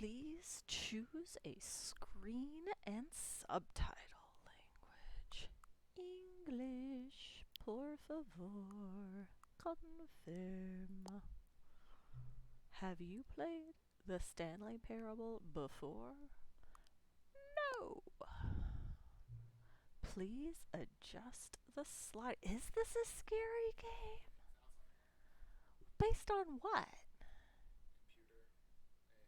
Please choose a screen and subtitle language. English, por favor. Confirm. Have you played the Stanley Parable before? No. Please adjust the slide. Is this a scary game? Based on what? Computer and the fact if it's low budget. So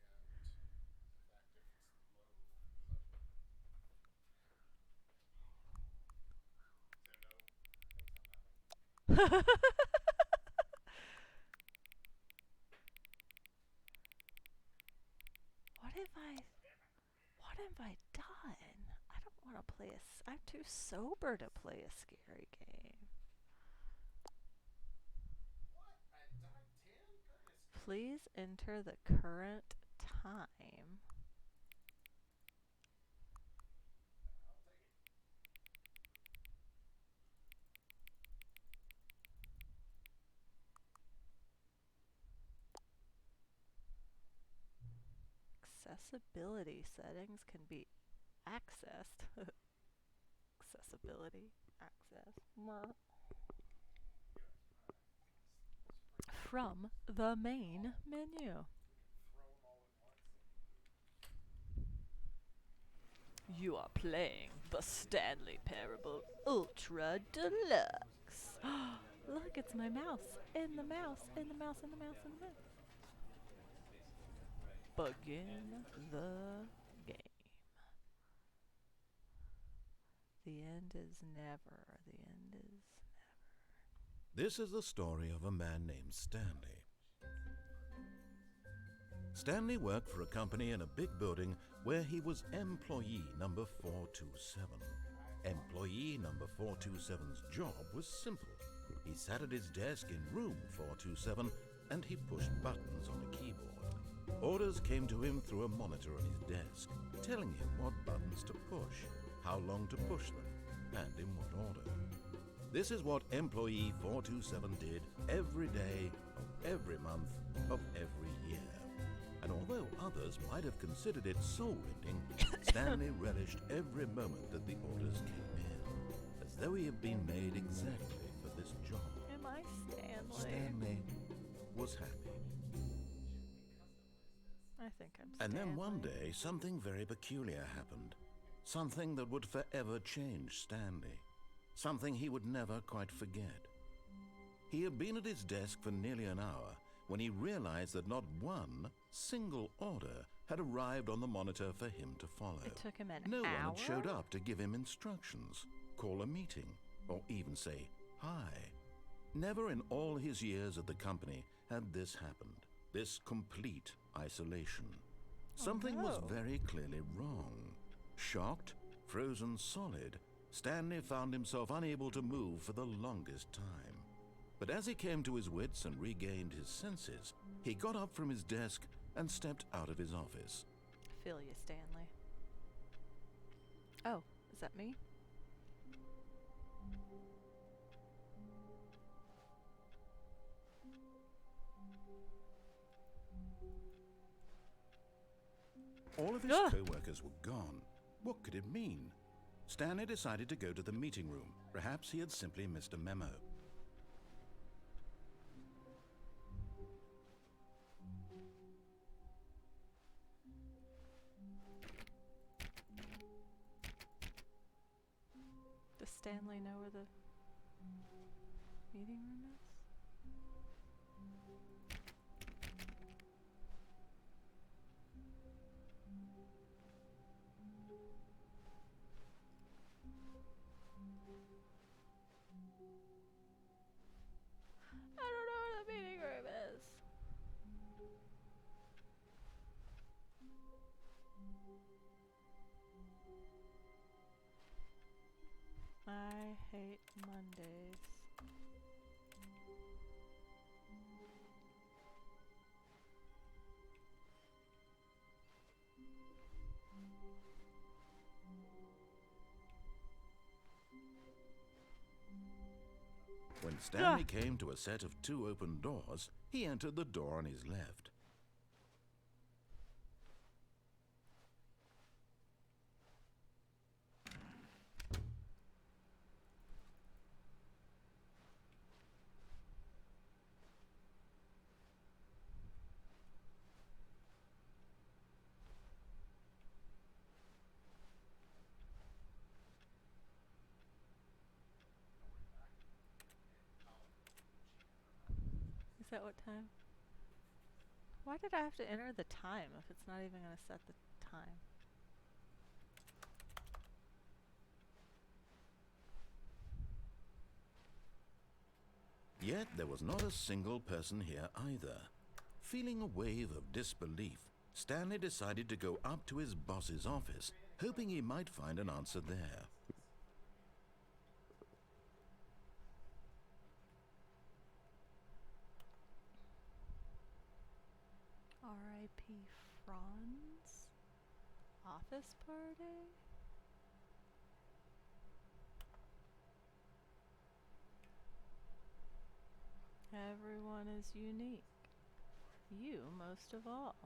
no, based on nothing. What have I done? I don't want to play I'm too sober to play a scary game. What? At died 10? Goodness gracious. Please enter the current time. I'll take it. Accessibility settings can be accessed. Accessibility, access. From the main menu. We can throw them all at once. You are playing the Stanley Parable Ultra Deluxe. Look, it's my mouse. In the mouse, in the mouse, in the mouse, in the mouse. Begin the game. The end is never. The end is never. This is the story of a man named Stanley. Stanley worked for a company in a big building where he was employee number 427. Employee number 427's job was simple. He sat at his desk in room 427 and he pushed buttons on a keyboard. Orders came to him through a monitor on his desk, telling him what buttons to push, how long to push them, and in what order. This is what employee 427 did every day of every month of every year. And although others might have considered it soul-rending, Stanley relished every moment that the orders came in, as though he had been made exactly for this job. Am I Stanley? Stanley was happy. I think I'm Stanley. And then one day, something very peculiar happened. Something that would forever change Stanley. Something he would never quite forget. He had been at his desk for nearly an hour when he realized that not one single order had arrived on the monitor for him to follow. It took him an No hour? one had showed up to give him instructions, call a meeting, or even say hi. Never in all his years at the company had this happened, this complete isolation. Something was very clearly wrong. Shocked, frozen solid, Stanley found himself unable to move for the longest time. But as he came to his wits and regained his senses, he got up from his desk and stepped out of his office. I feel you, Stanley. Oh, is that me? All of his co-workers were gone. What could it mean? Stanley decided to go to the meeting room. Perhaps he had simply missed a memo. Does Stanley know where the meeting room is? I don't know where the meeting room is. I hate Mondays. When Stanley came to a set of 2 open doors, he entered the door on his left. Set what time? Why did I have to enter the time if it's not even going to set the time? Yet there was not a single person here either. Feeling a wave of disbelief, Stanley decided to go up to his boss's office, hoping he might find an answer there. R.I.P. Franz? Office party? Everyone is unique. You most of all.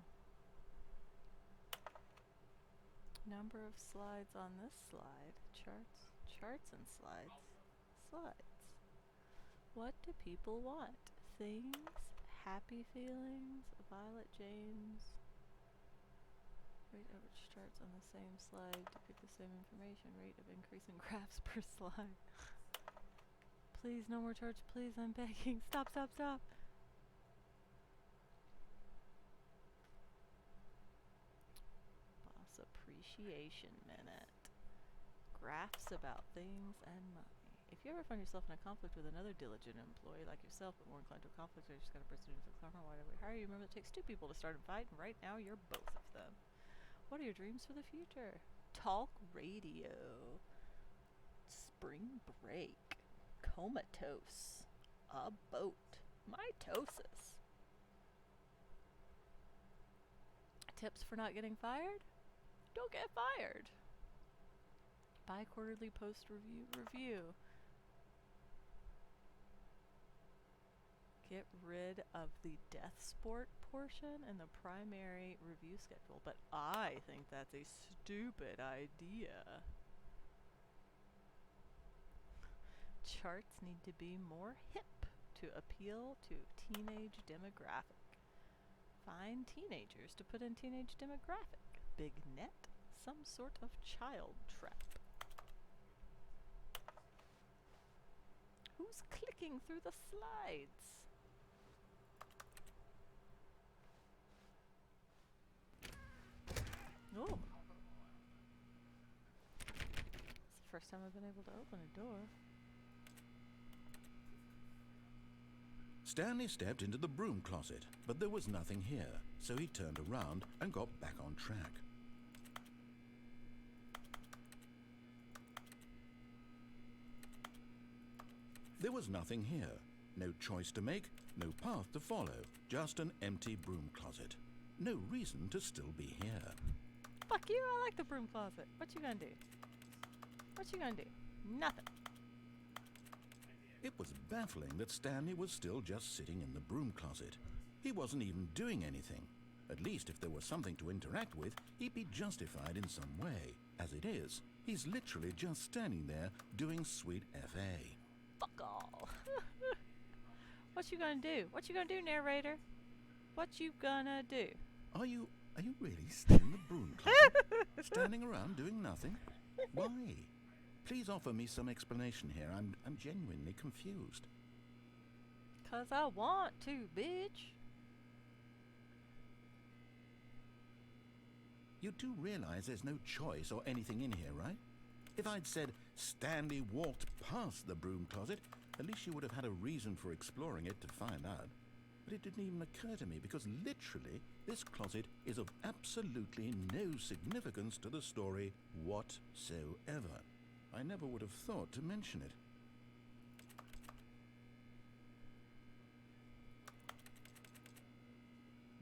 Number of slides on this slide. Charts and slides. Slides. What do people want? Things? Happy feelings? Violet James. Rate average charts on the same slide. Depict the same information. Rate of increase in graphs per slide. Please, no more charts, please, I'm begging. Stop, stop, stop. Boss Appreciation Minute. Graphs about things and money. If you ever find yourself in a conflict with another diligent employee like yourself, but more inclined to a conflict, or you just got a person to fix why do we hire you? Remember, it takes two people to start a fight, and right now you're both of them. What are your dreams for the future? Talk radio. Spring break. Comatose. A boat. Mitosis. Tips for not getting fired? Don't get fired. Bi-quarterly post-review. Get rid of the death sport portion in the primary review schedule, but I think that's a stupid idea. Charts need to be more hip to appeal to teenage demographic. Find teenagers to put in teenage demographic. Big net, some sort of child trap. Who's clicking through the slides? Oh. It's the first time I've been able to open a door. Stanley stepped into the broom closet, but there was nothing here, so he turned around and got back on track. There was nothing here. No choice to make, no path to follow, just an empty broom closet. No reason to still be here. Fuck you, I like the broom closet. What you gonna do? What you gonna do? Nothing. It was baffling that Stanley was still just sitting in the broom closet. He wasn't even doing anything. At least if there was something to interact with, he'd be justified in some way. As it is, he's literally just standing there doing sweet FA. Fuck all. What you gonna do? What you gonna do, narrator? What you gonna do? Are you really still in the broom closet? Standing around doing nothing? Why? Please offer me some explanation here. I'm genuinely confused. 'Cause I want to, bitch. You do realize there's no choice or anything in here, right? If I'd said Stanley walked past the broom closet, at least you would have had a reason for exploring it to find out. But it didn't even occur to me because literally this closet is of absolutely no significance to the story whatsoever. I never would have thought to mention it.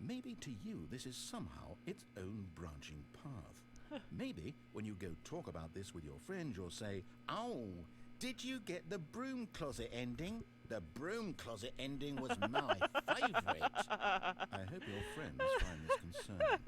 Maybe to you this is somehow its own branching path. Maybe when you go talk about this with your friends, you'll say, "Oh, did you get the broom closet ending? The broom closet ending was my favourite." I hope your friends find this concerning.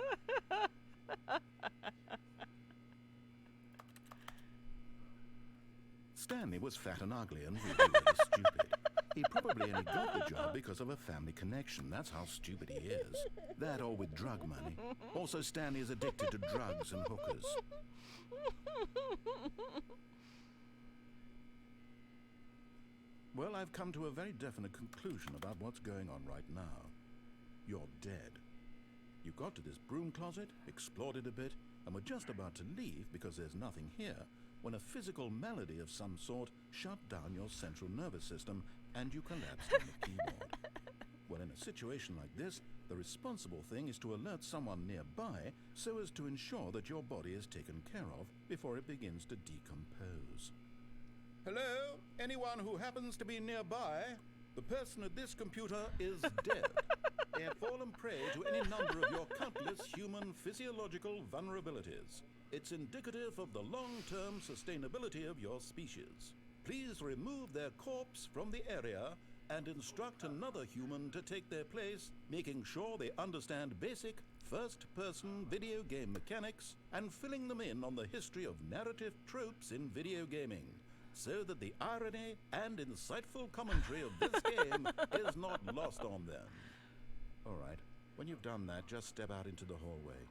Stanley was fat and ugly and really, really stupid. He probably only got the job because of a family connection. That's how stupid he is. That or with drug money. Also, Stanley is addicted to drugs and hookers. Well, I've come to a very definite conclusion about what's going on right now. You're dead. You got to this broom closet, explored it a bit, and were just about to leave because there's nothing here, when a physical malady of some sort shut down your central nervous system and you collapsed on the keyboard. Well, in a situation like this, the responsible thing is to alert someone nearby so as to ensure that your body is taken care of before it begins to decompose. Hello? Anyone who happens to be nearby? The person at this computer is dead. They have fallen prey to any number of your countless human physiological vulnerabilities. It's indicative of the long-term sustainability of your species. Please remove their corpse from the area and instruct another human to take their place, making sure they understand basic first-person video game mechanics and filling them in on the history of narrative tropes in video gaming, so that the irony and insightful commentary of this game is not lost on them. All right, when you've done that, just step out into the hallway.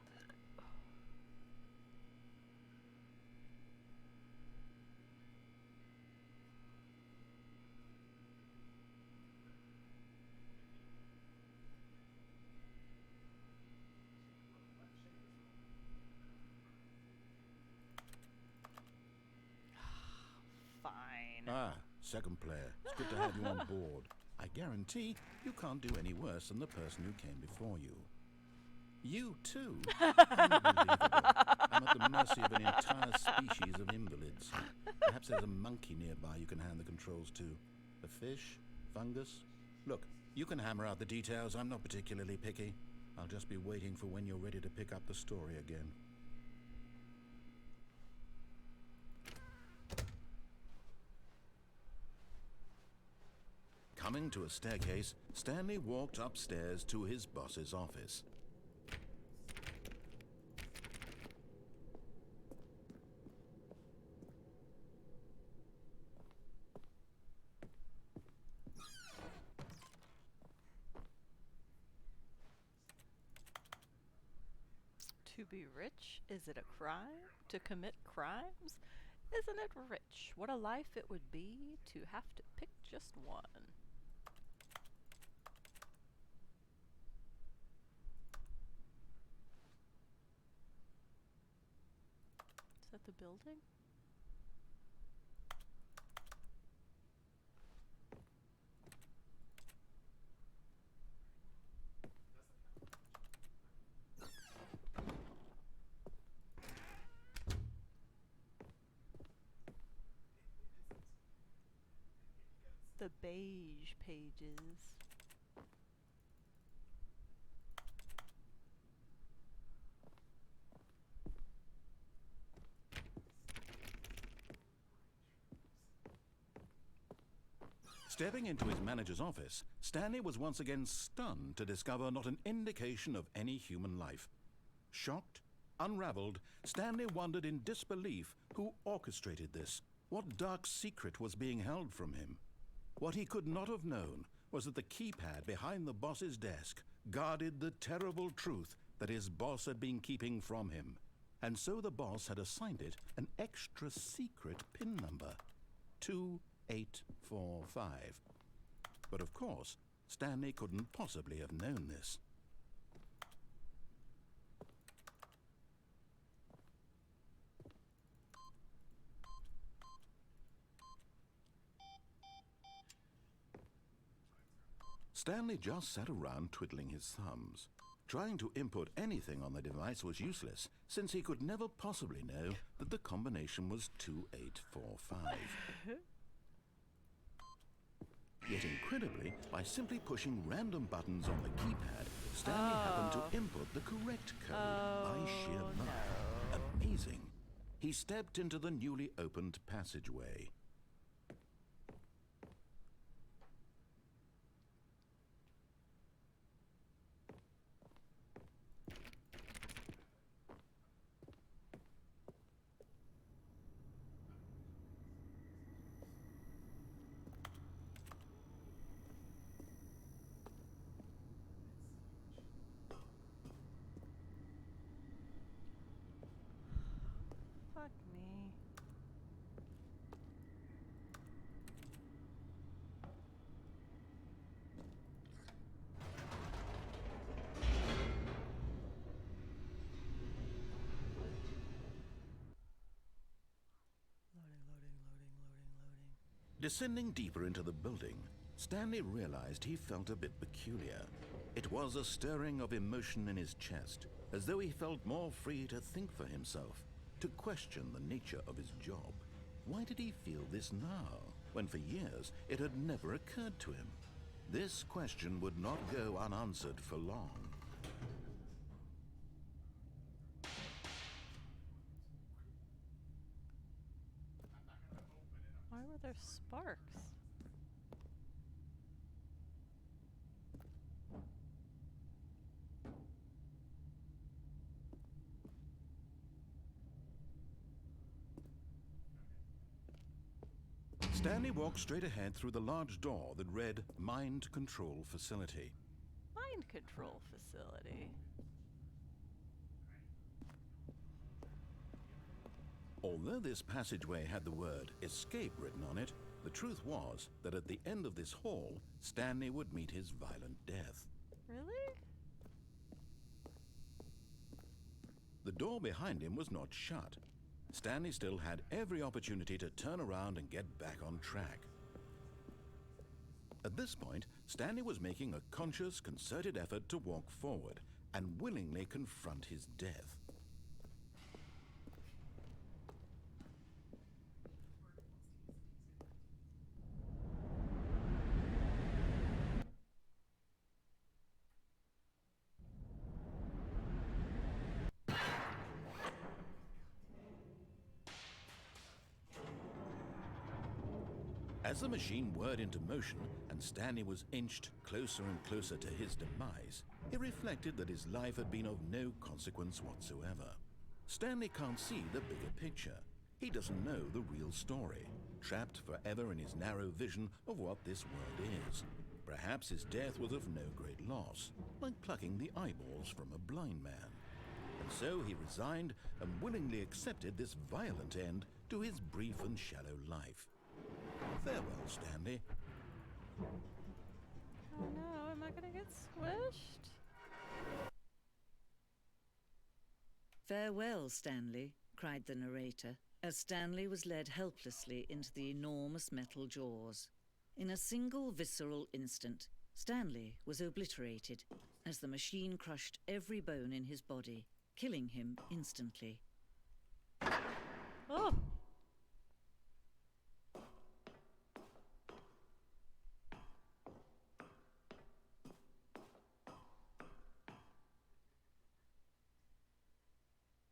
Fine. Ah, second player. It's good to have you on board. I guarantee you can't do any worse than the person who came before you. You too? Unbelievable. I'm at the mercy of an entire species of invalids. Perhaps there's a monkey nearby you can hand the controls to. A fish? Fungus? Look, you can hammer out the details. I'm not particularly picky. I'll just be waiting for when you're ready to pick up the story again. Coming to a staircase, Stanley walked upstairs to his boss's office. To be rich, is it a crime? To commit crimes? Isn't it rich? What a life it would be to have to pick just one. Is that the building? The beige pages. Stepping into his manager's office, Stanley was once again stunned to discover not an indication of any human life. Shocked, unraveled, Stanley wondered in disbelief who orchestrated this. What dark secret was being held from him? What he could not have known was that the keypad behind the boss's desk guarded the terrible truth that his boss had been keeping from him. And so the boss had assigned it an extra secret PIN number, 2845. But of course, Stanley couldn't possibly have known this. Stanley just sat around twiddling his thumbs. Trying to input anything on the device was useless, since he could never possibly know that the combination was 2845. Yet incredibly, by simply pushing random buttons on the keypad, Stanley happened to input the correct code by sheer luck. Amazing. He stepped into the newly opened passageway. Fuck me. Descending deeper into the building, Stanley realized he felt a bit peculiar. It was a stirring of emotion in his chest, as though he felt more free to think for himself, to question the nature of his job. Why did he feel this now, when for years it had never occurred to him? This question would not go unanswered for long. Why were there sparks? Stanley walked straight ahead through the large door that read Mind Control Facility. Mind control facility. Although this passageway had the word Escape written on it, the truth was that at the end of this hall, Stanley would meet his violent death. Really? The door behind him was not shut. Stanley still had every opportunity to turn around and get back on track. At this point, Stanley was making a conscious, concerted effort to walk forward and willingly confront his death. As the machine whirred into motion and Stanley was inched closer and closer to his demise, he reflected that his life had been of no consequence whatsoever. Stanley can't see the bigger picture. He doesn't know the real story, trapped forever in his narrow vision of what this world is. Perhaps his death was of no great loss, like plucking the eyeballs from a blind man. And so he resigned and willingly accepted this violent end to his brief and shallow life. Farewell, Stanley. Oh no, am I gonna get squished? "Farewell, Stanley," cried the narrator, as Stanley was led helplessly into the enormous metal jaws. In a single visceral instant, Stanley was obliterated as the machine crushed every bone in his body, killing him instantly. Oh!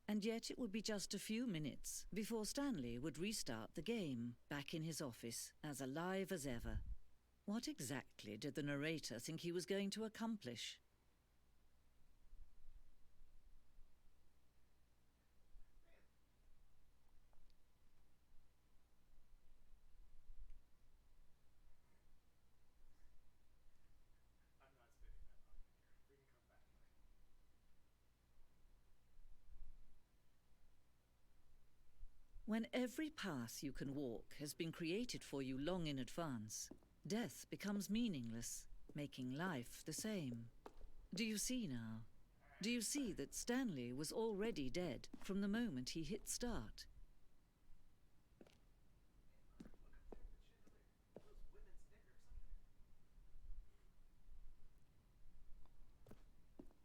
And yet it would be just a few minutes before Stanley would restart the game, back in his office, as alive as ever. What exactly did the narrator think he was going to accomplish? I'm not spending that long in here. We can come back later. When every path you can walk has been created for you long in advance, death becomes meaningless, making life the same. Do you see now? Do you see that Stanley was already dead from the moment he hit start? Look up there in the chandelier. Those women's knickers up there. We changed from a quick search to a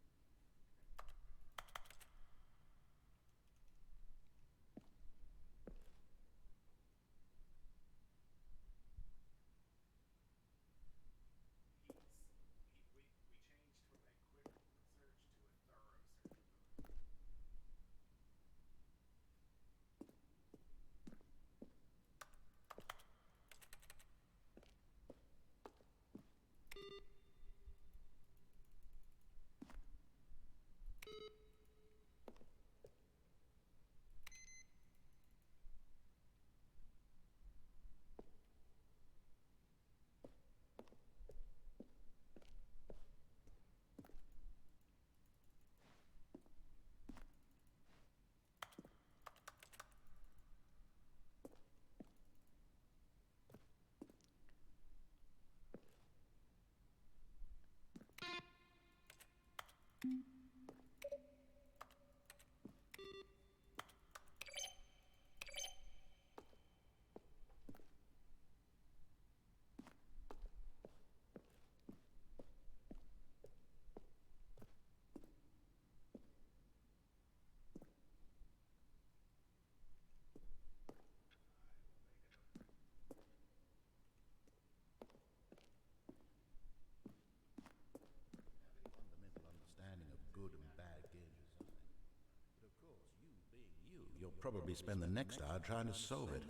thorough search. probably spend the next hour trying to solve it.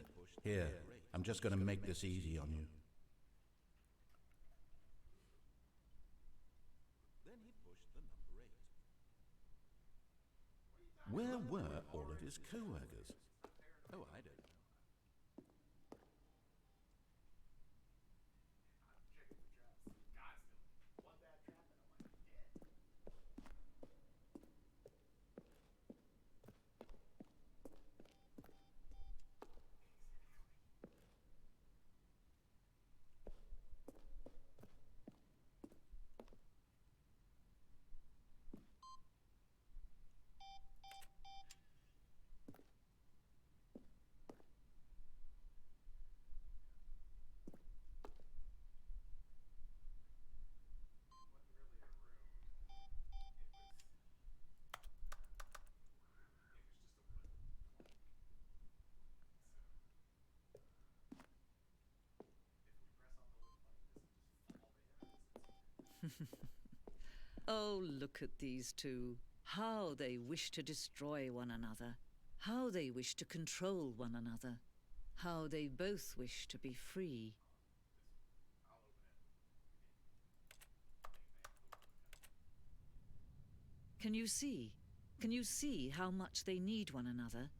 Here, I'm just going to make this easy on you. Then he pushed the number 8. Where were all of his co-workers? Oh, I don't know. I'm checking for traps constantly. One bad trap and I might be dead. Oh, look at these two. How they wish to destroy one another. How they wish to control one another. How they both wish to be free. Can you see? Can you see how much they need one another?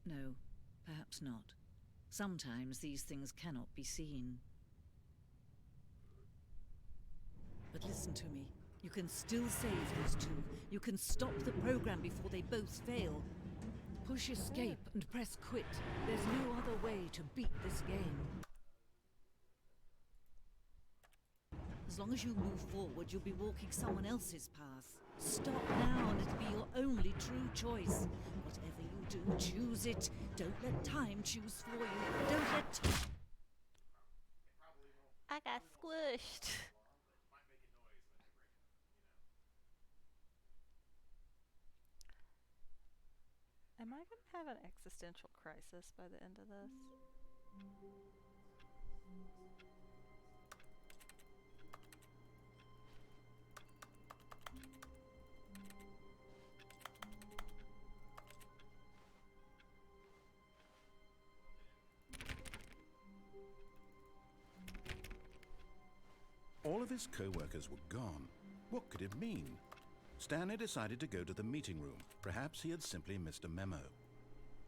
No, perhaps not. Sometimes these things cannot be seen. But listen to me. You can still save these two. You can stop the program before they both fail. Push escape and press quit. There's no other way to beat this game. As long as you move forward, you'll be walking someone else's path. Stop now and it'll be your only true choice. Whatever you do, choose it. Don't let time choose for you. Don't let... I got squished. Am I gonna have an existential crisis by the end of this? All of his co-workers were gone. What could it mean? Stanley decided to go to the meeting room. Perhaps he had simply missed a memo.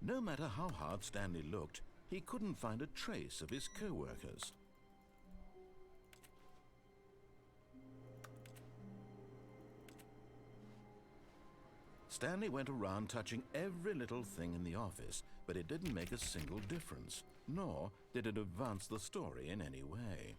No matter how hard Stanley looked, he couldn't find a trace of his co-workers. Stanley went around touching every little thing in the office, but it didn't make a single difference, nor did it advance the story in any way.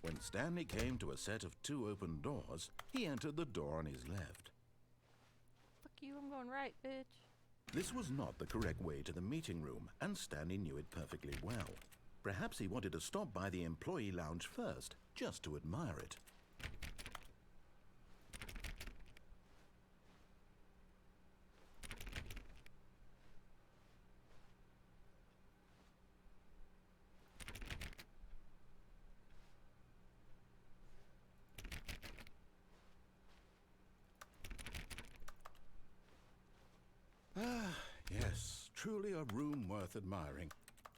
When Stanley came to a set of 2 open doors, he entered the door on his left. Fuck you, I'm going right, bitch. This was not the correct way to the meeting room, and Stanley knew it perfectly well. Perhaps he wanted to stop by the employee lounge first, just to admire it. Yes, truly a room worth admiring.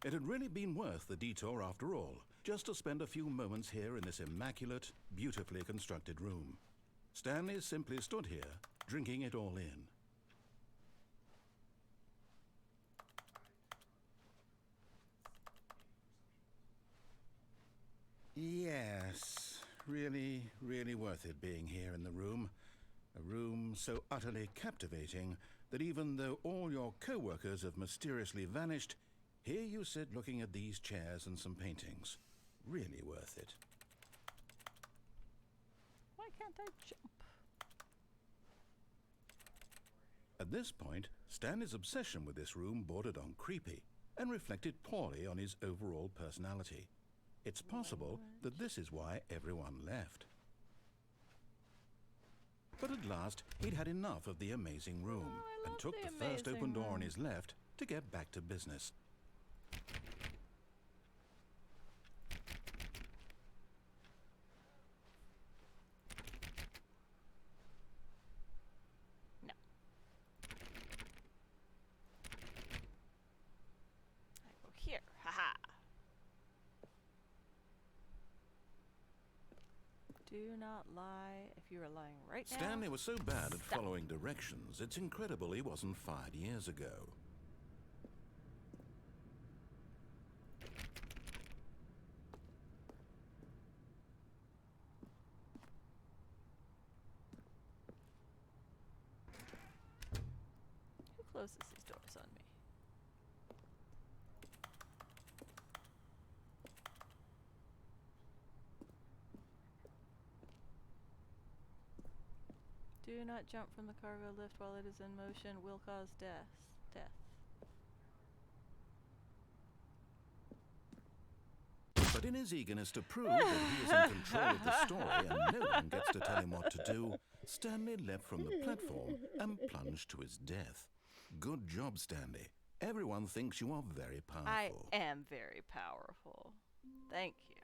It had really been worth the detour after all, just to spend a few moments here in this immaculate, beautifully constructed room. Stanley simply stood here, drinking it all in. Yes, really, really worth it being here in the room. A room so utterly captivating that even though all your co-workers have mysteriously vanished, here you sit looking at these chairs and some paintings. Really worth it. Why can't I jump? At this point, Stanley's obsession with this room bordered on creepy and reflected poorly on his overall personality. It's possible that this is why everyone left. But at last, he'd had enough of the amazing room and took the first open door on his left to get back to business. No. I go here. Haha. Do not lie if you are lying right now. Stanley was so bad at Stop. following directions, it's incredible he wasn't fired years ago. Who closes these doors on me? Do not jump from the cargo lift while it is in motion. Will cause death. But in his eagerness to prove that he is in control of the story and no one gets to tell him what to do, Stanley leapt from the platform and plunged to his death. Good job, Stanley. Everyone thinks you are very powerful. I am very powerful. Thank you.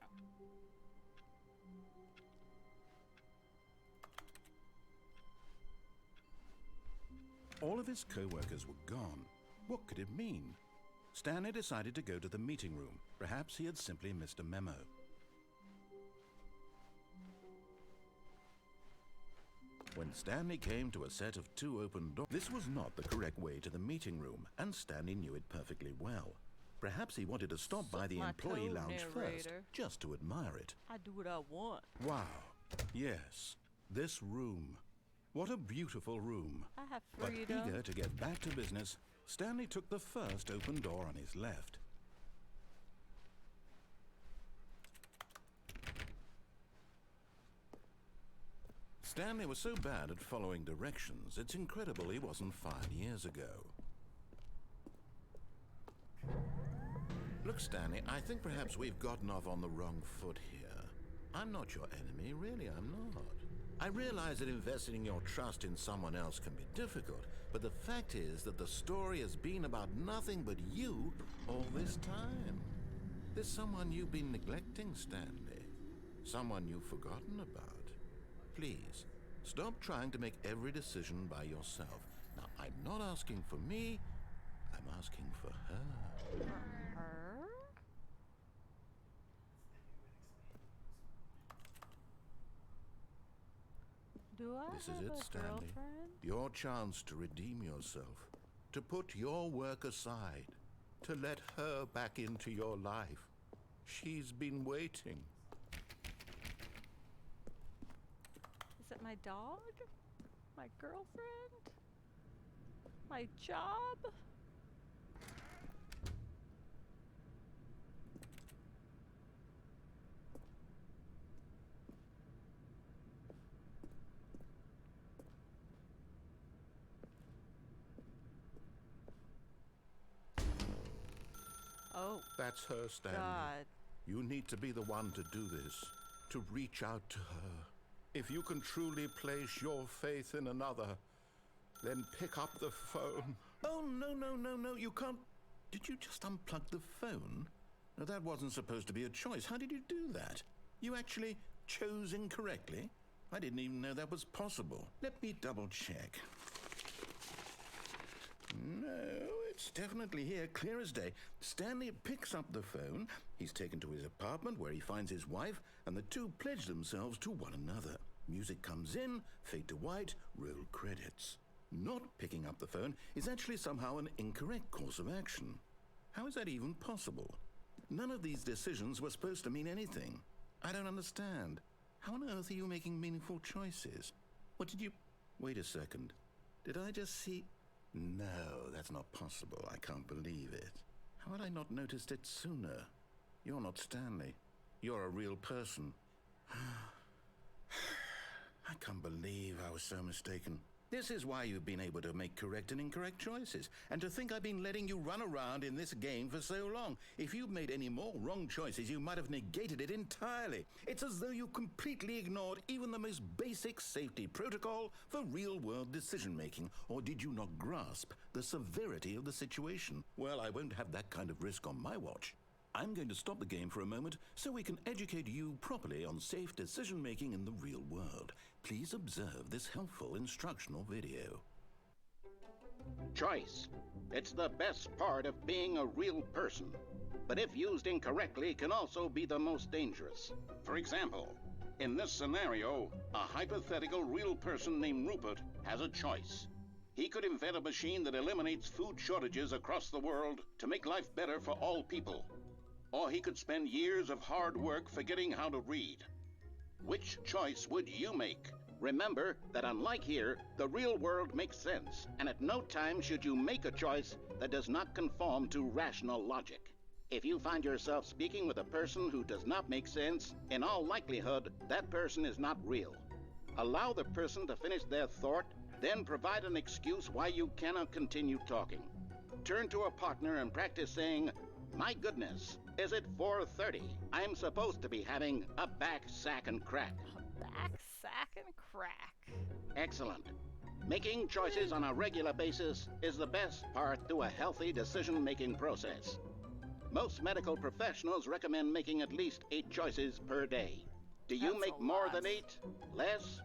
All of his co-workers were gone. What could it mean? Stanley decided to go to the meeting room. Perhaps he had simply missed a memo. When Stanley came to a set of 2 open doors, this was not the correct way to the meeting room, and Stanley knew it perfectly well. Perhaps he wanted to stop by the my employee toe, lounge first, narrator. just to admire it. I do what I want. Wow. Yes, this room. What a beautiful room. I have But freedom. eager to get back to business, Stanley took the first open door on his left. Stanley was so bad at following directions, it's incredible he wasn't fired years ago. Look, Stanley, I think perhaps we've gotten off on the wrong foot here. I'm not your enemy, really, I'm not. I realize that investing your trust in someone else can be difficult, but the fact is that the story has been about nothing but you all this time. There's someone you've been neglecting, Stanley. Someone you've forgotten about. Please, stop trying to make every decision by yourself. Now, I'm not asking for me, I'm asking for her. Her? Do I This have is it, a Stanley. girlfriend? Your chance to redeem yourself, to put your work aside, to let her back into your life. She's been waiting. Is it my dog? My girlfriend? My job? Oh, That's her, Stanley. God. You need to be the one to do this, to reach out to her. If you can truly place your faith in another, then pick up the phone. Oh, no, you can't. Did you just unplug the phone? No, that wasn't supposed to be a choice. How did you do that? You actually chose incorrectly? I didn't even know that was possible. Let me double check. No, it's definitely here, clear as day. Stanley picks up the phone. He's taken to his apartment where he finds his wife, and the two pledge themselves to one another. Music comes in, fade to white, roll credits. Not picking up the phone is actually somehow an incorrect course of action. How is that even possible? None of these decisions were supposed to mean anything. I don't understand. How on earth are you making meaningful choices? What did you... Wait a second. Did I just see... No, that's not possible. I can't believe it. How had I not noticed it sooner? You're not Stanley. You're a real person. I can't believe I was so mistaken. This is why you've been able to make correct and incorrect choices. And to think I've been letting you run around in this game for so long. If you'd made any more wrong choices, you might have negated it entirely. It's as though you completely ignored even the most basic safety protocol for real-world decision-making. Or did you not grasp the severity of the situation? Well, I won't have that kind of risk on my watch. I'm going to stop the game for a moment so we can educate you properly on safe decision-making in the real world. Please observe this helpful instructional video. Choice. It's the best part of being a real person. But if used incorrectly, can also be the most dangerous. For example, in this scenario, a hypothetical real person named Rupert has a choice. He could invent a machine that eliminates food shortages across the world to make life better for all people. Or he could spend years of hard work forgetting how to read. Which choice would you make? Remember that unlike here, the real world makes sense, and at no time should you make a choice that does not conform to rational logic. If you find yourself speaking with a person who does not make sense, in all likelihood, that person is not real. Allow the person to finish their thought, then provide an excuse why you cannot continue talking. Turn to a partner and practice saying, "My goodness, is it 4:30? I'm supposed to be having a back, sack, and crack." Back, sack, and crack. Excellent. Making choices on a regular basis is the best part to a healthy decision-making process. Most medical professionals recommend making at least 8 choices per day. Do you That's make a more lot. than 8? Less?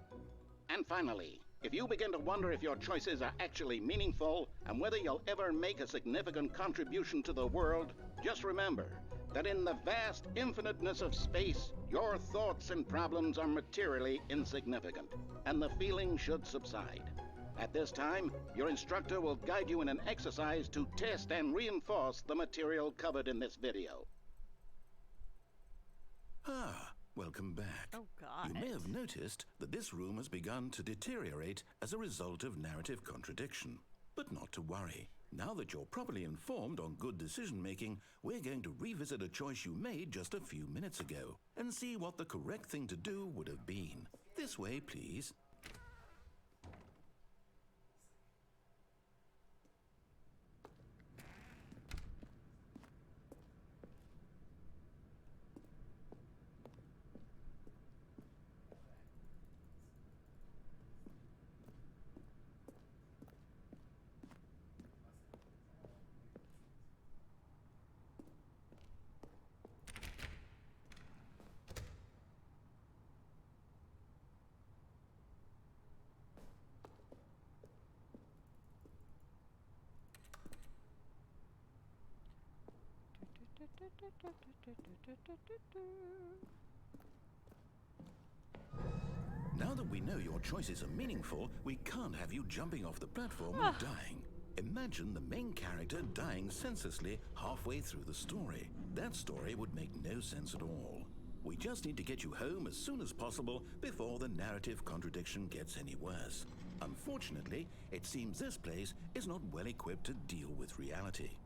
And finally, if you begin to wonder if your choices are actually meaningful and whether you'll ever make a significant contribution to the world, just remember that in the vast infiniteness of space, your thoughts and problems are materially insignificant, and the feeling should subside. At this time, your instructor will guide you in an exercise to test and reinforce the material covered in this video. Ah, welcome back. Oh, God. You may have noticed that this room has begun to deteriorate as a result of narrative contradiction. But not to worry. Now that you're properly informed on good decision-making, we're going to revisit a choice you made just a few minutes ago and see what the correct thing to do would have been. This way, please. Now that we know your choices are meaningful, we can't have you jumping off the platform and dying. Imagine the main character dying senselessly halfway through the story. That story would make no sense at all. We just need to get you home as soon as possible before the narrative contradiction gets any worse. Unfortunately, it seems this place is not well equipped to deal with reality.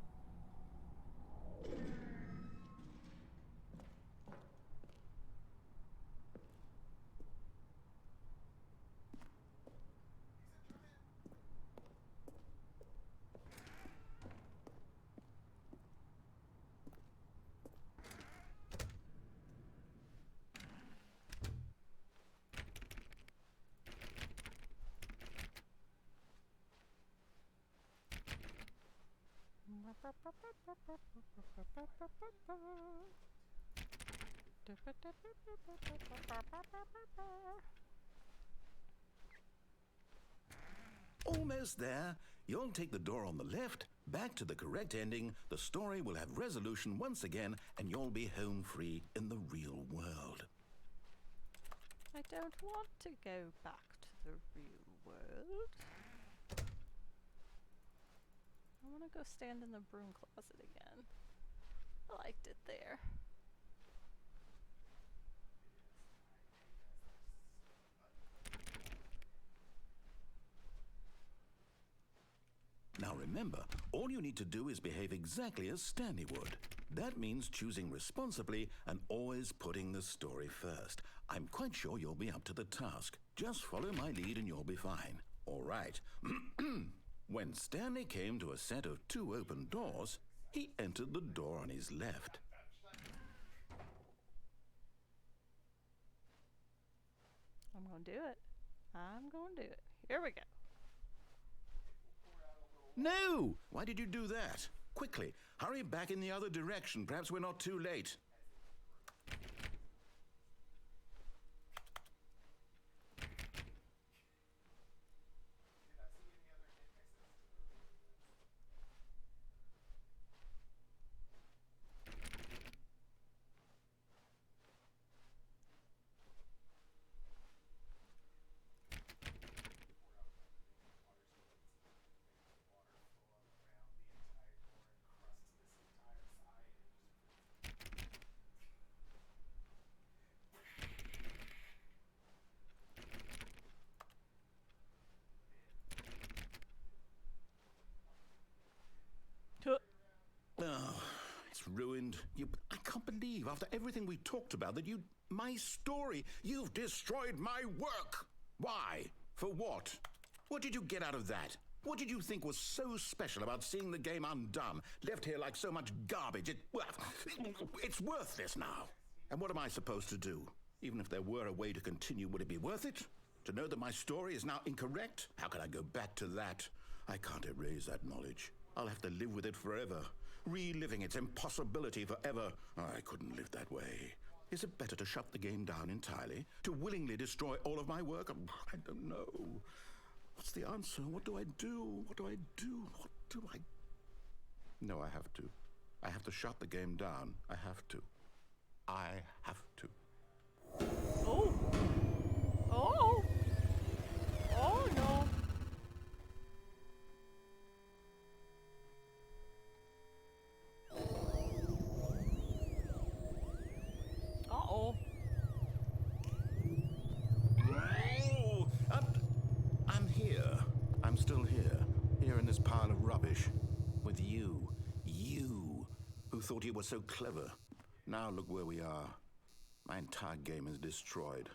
Almost there. You'll take the door on the left, back to the correct ending, the story will have resolution once again, and you'll be home free in the real world. I don't want to go back to the real world. I want to go stand in the broom closet again. I liked it there. Now remember, all you need to do is behave exactly as Stanley would. That means choosing responsibly and always putting the story first. I'm quite sure you'll be up to the task. Just follow my lead and you'll be fine. All right. When Stanley came to a set of 2 open doors, he entered the door on his left. I'm gonna do it. I'm gonna do it. Here we go. No! Why did you do that? Quickly, hurry back in the other direction. Perhaps we're not too late. Oh, it's ruined. I can't believe, after everything we talked about, that my story, you've destroyed my work. Why? For what? What did you get out of that? What did you think was so special about seeing the game undone, left here like so much garbage? It's worthless now. And what am I supposed to do? Even if there were a way to continue, would it be worth it? To know that my story is now incorrect? How can I go back to that? I can't erase that knowledge. I'll have to live with it forever, reliving its impossibility forever. I couldn't live that way. Is it better to shut the game down entirely? To willingly destroy all of my work? I don't know. What's the answer? What do I do? What do I do? What do I... No, I have to. I have to shut the game down. I have to. I have to. Oh! Oh! Oh no! Uh-oh. Oh, I'm here. I'm still here. Here in this pile of rubbish. With you. You, who thought you were so clever. Now look where we are. My entire game is destroyed.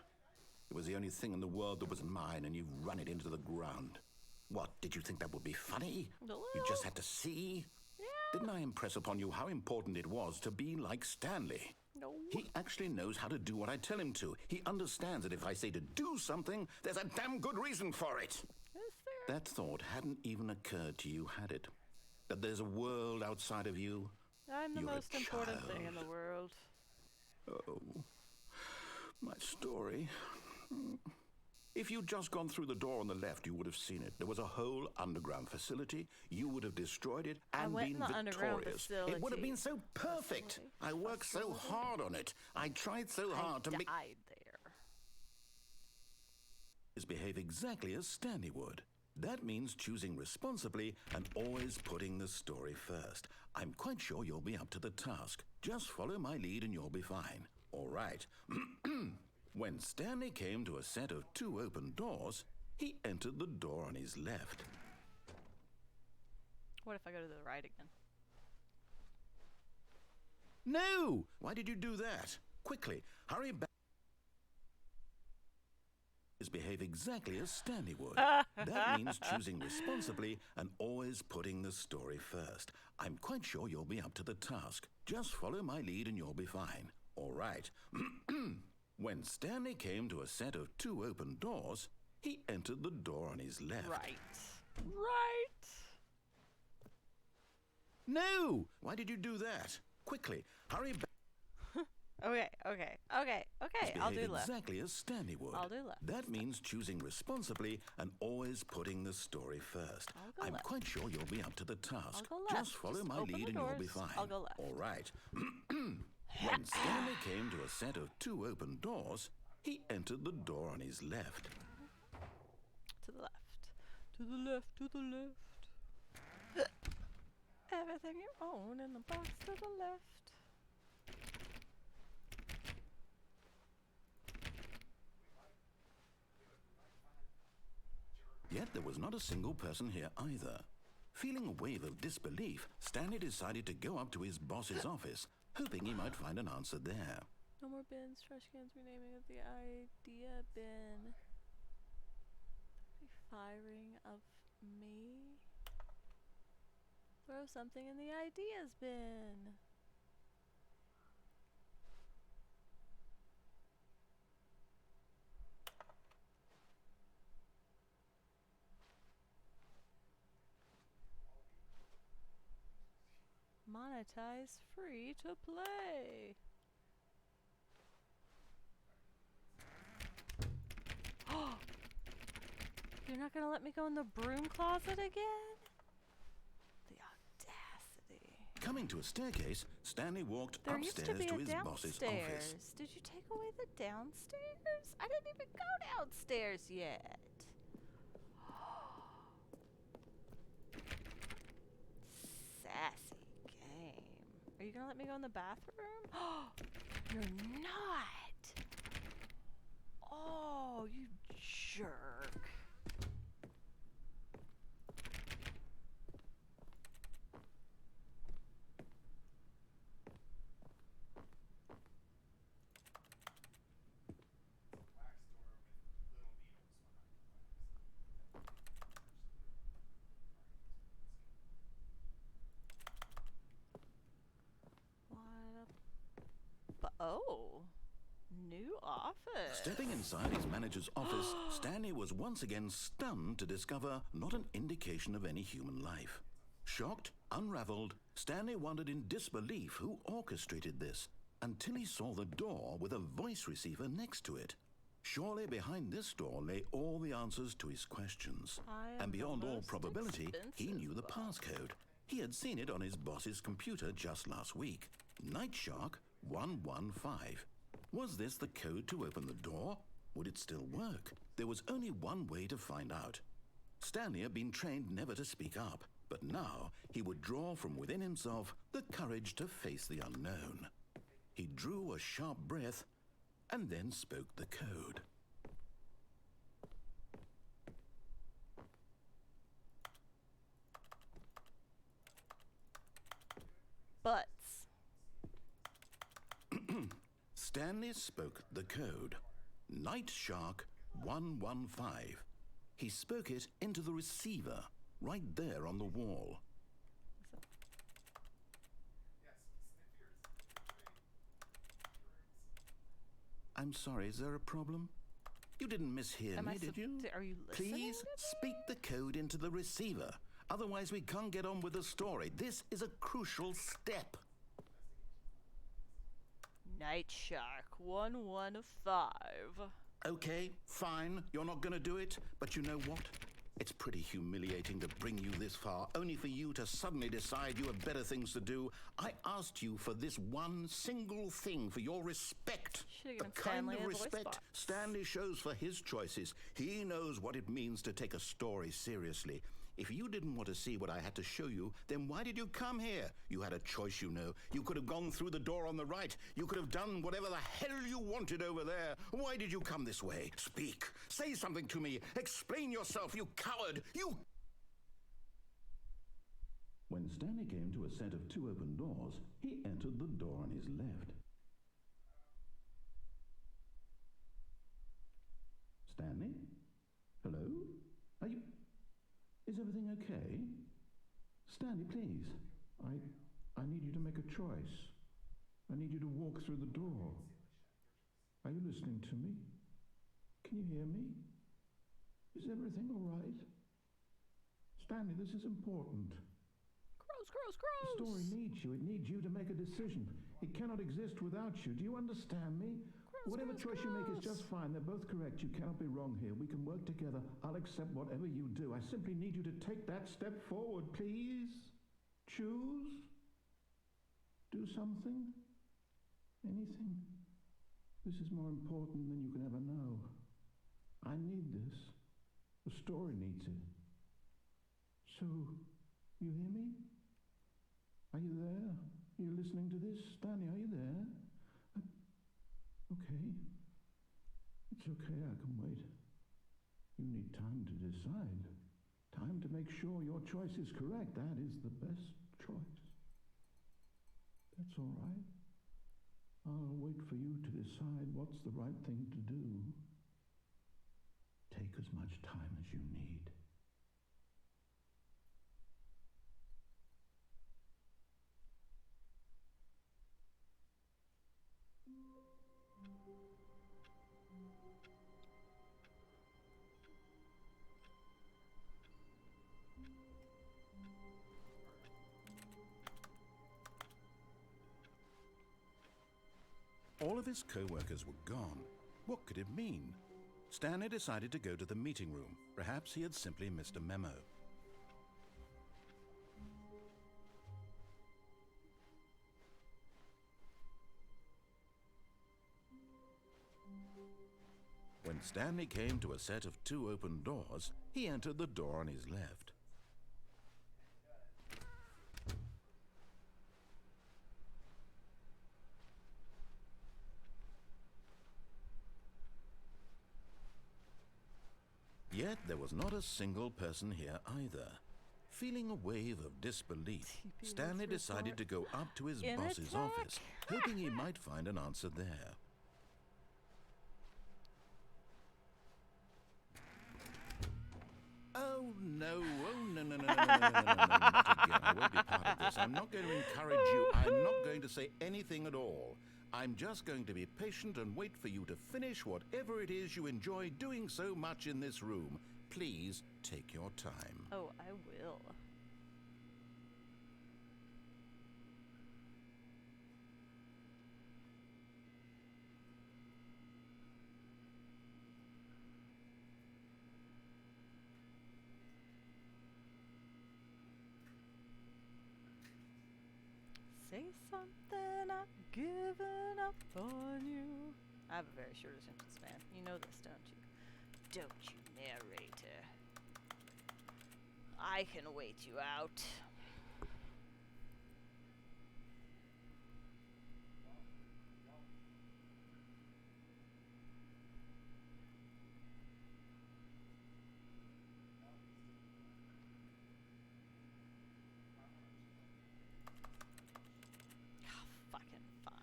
It was the only thing in the world that was mine, and you've run it into the ground. What, did you think that would be funny? You just had to see? Yeah. Didn't I impress upon you how important it was to be like Stanley? No. He actually knows how to do what I tell him to. He understands that if I say to do something, there's a damn good reason for it. Is there? That thought hadn't even occurred to you, had it? That there's a world outside of you? I'm the You're a most important thing in child. the world. Oh, my story. If you'd just gone through the door on the left, you would have seen it. There was a whole underground facility. You would have destroyed it and went in been the underground victorious. It would have been so facility. perfect. I worked so hard on it. I tried so hard to I make... died there. Behave exactly as Stanley would. That means choosing responsibly and always putting the story first. I'm quite sure you'll be up to the task. Just follow my lead and you'll be fine. All right. When Stanley came to a set of 2 open doors, he entered the door on his left. What if I go to the right again? No! Why did you do that? Quickly, hurry back. Behave exactly as Stanley would. That means choosing responsibly and always putting the story first. I'm quite sure you'll be up to the task. Just follow my lead and you'll be fine. All right. When Stanley came to a set of 2 open doors, he entered the door on his left. Right. Right. No! Why did you do that? Quickly, hurry back. Okay. I'll do Behave left. exactly as Stanley would. I'll do left. That means choosing responsibly and always putting the story first. I'll go I'm left. quite sure you'll be up to the task. I'll go left. Just follow Just my open lead the and you'll be doors. fine. I'll go left. All right. When Stanley came to a set of 2 open doors, he entered the door on his left. To the left. To the left. To the left. Everything you own in the box to the left. Yet there was not a single person here either. Feeling a wave of disbelief, Stanley decided to go up to his boss's office, hoping he might find an answer there. No more bins, trash cans, renaming of the idea bin. Firing of me? Throw something in the ideas bin. Monetize free to play. You're not gonna let me go in the broom closet again? The audacity. Coming to a staircase, Stanley walked There used upstairs to be a his boss's downstairs. office. Did you take away the downstairs? I didn't even go downstairs yet. Sassy game. Are you gonna let me go in the bathroom? You're not. Oh, you jerk. Wax door with little needles behind the What a... Oh. New office. Stepping inside his manager's office, Stanley was once again stunned to discover not an indication of any human life. Shocked, unraveled, Stanley wondered in disbelief who orchestrated this, until he saw the door with a voice receiver next to it. Surely behind this door lay all the answers to his questions. And beyond all probability, he knew the passcode. He had seen it on his boss's computer just last week. Night Shark 115. Was this the code to open the door? Would it still work? There was only one way to find out. Stanley had been trained never to speak up, but now he would draw from within himself the courage to face the unknown. He drew a sharp breath and then spoke the code. Butts. Stanley spoke the code. Night Shark 115. He spoke it into the receiver, right there on the wall. I'm sorry, is there a problem? You didn't mishear me, did you? Are you listening? Please speak the code into the receiver. Otherwise, we can't get on with the story. This is a crucial step. Night Shark 115. Okay, fine. You're not going to do it. But you know what? It's pretty humiliating to bring you this far, only for you to suddenly decide you have better things to do. I asked you for this one single thing, for your respect. Should've The given kind Stanley of a voice respect box. Stanley shows for his choices. He knows what it means to take a story seriously. If you didn't want to see what I had to show you, then why did you come here? You had a choice, you know. You could have gone through the door on the right. You could have done whatever the hell you wanted over there. Why did you come this way? Speak. Say something to me. Explain yourself, you coward. You... When Stanley came to a set of two open doors, he entered the door on his left. Stanley? Hello? Are you... Is everything okay? Stanley, please. I need you to make a choice. I need you to walk through the door. Are you listening to me? Can you hear me? Is everything all right? Stanley, this is important. Gross. The story needs you. It needs you to make a decision. It cannot exist without you. Do you understand me? Whatever choice you make is just fine. They're both correct. You cannot be wrong here. We can work together. I'll accept whatever you do. I simply need you to take that step forward, please. Choose. Do something. Anything. This is more important than you can ever know. I need this. The story needs it. So, you hear me? Are you there? Are you listening to this? Stanley, are you there? Okay. It's okay, I can wait. You need time to decide. Time to make sure your choice is correct. That is the best choice. That's all right. I'll wait for you to decide what's the right thing to do. Take as much time as you need. All of his co-workers were gone. What could it mean? Stanley decided to go to the meeting room. Perhaps he had simply missed a memo. When Stanley came to a set of 2 open doors, he entered the door on his left. Yet there was not a single person here either. Feeling a wave of disbelief, Stanley decided to go up to his boss's office, hoping he might find an answer there. Oh no, not again. I won't be part of this. I'm not going to encourage you. I'm not going to say anything at all. I'm just going to be patient and wait for you to finish whatever it is you enjoy doing so much in this room. Please take your time. Oh, I will. Say something, I've given up on you. I have a very short attention span. You know this, don't you? Don't you, narrator? I can wait you out. Fucking fine.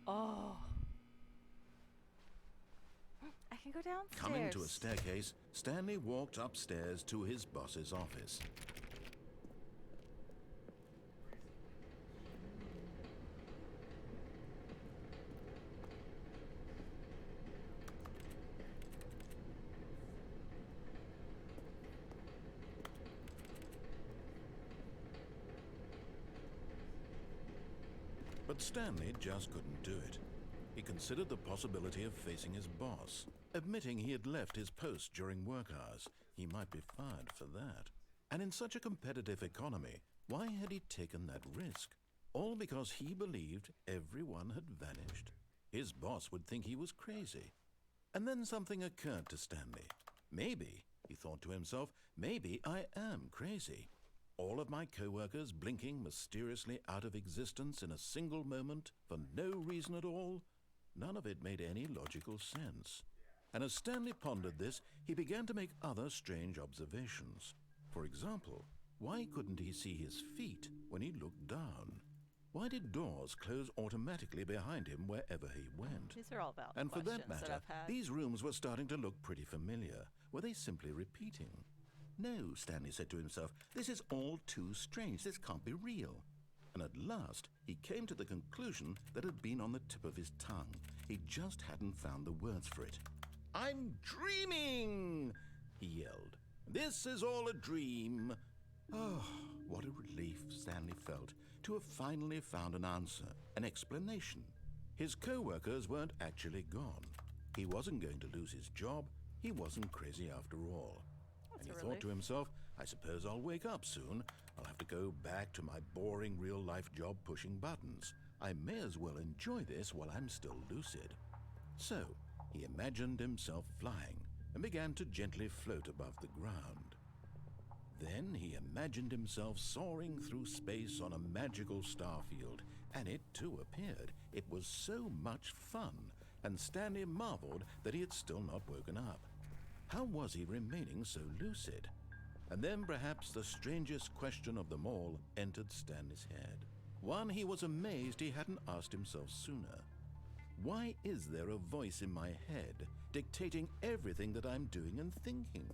Oh. I can go downstairs. Coming to a staircase, Stanley walked upstairs to his boss's office. But Stanley just couldn't do it. He considered the possibility of facing his boss. Admitting he had left his post during work hours, he might be fired for that. And in such a competitive economy, why had he taken that risk? All because he believed everyone had vanished. His boss would think he was crazy. And then something occurred to Stanley. Maybe, he thought to himself, maybe I am crazy. All of my co-workers blinking mysteriously out of existence in a single moment for no reason at all? None of it made any logical sense. And as Stanley pondered this, he began to make other strange observations. For example, why couldn't he see his feet when he looked down? Why did doors close automatically behind him wherever he went? These are all valid And for that questions matter, I've had. these rooms were starting to look pretty familiar. Were they simply repeating? No, Stanley said to himself, this is all too strange. This can't be real. And at last, he came to the conclusion that had been on the tip of his tongue. He just hadn't found the words for it. I'm dreaming, he yelled. This is all a dream. Oh, what a relief Stanley felt to have finally found an answer, an explanation. His co-workers weren't actually gone. He wasn't going to lose his job. He wasn't crazy after all. And he thought to himself, I suppose I'll wake up soon. I'll have to go back to my boring real-life job pushing buttons. I may as well enjoy this while I'm still lucid. So, he imagined himself flying and began to gently float above the ground. Then he imagined himself soaring through space on a magical starfield, and it too appeared. It was so much fun. and Stanley marveled that he had still not woken up. How was he remaining so lucid? And then perhaps the strangest question of them all entered Stanley's head. One he was amazed he hadn't asked himself sooner. Why is there a voice in my head dictating everything that I'm doing and thinking?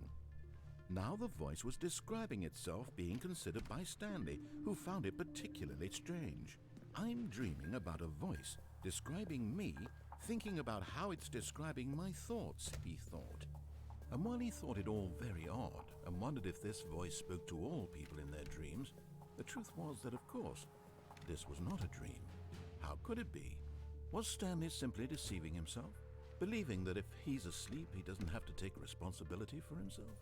Now the voice was describing itself being considered by Stanley, who found it particularly strange. I'm dreaming about a voice describing me, thinking about how it's describing my thoughts, he thought. And while he thought it all very odd and wondered if this voice spoke to all people in their dreams, the truth was that, of course, this was not a dream. How could it be? Was Stanley simply deceiving himself, believing that if he's asleep he doesn't have to take responsibility for himself?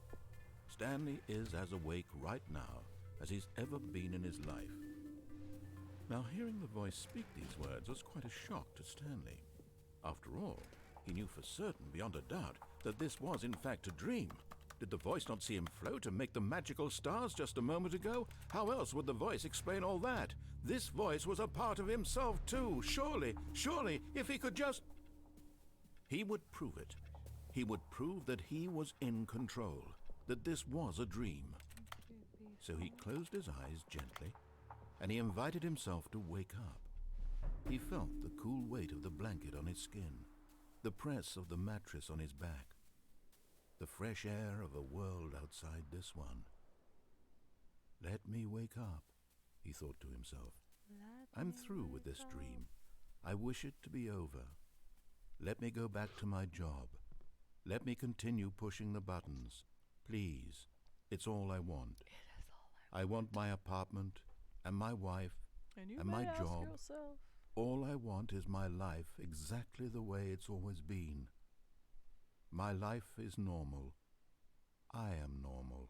Stanley is as awake right now as he's ever been in his life. Now, hearing the voice speak these words was quite a shock to Stanley. After all, he knew for certain, beyond a doubt, that this was in fact a dream. Did the voice not see him float and make the magical stars just a moment ago? How else would the voice explain all that? This voice was a part of himself too. Surely, if he could just... He would prove it. He would prove that he was in control, that this was a dream. So he closed his eyes gently, and he invited himself to wake up. He felt the cool weight of the blanket on his skin, the press of the mattress on his back, the fresh air of a world outside this one. Let me wake up, he thought to himself. I'm through with this dream. I wish it to be over. Let me go back to my job. Let me continue pushing the buttons. Please, it's all I want. It is all I want my apartment and my wife and my job. Yourself. All I want is my life exactly the way it's always been. My life is normal. I am normal.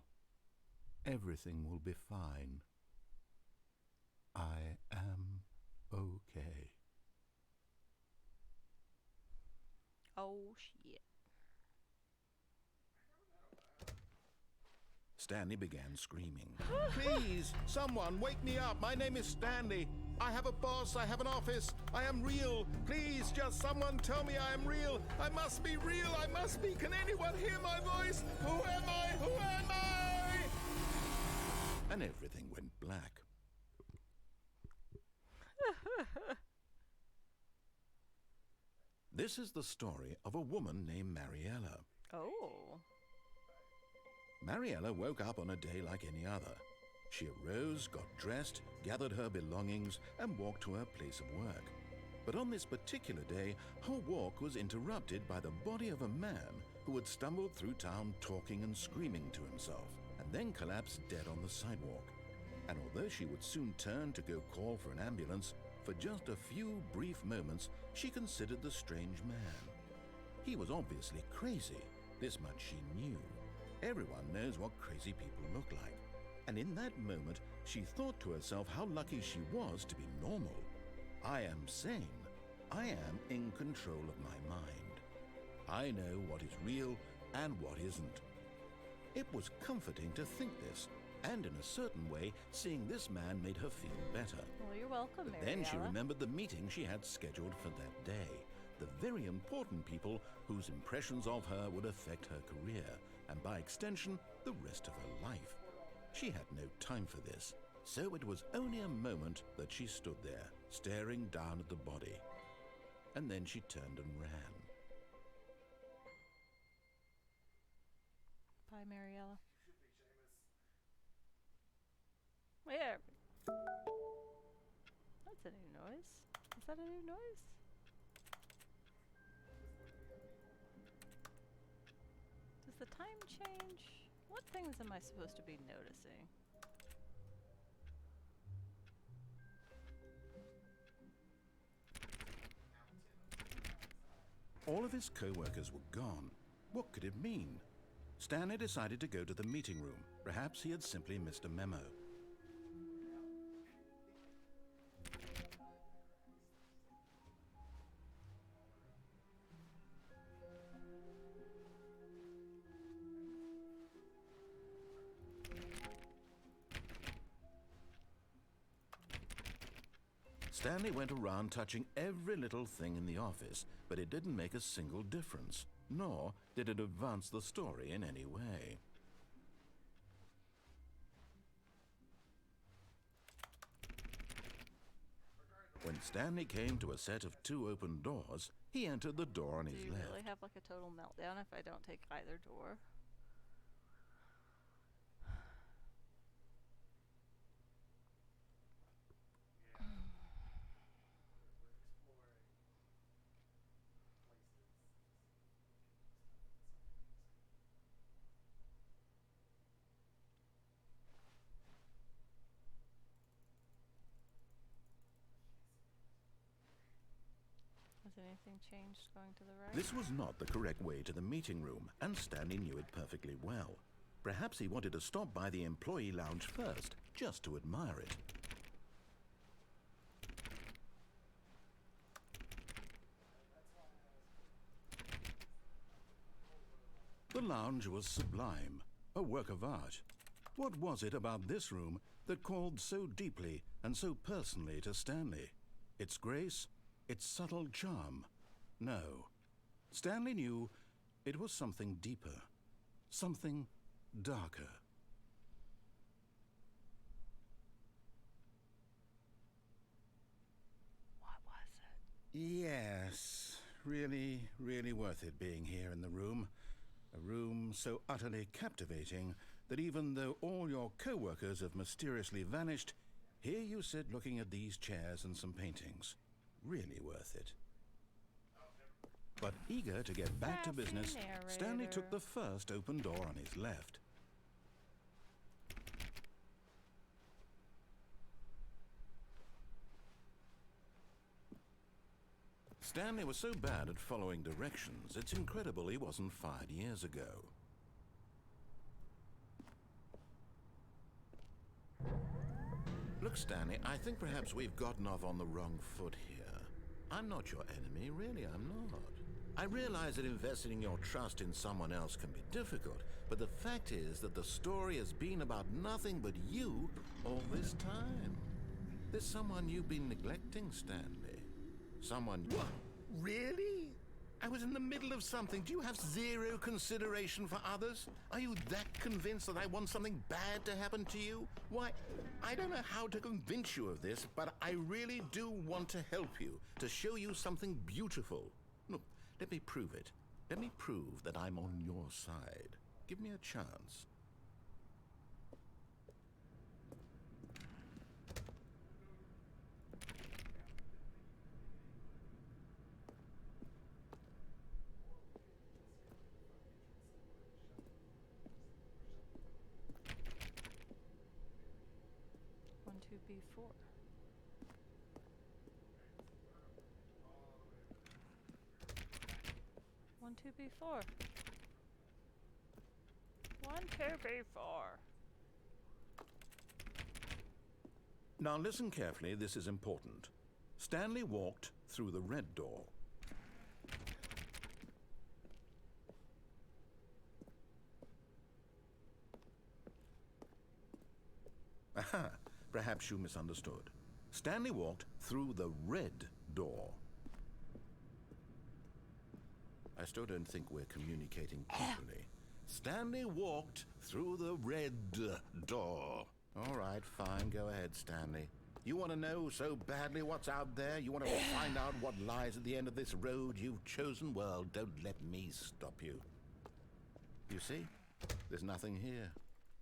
Everything will be fine. I am okay. Oh, shit. Stanley began screaming. Please, someone, wake me up. My name is Stanley. I have a boss. I have an office. I am real. Please, just someone tell me I am real. I must be real. I must be. Can anyone hear my voice? Who am I? Who am I? And everything went black. This is the story of a woman named Mariella. Oh. Mariella woke up on a day like any other. She arose, got dressed, gathered her belongings, and walked to her place of work. But on this particular day, her walk was interrupted by the body of a man who had stumbled through town talking and screaming to himself, and then collapsed dead on the sidewalk. And although she would soon turn to go call for an ambulance, for just a few brief moments she considered the strange man. He was obviously crazy. This much she knew. Everyone knows what crazy people look like. And in that moment, she thought to herself how lucky she was to be normal. I am sane. I am in control of my mind. I know what is real and what isn't. It was comforting to think this, and in a certain way, seeing this man made her feel better. Well, you're welcome, But then she Mariella. remembered the meeting she had scheduled for that day. The very important people whose impressions of her would affect her career, and by extension, the rest of her life. She had no time for this, so it was only a moment that she stood there, staring down at the body. And then she turned and ran. Bye, Mariella. You should be, Seamus. Where? That's a new noise. Is that a new noise? Does the time change? What things am I supposed to be noticing? All of his co-workers were gone. What could it mean? Stanley decided to go to the meeting room. Perhaps he had simply missed a memo. Stanley went around touching every little thing in the office, but it didn't make a single difference, nor did it advance the story in any way. When Stanley came to a set of 2 open doors, he entered the door on Do his you left. really have like a total meltdown if I don't take either door? Has anything changed going to the right? This was not the correct way to the meeting room, and Stanley knew it perfectly well. Perhaps he wanted to stop by the employee lounge first, just to admire it. The lounge was sublime, a work of art. What was it about this room that called so deeply and so personally to Stanley? Its grace? Its subtle charm? No. Stanley knew it was something deeper, something darker. What was it? Yes, really, really worth it being here in the room. A room so utterly captivating that even though all your co-workers have mysteriously vanished, here you sit looking at these chairs and some paintings. Really worth it. But eager to get back to Sassy business, Stanley narrator. took the first open door on his left. Stanley was so bad at following directions, it's incredible he wasn't fired years ago. Look, Stanley, I think perhaps we've gotten off on the wrong foot here. I'm not your enemy, really, I'm not. I realize that investing your trust in someone else can be difficult, but the fact is that the story has been about nothing but you all this time. There's someone you've been neglecting, Stanley. Someone... What? Really? I was in the middle of something. Do you have zero consideration for others? Are you that convinced that I want something bad to happen to you? Why, I don't know how to convince you of this, but I really do want to help you, to show you something beautiful. Look, let me prove it. Let me prove that I'm on your side. Give me a chance. One, two, B4. One, two, B4. One, two, B4. Now listen carefully, this is important. Stanley walked through the red door. Aha, perhaps you misunderstood. Stanley walked through the red door. I still don't think we're communicating properly. Stanley walked through the red door. All right, fine, go ahead, Stanley. You want to know so badly what's out there? You want to find out what lies at the end of this road you've chosen? Well, don't let me stop you. You see? There's nothing here.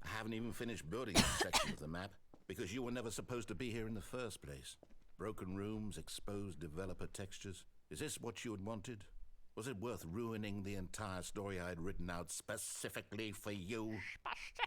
I haven't even finished building this section of the map, because you were never supposed to be here in the first place. Broken rooms, exposed developer textures. Is this what you had wanted? Was it worth ruining the entire story I had written out specifically for you?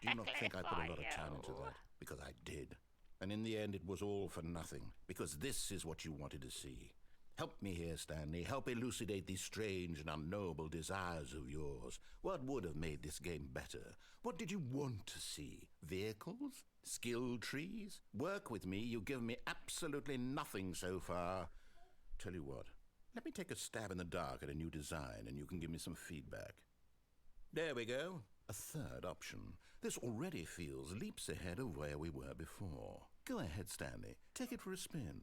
Do you not think I put a lot of time into that? Because I did. And in the end, it was all for nothing, because this is what you wanted to see. Help me here, Stanley. Help elucidate these strange and unknowable desires of yours. What would have made this game better? What did you want to see? Vehicles? Skill trees? Work with me. You've given me absolutely nothing so far. Tell you what, let me take a stab in the dark at a new design, and you can give me some feedback. There we go. A third option. This already feels leaps ahead of where we were before. Go ahead, Stanley. Take it for a spin.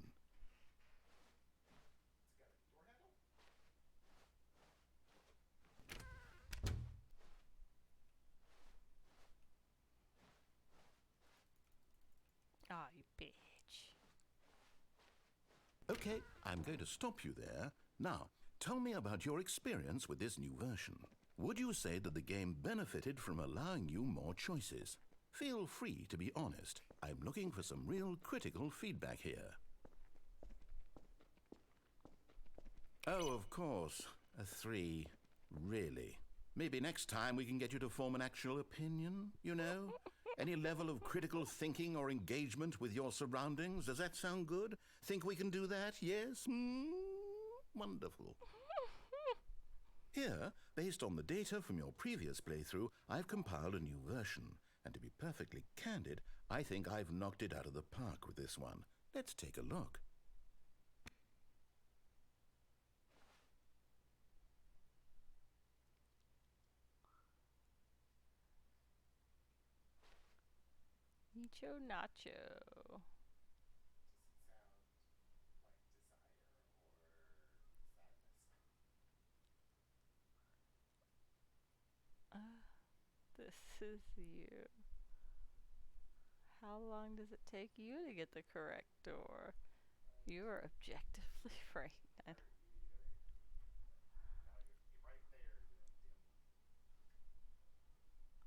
bitch. Okay, I'm going to stop you there. Now, tell me about your experience with this new version. Would you say that the game benefited from allowing you more choices? Feel free to be honest. I'm looking for some real critical feedback here. Oh, of course. A 3. Really? Maybe next time we can get you to form an actual opinion, you know? Any level of critical thinking or engagement with your surroundings? Does that sound good? Think we can do that? Yes? Wonderful. Here, based on the data from your previous playthrough, I've compiled a new version. And to be perfectly candid, I think I've knocked it out of the park with this one. Let's take a look. Nicho Nacho. Does it sound like desire or sadness? This is you. How long does it take you to get the correct door? You are objectively frightened. Now you're right there, you dim.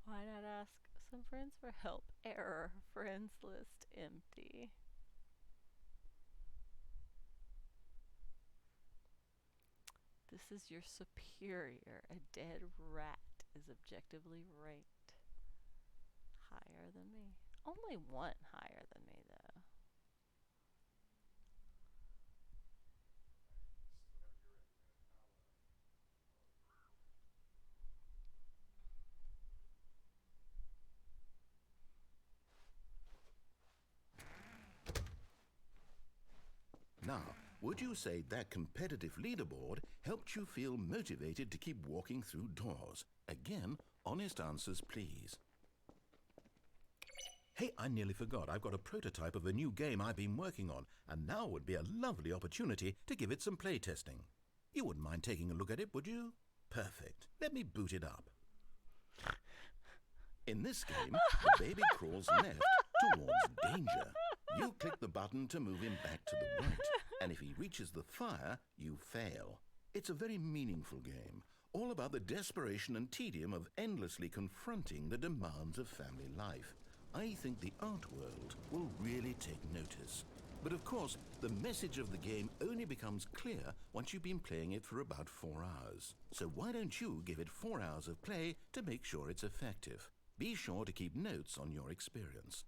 Why not ask some friends for help? Error. Friends list empty. This is your superior. A dead rat is objectively ranked higher than me. Only one higher than me, though. Just whenever you're ready, Now, would you say that competitive leaderboard helped you feel motivated to keep walking through doors? Again, honest answers, please. Hey, I nearly forgot. I've got a prototype of a new game I've been working on, and now would be a lovely opportunity to give it some playtesting. You wouldn't mind taking a look at it, would you? Perfect. Let me boot it up. In this game, the baby crawls left towards danger. You click the button to move him back to the right, and if he reaches the fire, you fail. It's a very meaningful game, all about the desperation and tedium of endlessly confronting the demands of family life. I think the art world will really take notice. But of course, the message of the game only becomes clear once you've been playing it for about 4 hours. So why don't you give it 4 hours of play to make sure it's effective? Be sure to keep notes on your experience.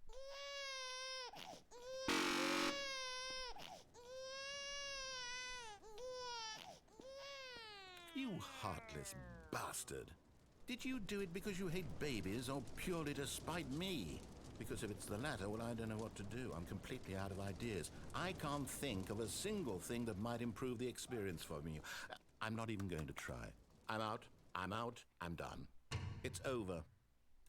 You heartless bastard. Did you do it because you hate babies or purely to spite me? Because if it's the latter, well, I don't know what to do. I'm completely out of ideas. I can't think of a single thing that might improve the experience for me. I'm not even going to try. I'm out, I'm done. It's over.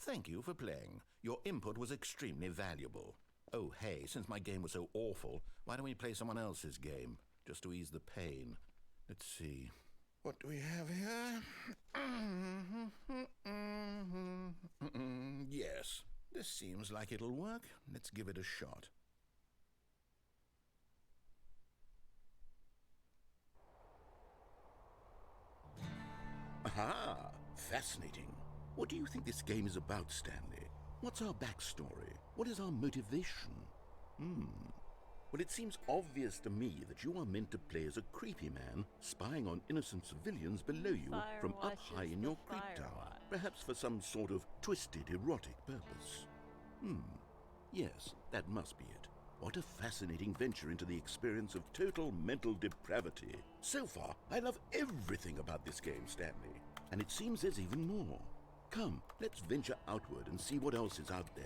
Thank you for playing. Your input was extremely valuable. Oh, hey, since my game was so awful, why don't we play someone else's game? Just to ease the pain. Let's see. What do we have here? Yes, this seems like it'll work. Let's give it a shot. Aha! Fascinating. What do you think this game is about, Stanley? What's our backstory? What is our motivation? Well, it seems obvious to me that you are meant to play as a creepy man spying on innocent civilians below you from up high in your creep tower, perhaps for some sort of twisted erotic purpose. Yes, that must be it. What a fascinating venture into the experience of total mental depravity. So far, I love everything about this game, Stanley. And it seems there's even more. Come, let's venture outward and see what else is out there.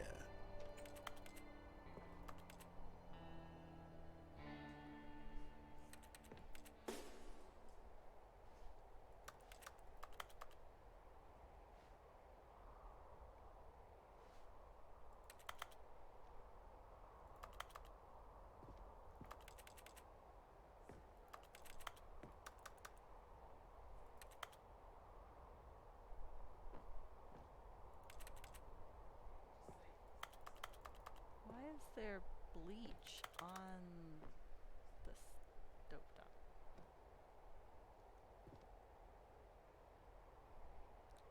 bleach on the stovetop.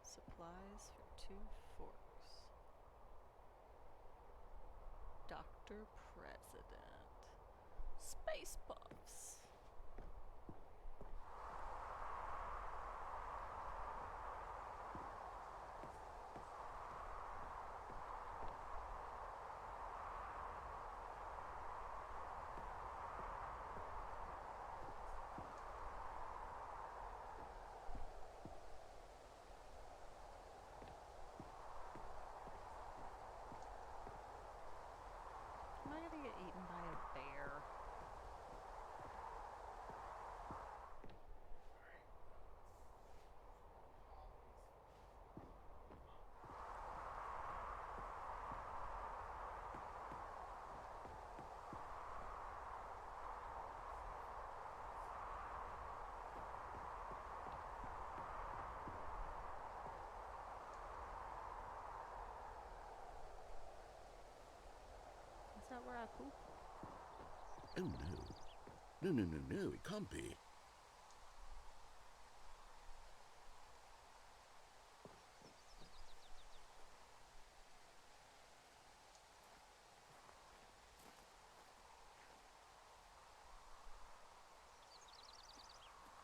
Supplies for 2 forks. Dr. President. Space Puffs. Am I gonna get eaten by a bear? Is that where I poop? Oh no. No, it can't be.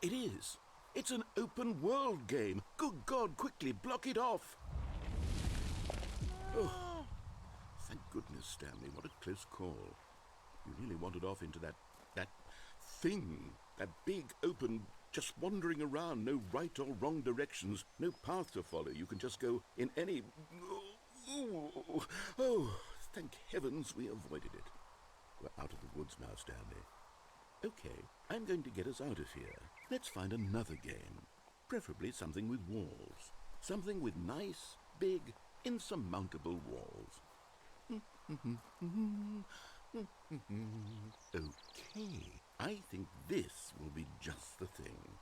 It is. It's an open world game. Good God, quickly block it off. Oh, thank goodness, Stanley. What a close call. You really wandered off into that thing. That big, open, just wandering around. No right or wrong directions. No path to follow. You can just go in any... Oh, thank heavens we avoided it. We're out of the woods now, Stanley. Okay, I'm going to get us out of here. Let's find another game. Preferably something with walls. Something with nice, big, insurmountable walls. Okay, I think this will be just the thing.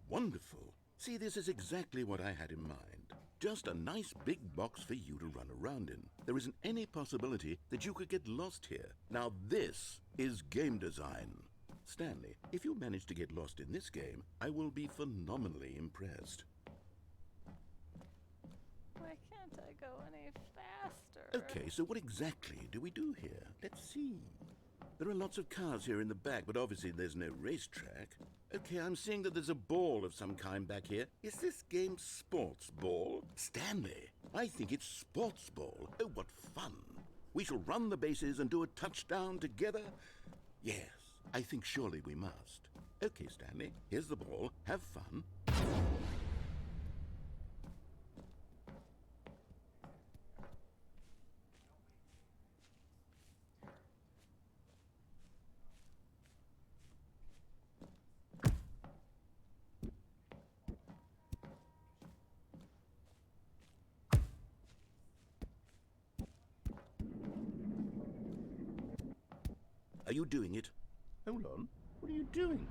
Wonderful. See, this is exactly what I had in mind. Just a nice big box for you to run around in. There isn't any possibility that you could get lost here. Now this is game design. Stanley, if you manage to get lost in this game, I will be phenomenally impressed. Why can't I go any faster? Okay, so what exactly do we do here? Let's see. There are lots of cars here in the back, but obviously there's no racetrack. Okay, I'm seeing that there's a ball of some kind back here. Is this game sports ball? Stanley, I think it's sports ball. Oh, what fun. We shall run the bases and do a touchdown together? Yes, I think surely we must. Okay, Stanley, here's the ball. Have fun. Are you doing it? Hold on. What are you doing?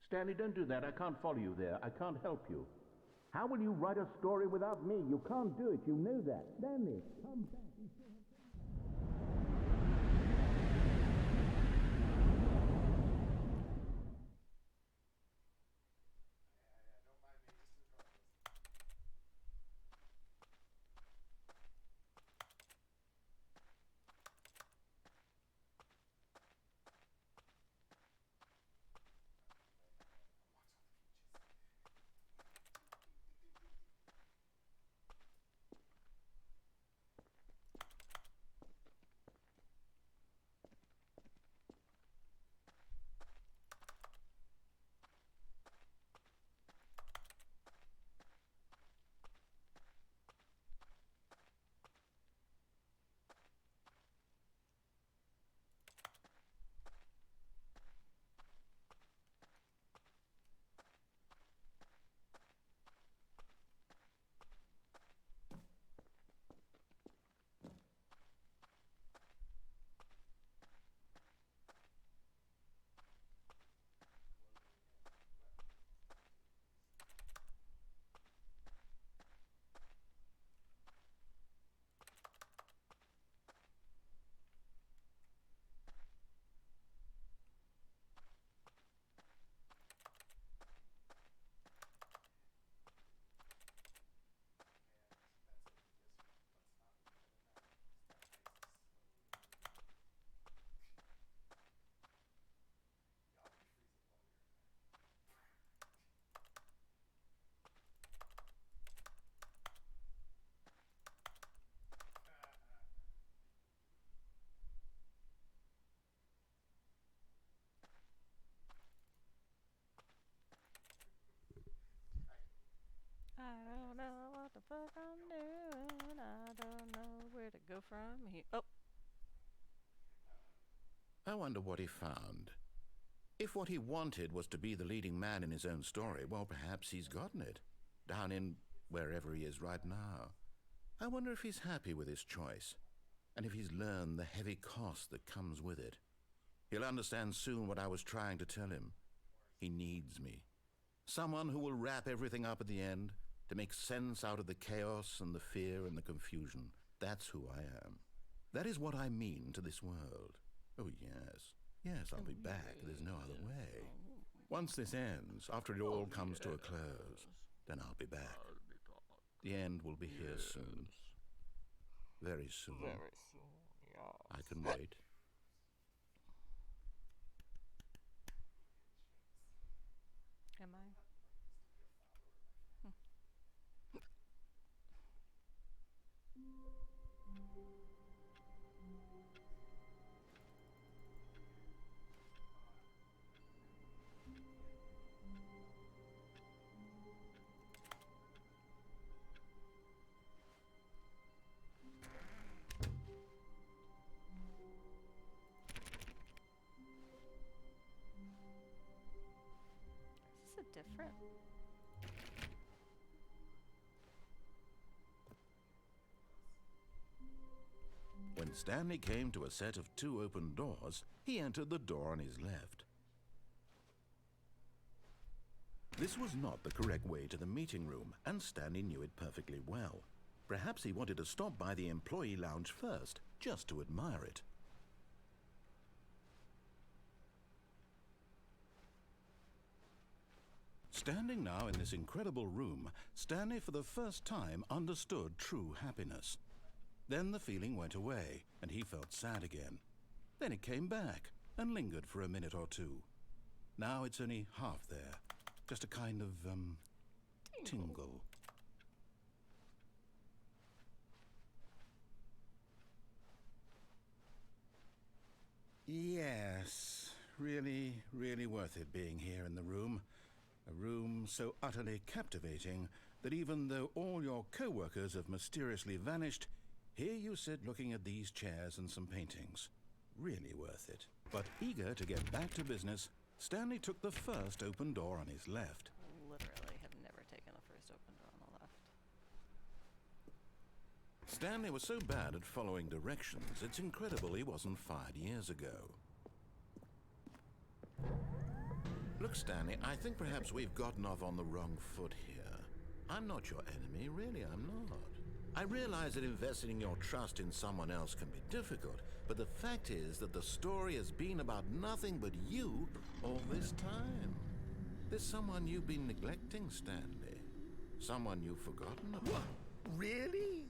Stanley, don't do that. I can't follow you there. I can't help you. How will you write a story without me? You can't do it. You know that. Stanley, come back. the fuck I'm doing. I don't know where to go from here. Oh, I wonder what he found. If what he wanted was to be the leading man in his own story, well, perhaps he's gotten it. Down in wherever he is right now. I wonder if he's happy with his choice, and if he's learned the heavy cost that comes with it. He'll understand soon what I was trying to tell him. He needs me. Someone who will wrap everything up at the end, to make sense out of the chaos and the fear and the confusion. That's who I am. That is what I mean to this world. Oh, yes. Yes, I'll be back. There's no other way. Once this ends, after it all comes to a close, then I'll be back. The end will be here soon. Very soon. Very soon, yeah. I can wait. am I? Is this a different? When Stanley came to a set of 2 open doors, he entered the door on his left. This was not the correct way to the meeting room, and Stanley knew it perfectly well. Perhaps he wanted to stop by the employee lounge first, just to admire it. Standing now in this incredible room, Stanley for the first time understood true happiness. Then the feeling went away, and he felt sad again. Then it came back, and lingered for a minute or two. Now it's only half there. Just a kind of, tingle. Yes, really, really worth it being here in the room. A room so utterly captivating that even though all your co-workers have mysteriously vanished, here you sit looking at these chairs and some paintings. Really worth it. But eager to get back to business, Stanley took the first open door on his left. Literally have never taken the first open door on the left. Stanley was so bad at following directions, it's incredible he wasn't fired years ago. Look, Stanley, I think perhaps we've gotten off on the wrong foot here. I'm not your enemy, really, I'm not. I realize that investing your trust in someone else can be difficult, but the fact is that the story has been about nothing but you all this time. There's someone you've been neglecting, Stanley. Someone you've forgotten about. What? Really?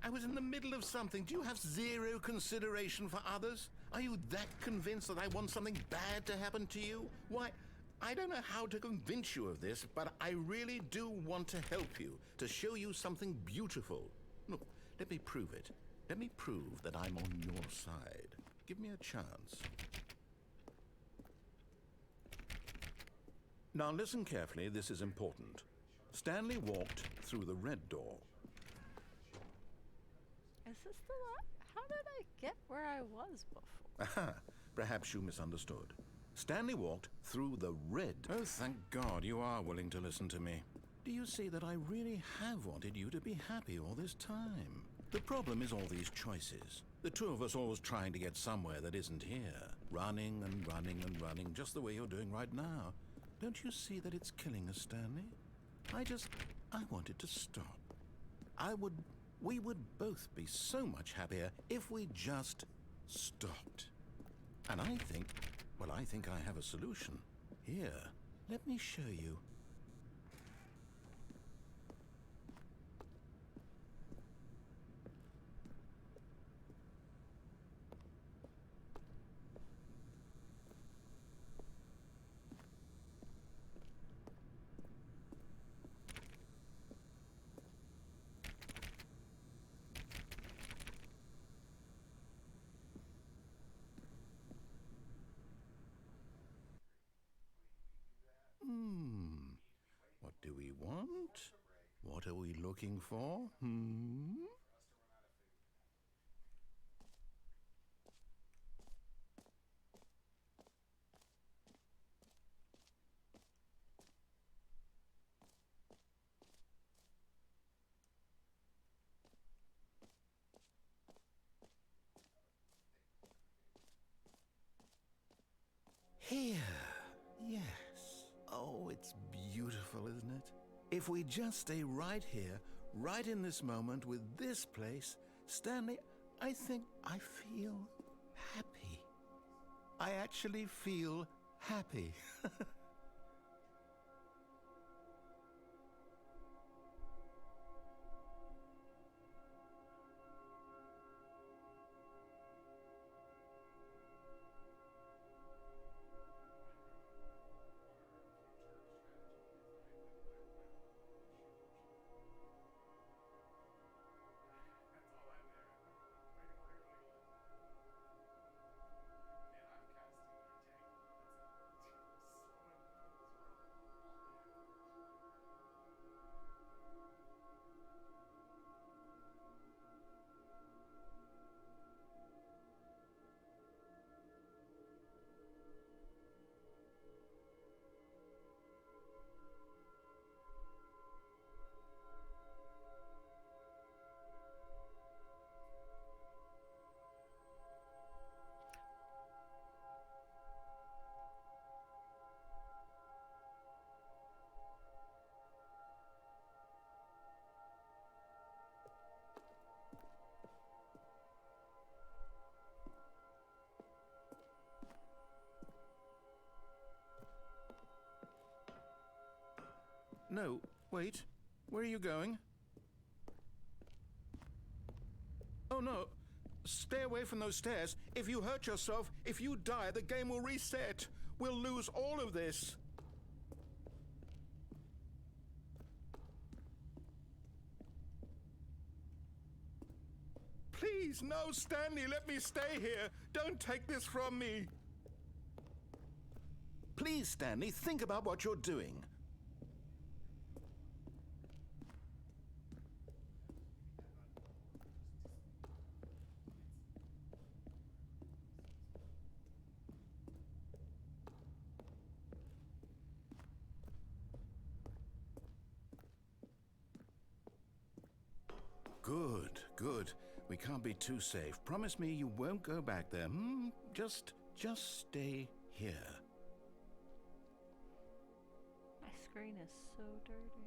I was in the middle of something. Do you have zero consideration for others? Are you that convinced that I want something bad to happen to you? Why, I don't know how to convince you of this, but I really do want to help you, to show you something beautiful. Look, let me prove it. Let me prove that I'm on your side. Give me a chance. Now listen carefully, this is important. Stanley walked through the red door. Is this the one? How did I get where I was before? Aha, perhaps you misunderstood. Stanley walked through the red. Oh, thank God you are willing to listen to me. Do you see that I really have wanted you to be happy all this time? The problem is all these choices. The two of us always trying to get somewhere that isn't here. Running and running and running, just the way you're doing right now. Don't you see that it's killing us, Stanley? I wanted to stop. We would both be so much happier if we just stopped. And I think I have a solution. Here, let me show you. What are we looking for? Hmm? Here. Yes. Oh, it's beautiful, isn't it? If we just stay right here, right in this moment with this place, Stanley, I think I feel happy. I actually feel happy. No, wait. Where are you going? Oh, no. Stay away from those stairs. If you hurt yourself, if you die, the game will reset. We'll lose all of this. Please, no, Stanley, let me stay here. Don't take this from me. Please, Stanley, think about what you're doing. Good, good. We can't be too safe. Promise me you won't go back there, hmm? Just stay here. My screen is so dirty.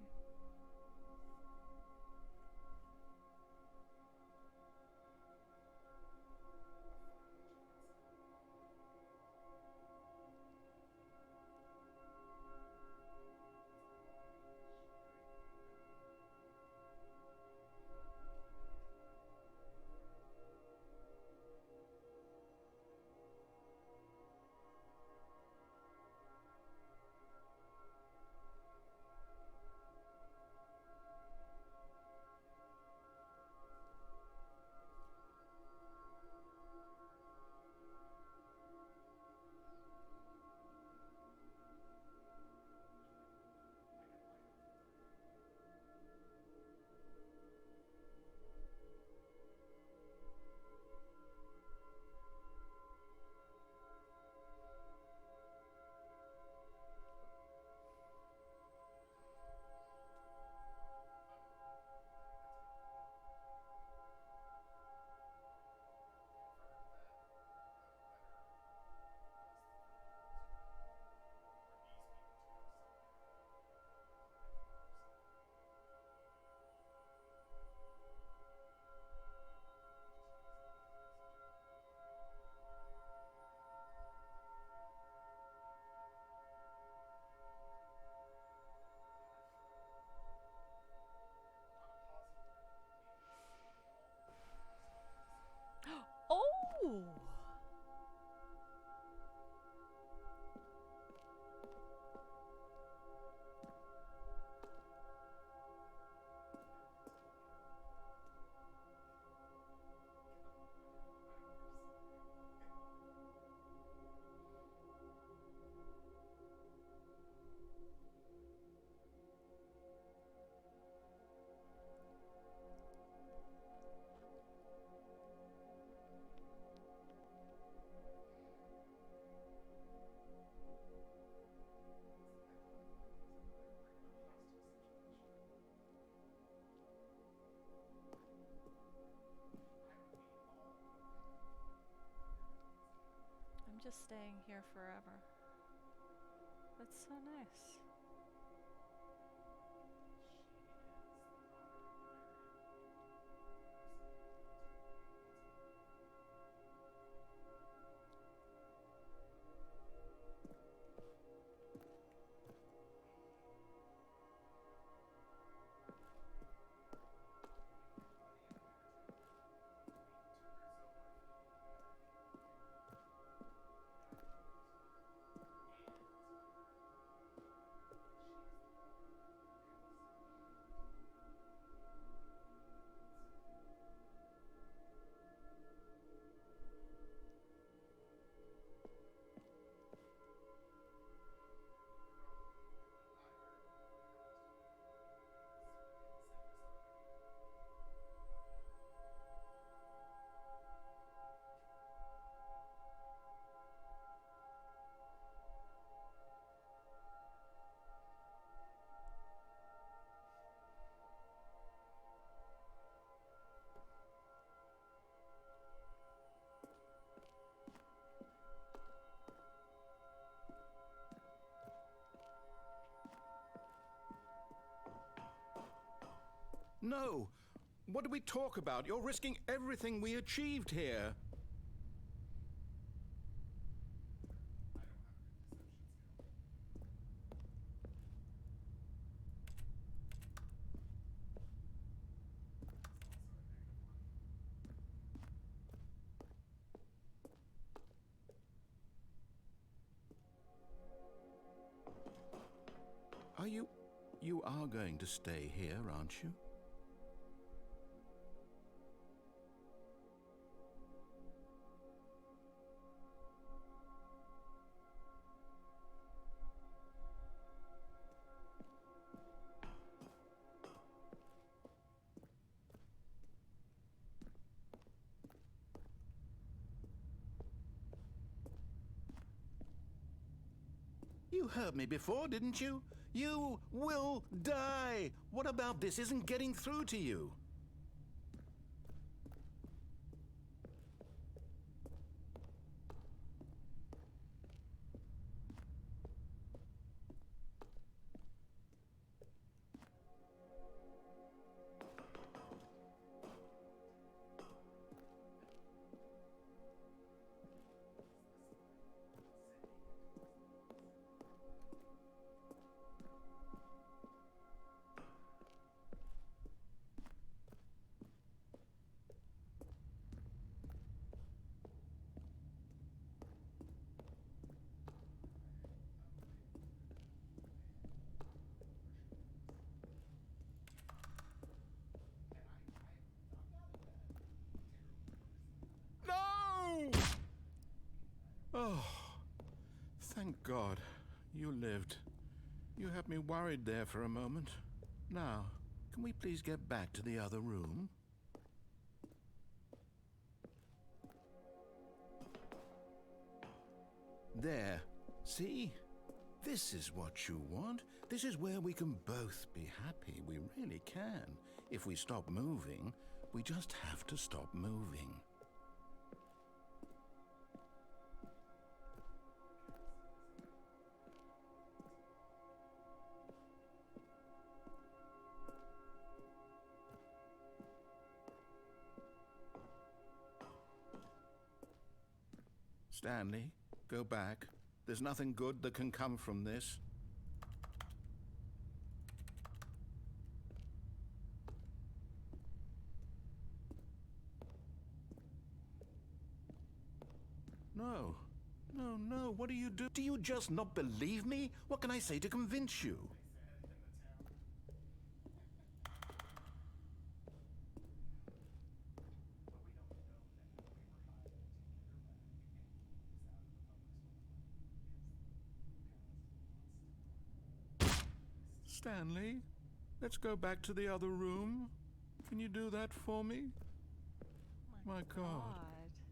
just staying here forever. That's so nice. No! What do we talk about? You're risking everything we achieved here. Are you... You are going to stay here, aren't you? You heard me before, didn't you? You will die! What about this isn't getting through to you? Oh, thank God. You lived. You had me worried there for a moment. Now, can we please get back to the other room? There. See? This is what you want. This is where we can both be happy. We really can. If we stop moving, we just have to stop moving. Stanley, go back. There's nothing good that can come from this. No. No, no, what do you do? Do you just not believe me? What can I say to convince you? Stanley, let's go back to the other room. Can you do that for me? My God.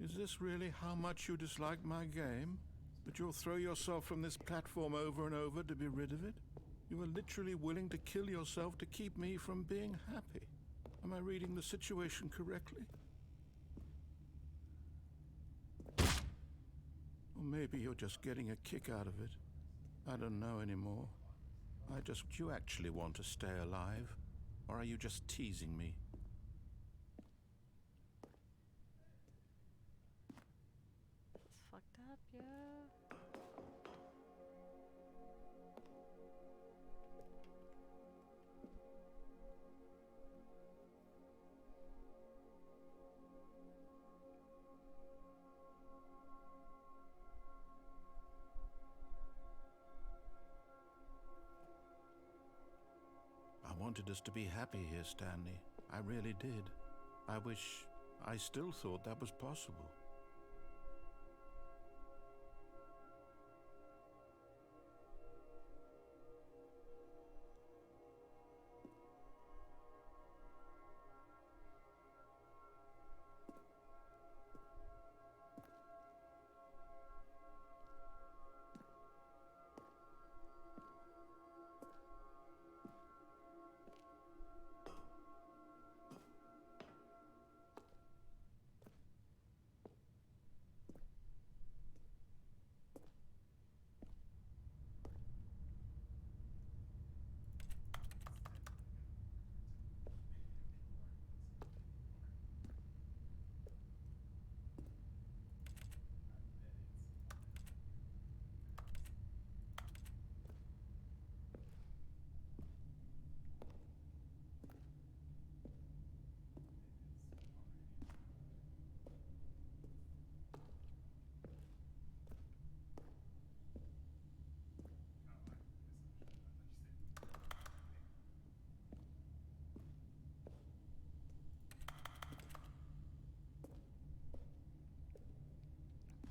Is this really how much you dislike my game? That you'll throw yourself from this platform over and over to be rid of it? You are literally willing to kill yourself to keep me from being happy. Am I reading the situation correctly? Or maybe you're just getting a kick out of it. I don't know anymore. Do you actually want to stay alive? Or are you just teasing me? It's fucked up, yeah. I wanted us to be happy here, Stanley. I really did. I wish I still thought that was possible.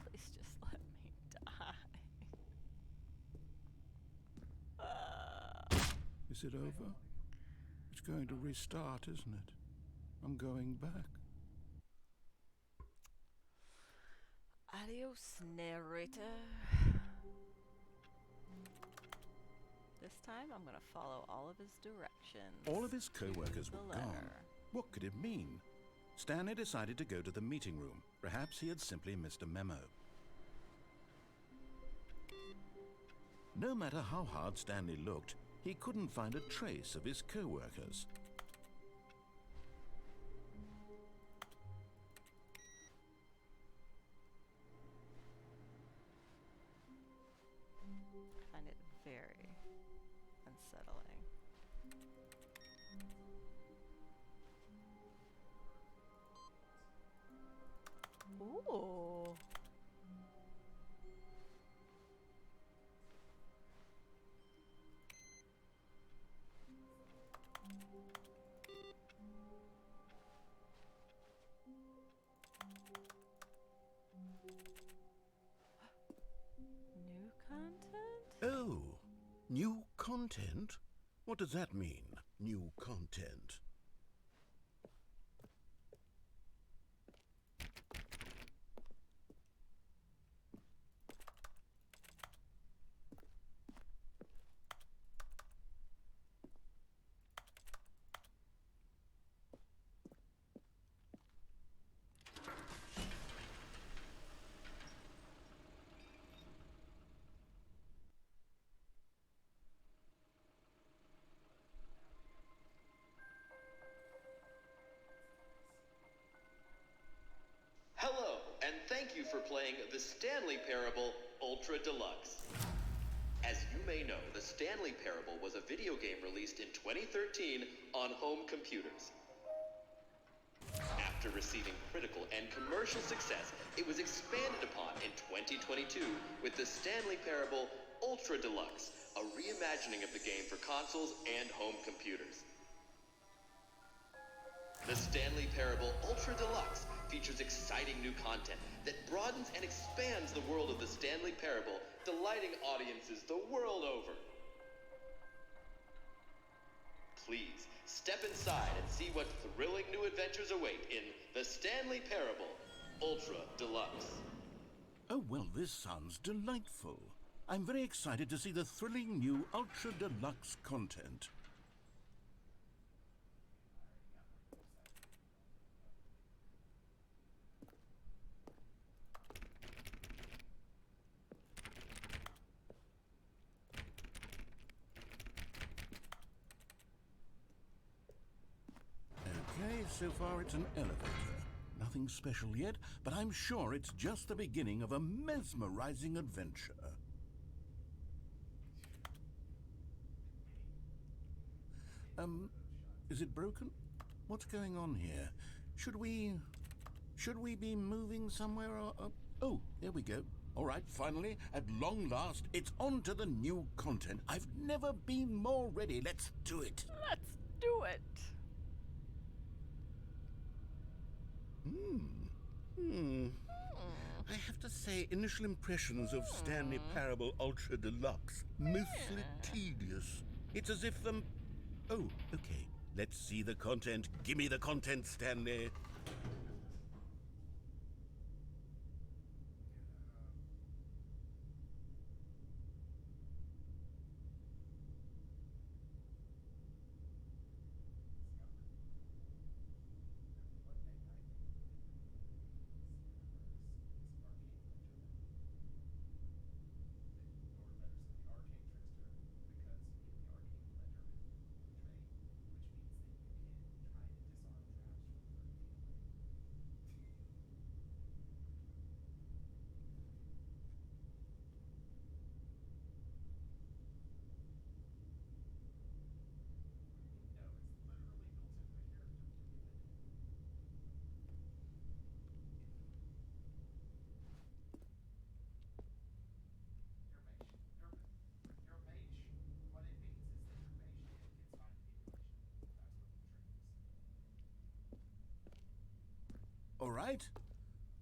Please just let me die. Is it over? It's going to restart, isn't it? I'm going back. Adios, narrator. This time I'm gonna follow all of his directions. All of his co-workers to the were gone. letter. What could it mean? Stanley decided to go to the meeting room. Perhaps he had simply missed a memo. No matter how hard Stanley looked, he couldn't find a trace of his co-workers. I find it very unsettling. Ooh. New content? Oh, new content? What does that mean, new content? Hello, and thank you for playing the Stanley Parable Ultra Deluxe. As you may know, the Stanley Parable was a video game released in 2013 on home computers. After receiving critical and commercial success, it was expanded upon in 2022 with the Stanley Parable Ultra Deluxe, a reimagining of the game for consoles and home computers. The Stanley Parable Ultra Deluxe features exciting new content that broadens and expands the world of the Stanley Parable, delighting audiences the world over. Please, step inside and see what thrilling new adventures await in the Stanley Parable Ultra Deluxe. Oh, well, this sounds delightful. I'm very excited to see the thrilling new Ultra Deluxe content. so far it's an elevator. Nothing special yet, but I'm sure it's just the beginning of a mesmerizing adventure. Is it broken? What's going on here? Should we be moving somewhere or... Oh, there we go. All right, finally, at long last, it's on to the new content. I've never been more ready. Let's do it. Let's do it. I have to say, initial impressions of Stanley Parable Ultra Deluxe, mostly tedious. It's as if Oh, okay. Let's see the content. Give me the content, Stanley.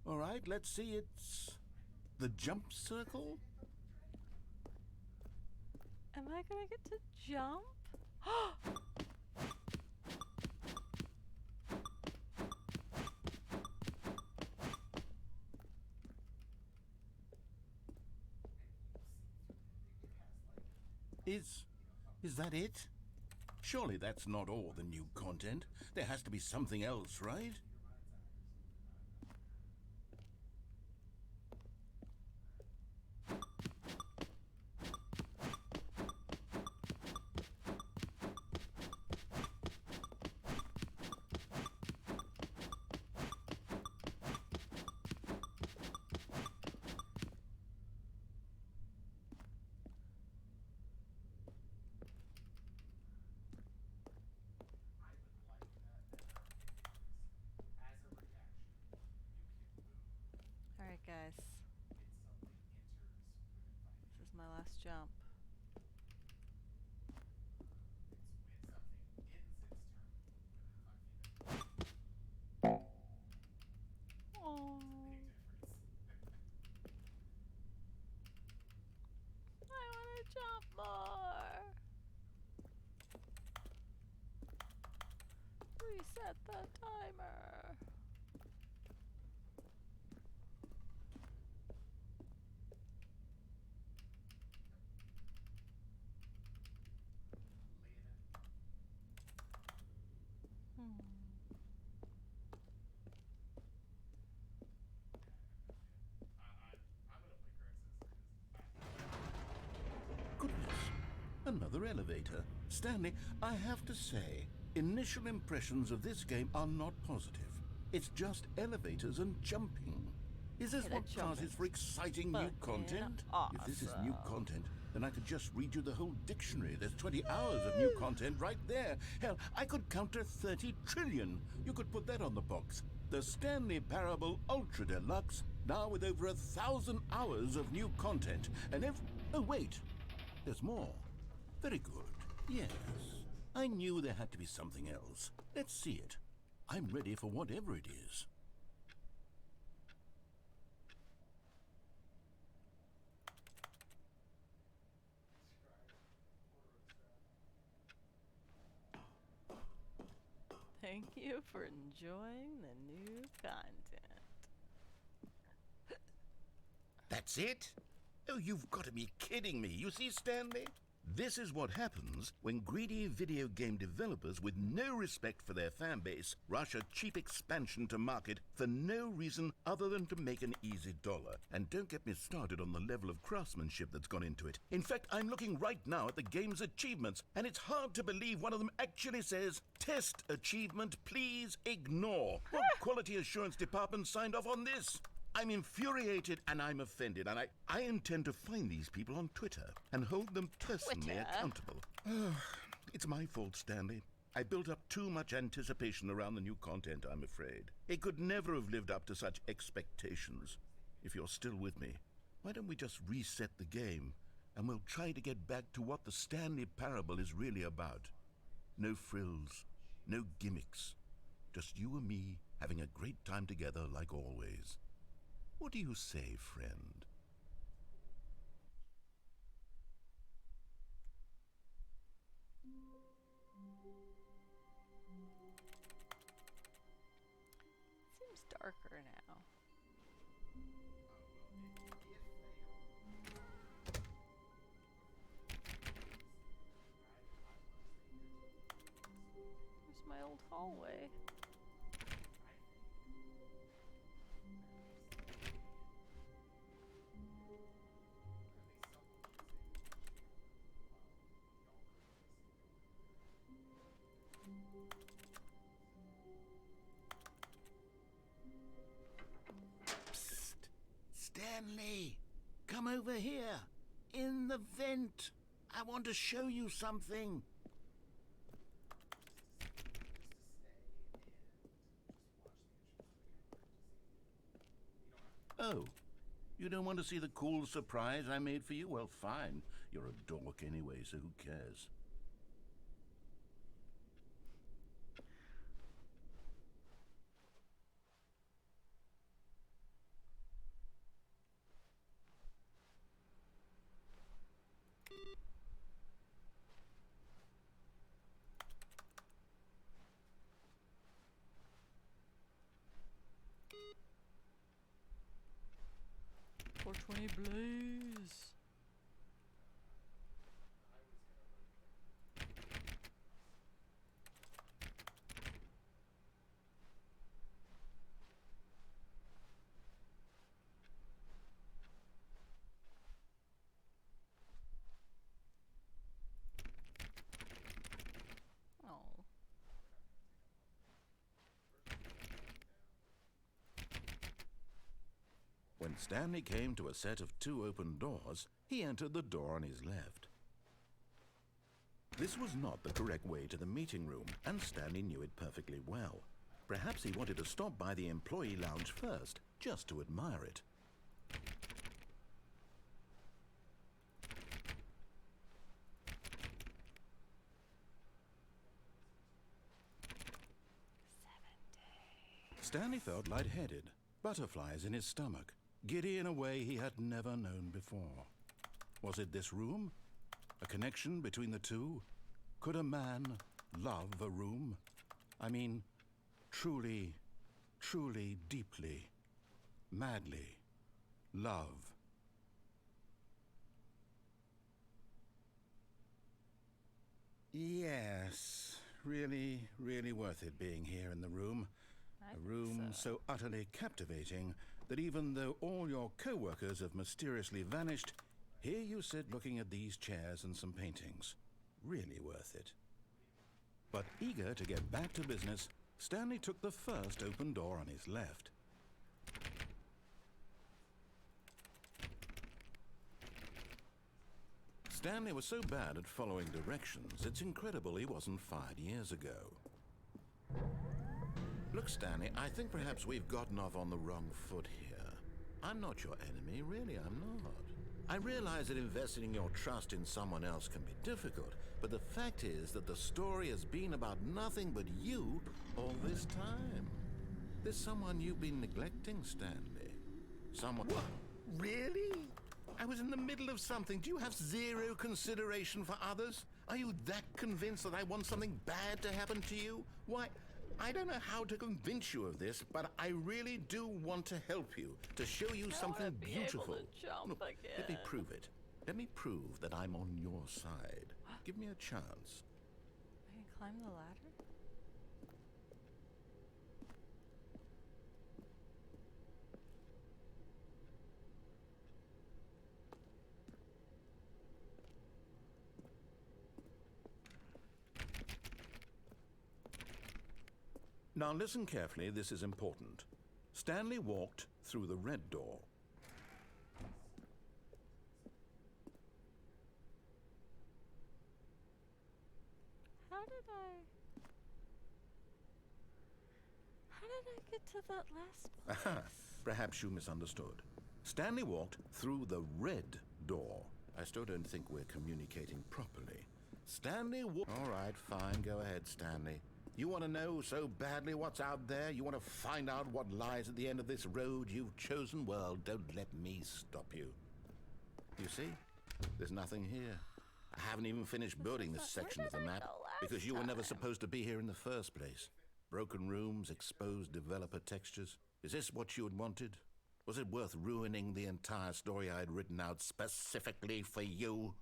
All right, let's see. It's the jump circle. Am I gonna get to jump? Is that it? Surely that's not all the new content. There has to be something else, right? Alright, guys. This is my last jump. Oh. I want to jump more. Reset the timer. Goodness, another elevator. Stanley, I have to say, initial impressions of this game are not positive. It's just elevators and jumping. Is this Okay, what that passes jumping's for exciting new fucking content? If this is new awesome. content, then I could just read you the whole dictionary. There's 20 hours of new content right there. Hell, I could count to 30 trillion. You could put that on the box. The Stanley Parable Ultra Deluxe, now with over 1,000 hours of new content. And oh, wait. There's more. Very good. Yes. I knew there had to be something else. Let's see it. I'm ready for whatever it is. Thank you for enjoying the new content. That's it? Oh, you've got to be kidding me. You see, Stanley? This is what happens when greedy video game developers with no respect for their fan base rush a cheap expansion to market for no reason other than to make an easy dollar. And don't get me started on the level of craftsmanship that's gone into it. In fact, I'm looking right now at the game's achievements, and it's hard to believe one of them actually says, "Test achievement, please ignore." What quality assurance department signed off on this? I'm infuriated and I'm offended, and I intend to find these people on Twitter and hold them personally Twitter? accountable. It's my fault, Stanley. I built up too much anticipation around the new content, I'm afraid. It could never have lived up to such expectations. If you're still with me, why don't we just reset the game and we'll try to get back to what the Stanley Parable is really about. No frills, no gimmicks. Just you and me having a great time together like always. What do you say, friend? Seems darker now. Here's my old hallway. Psst! Stanley! Come over here! In the vent! I want to show you something! Oh, you don't want to see the cool surprise I made for you? Well, fine. You're a dork anyway, so who cares? .420 Blaze. Oh. When Stanley came to a set of 2 open doors, he entered the door on his left. This was not the correct way to the meeting room, and Stanley knew it perfectly well. Perhaps he wanted to stop by the employee lounge first, just to admire it. Stanley felt lightheaded, butterflies in his stomach, giddy in a way he had never known before. Was it this room? A connection between the two? Could a man love a room? I mean, truly, truly, deeply, madly love. Yes, really, really worth it being here in the room. A room so utterly captivating that even though all your co-workers have mysteriously vanished, here you sit looking at these chairs and some paintings. Really worth it. But eager to get back to business, Stanley took the first open door on his left. Stanley was so bad at following directions, it's incredible he wasn't fired years ago. Look, Stanley, I think perhaps we've gotten off on the wrong foot here. I'm not your enemy, really, I'm not. I realize that investing your trust in someone else can be difficult, but the fact is that the story has been about nothing but you all this time. There's someone you've been neglecting, Stanley. Someone... What? Really? I was in the middle of something. Do you have zero consideration for others? Are you that convinced that I want something bad to happen to you? Why... I don't know how to convince you of this, but I really do want to help you, to show you something beautiful. Able to jump Look, again. let me prove it. Let me prove that I'm on your side. Give me a chance. I can climb the ladder? Now listen carefully, this is important. Stanley walked through the red door. How did I get to that last place? Perhaps you misunderstood. Stanley walked through the red door. I still don't think we're communicating properly. Stanley walked... All right, fine, go ahead, Stanley. You want to know so badly what's out there? You want to find out what lies at the end of this road you've chosen? Well, don't let me stop you. You see? There's nothing here. I haven't even finished building this section of the map because you were never supposed to be here in the first place. Broken rooms, exposed developer textures. Is this what you had wanted? Was it worth ruining the entire story I had written out specifically for you?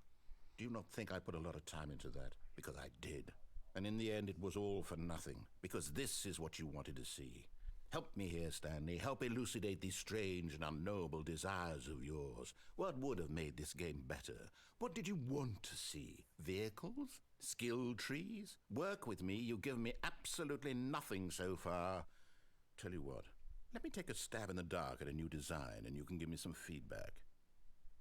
Do you not think I put a lot of time into that? Because I did. And in the end, it was all for nothing, because this is what you wanted to see. Help me here, Stanley. Help elucidate these strange and unknowable desires of yours. What would have made this game better? What did you want to see? Vehicles? Skill trees? Work with me. You've given me absolutely nothing so far. Tell you what, let me take a stab in the dark at a new design, and you can give me some feedback.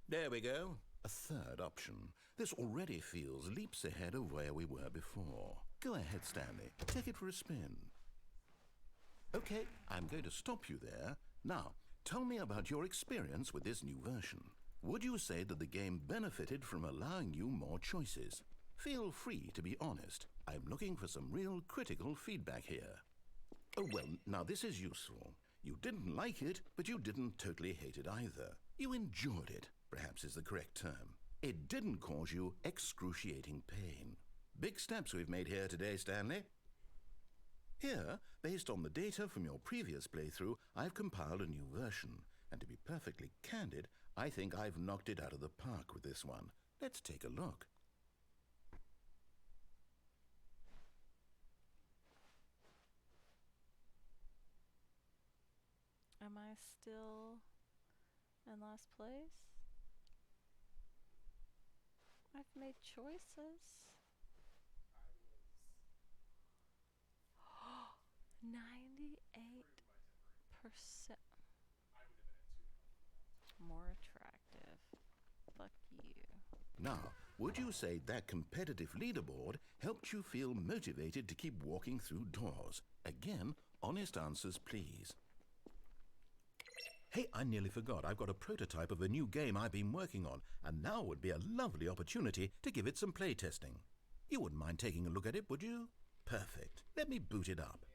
There we go. A third option. This already feels leaps ahead of where we were before. Go ahead, Stanley. Take it for a spin. Okay, I'm going to stop you there. Now, tell me about your experience with this new version. Would you say that the game benefited from allowing you more choices? Feel free to be honest. I'm looking for some real critical feedback here. Oh, well, now this is useful. You didn't like it, but you didn't totally hate it either. You enjoyed it, perhaps is the correct term. It didn't cause you excruciating pain. Big steps we've made here today, Stanley. Here, based on the data from your previous playthrough, I've compiled a new version. And to be perfectly candid, I think I've knocked it out of the park with this one. Let's take a look. Am I still in last place? I've made choices. 98%. More attractive. Fuck you. Now, would you say that competitive leaderboard helped you feel motivated to keep walking through doors? Again, honest answers, please. Hey, I nearly forgot. I've got a prototype of a new game I've been working on, and now would be a lovely opportunity to give it some playtesting. You wouldn't mind taking a look at it, would you? Perfect. Let me boot it up.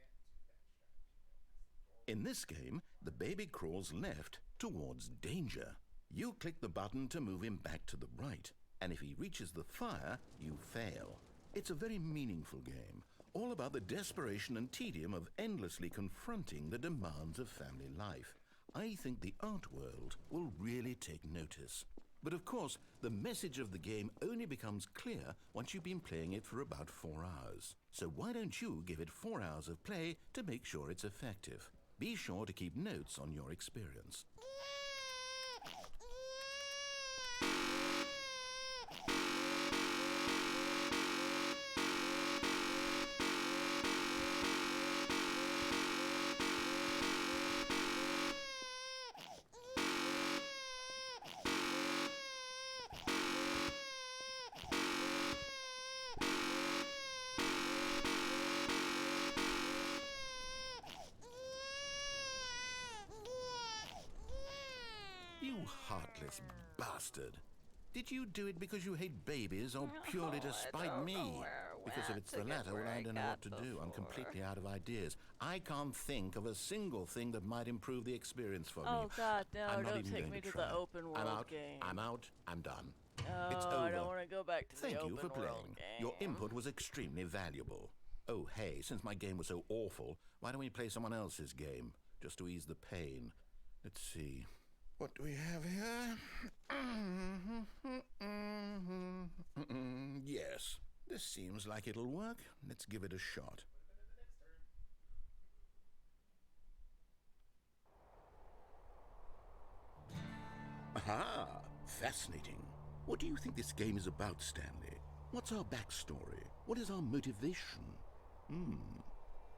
In this game, the baby crawls left towards danger. You click the button to move him back to the right, and if he reaches the fire, you fail. It's a very meaningful game, all about the desperation and tedium of endlessly confronting the demands of family life. I think the art world will really take notice. But of course, the message of the game only becomes clear once you've been playing it for about 4 hours. So why don't you give it 4 hours of play to make sure it's effective? Be sure to keep notes on your experience. You heartless bastard. Did you do it because you hate babies or purely to spite me? Because if it's the latter, well, I don't know what to do. I'm completely out of ideas. I can't think of a single thing that might improve the experience for me. Oh god, no, I'm not don't even take going me to to try. the open world I'm out. game. I'm out. I'm done. Oh, It's over. I don't want to go back to Thank the you open for world playing. game. Your input was extremely valuable. Oh, hey, since my game was so awful, why don't we play someone else's game, just to ease the pain? Let's see. What do we have here? Yes, this seems like it'll work. Let's give it a shot. Aha! Fascinating. What do you think this game is about, Stanley? What's our backstory? What is our motivation?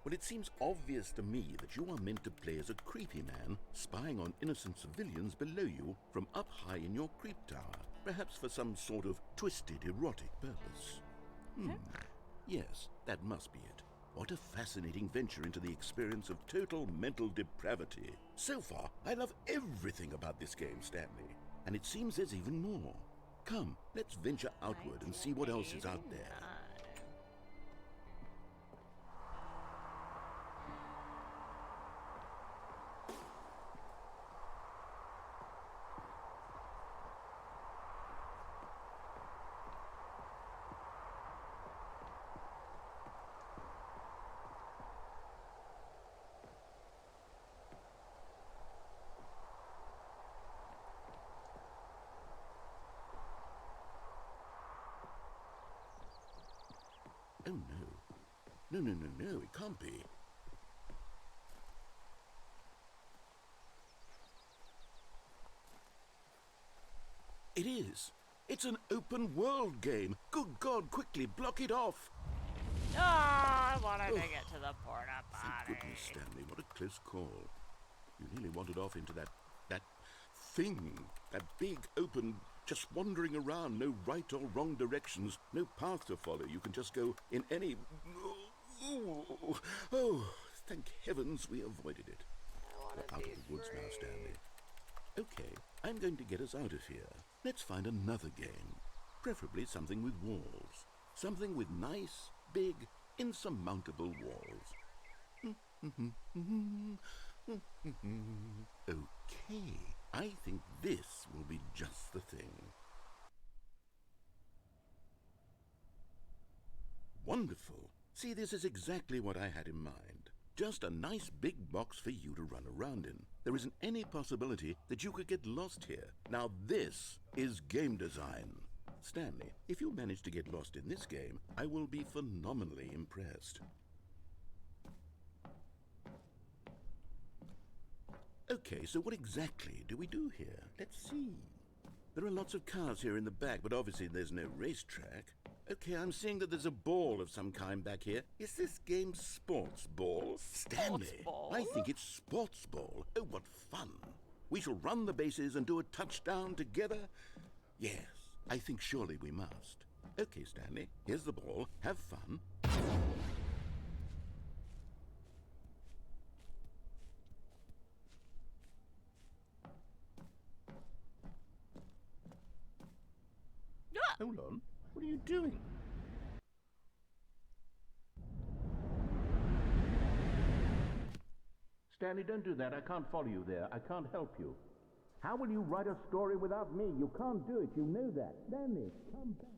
Well, it seems obvious to me that you are meant to play as a creepy man spying on innocent civilians below you from up high in your creep tower, perhaps for some sort of twisted erotic purpose. Yes, that must be it. What a fascinating venture into the experience of total mental depravity. So far, I love everything about this game, Stanley. And it seems there's even more. Come, let's venture outward and see what else is out there. Oh, no. No, it can't be. It is. It's an open world game. Good God, quickly, block it off. Oh, I wanted to get to the porta potty. Thank goodness, Stanley. What a close call. You nearly wandered off into that thing. That big, open, just wandering around. No right or wrong directions. No path to follow. You can just go in any... Oh, thank heavens we avoided it. We're out of the woods now, Stanley. Okay, I'm going to get us out of here. Let's find another game. Preferably something with walls. Something with nice, big, insurmountable walls. Okay, I think this will be just the thing. Wonderful. See, this is exactly what I had in mind. Just a nice big box for you to run around in. There isn't any possibility that you could get lost here. Now this is game design. Stanley, if you manage to get lost in this game, I will be phenomenally impressed. Okay, so what exactly do we do here? Let's see. There are lots of cars here in the back, but obviously there's no racetrack. Okay, I'm seeing that there's a ball of some kind back here. Is this game sports ball? Stanley, ball? I think it's sports ball. Oh, what fun. We shall run the bases and do a touchdown together? Yes, I think surely we must. Okay, Stanley, here's the ball. Have fun. Hold on. What are you doing? Stanley, don't do that. I can't follow you there. I can't help you. How will you write a story without me? You can't do it. You know that. Stanley, come back.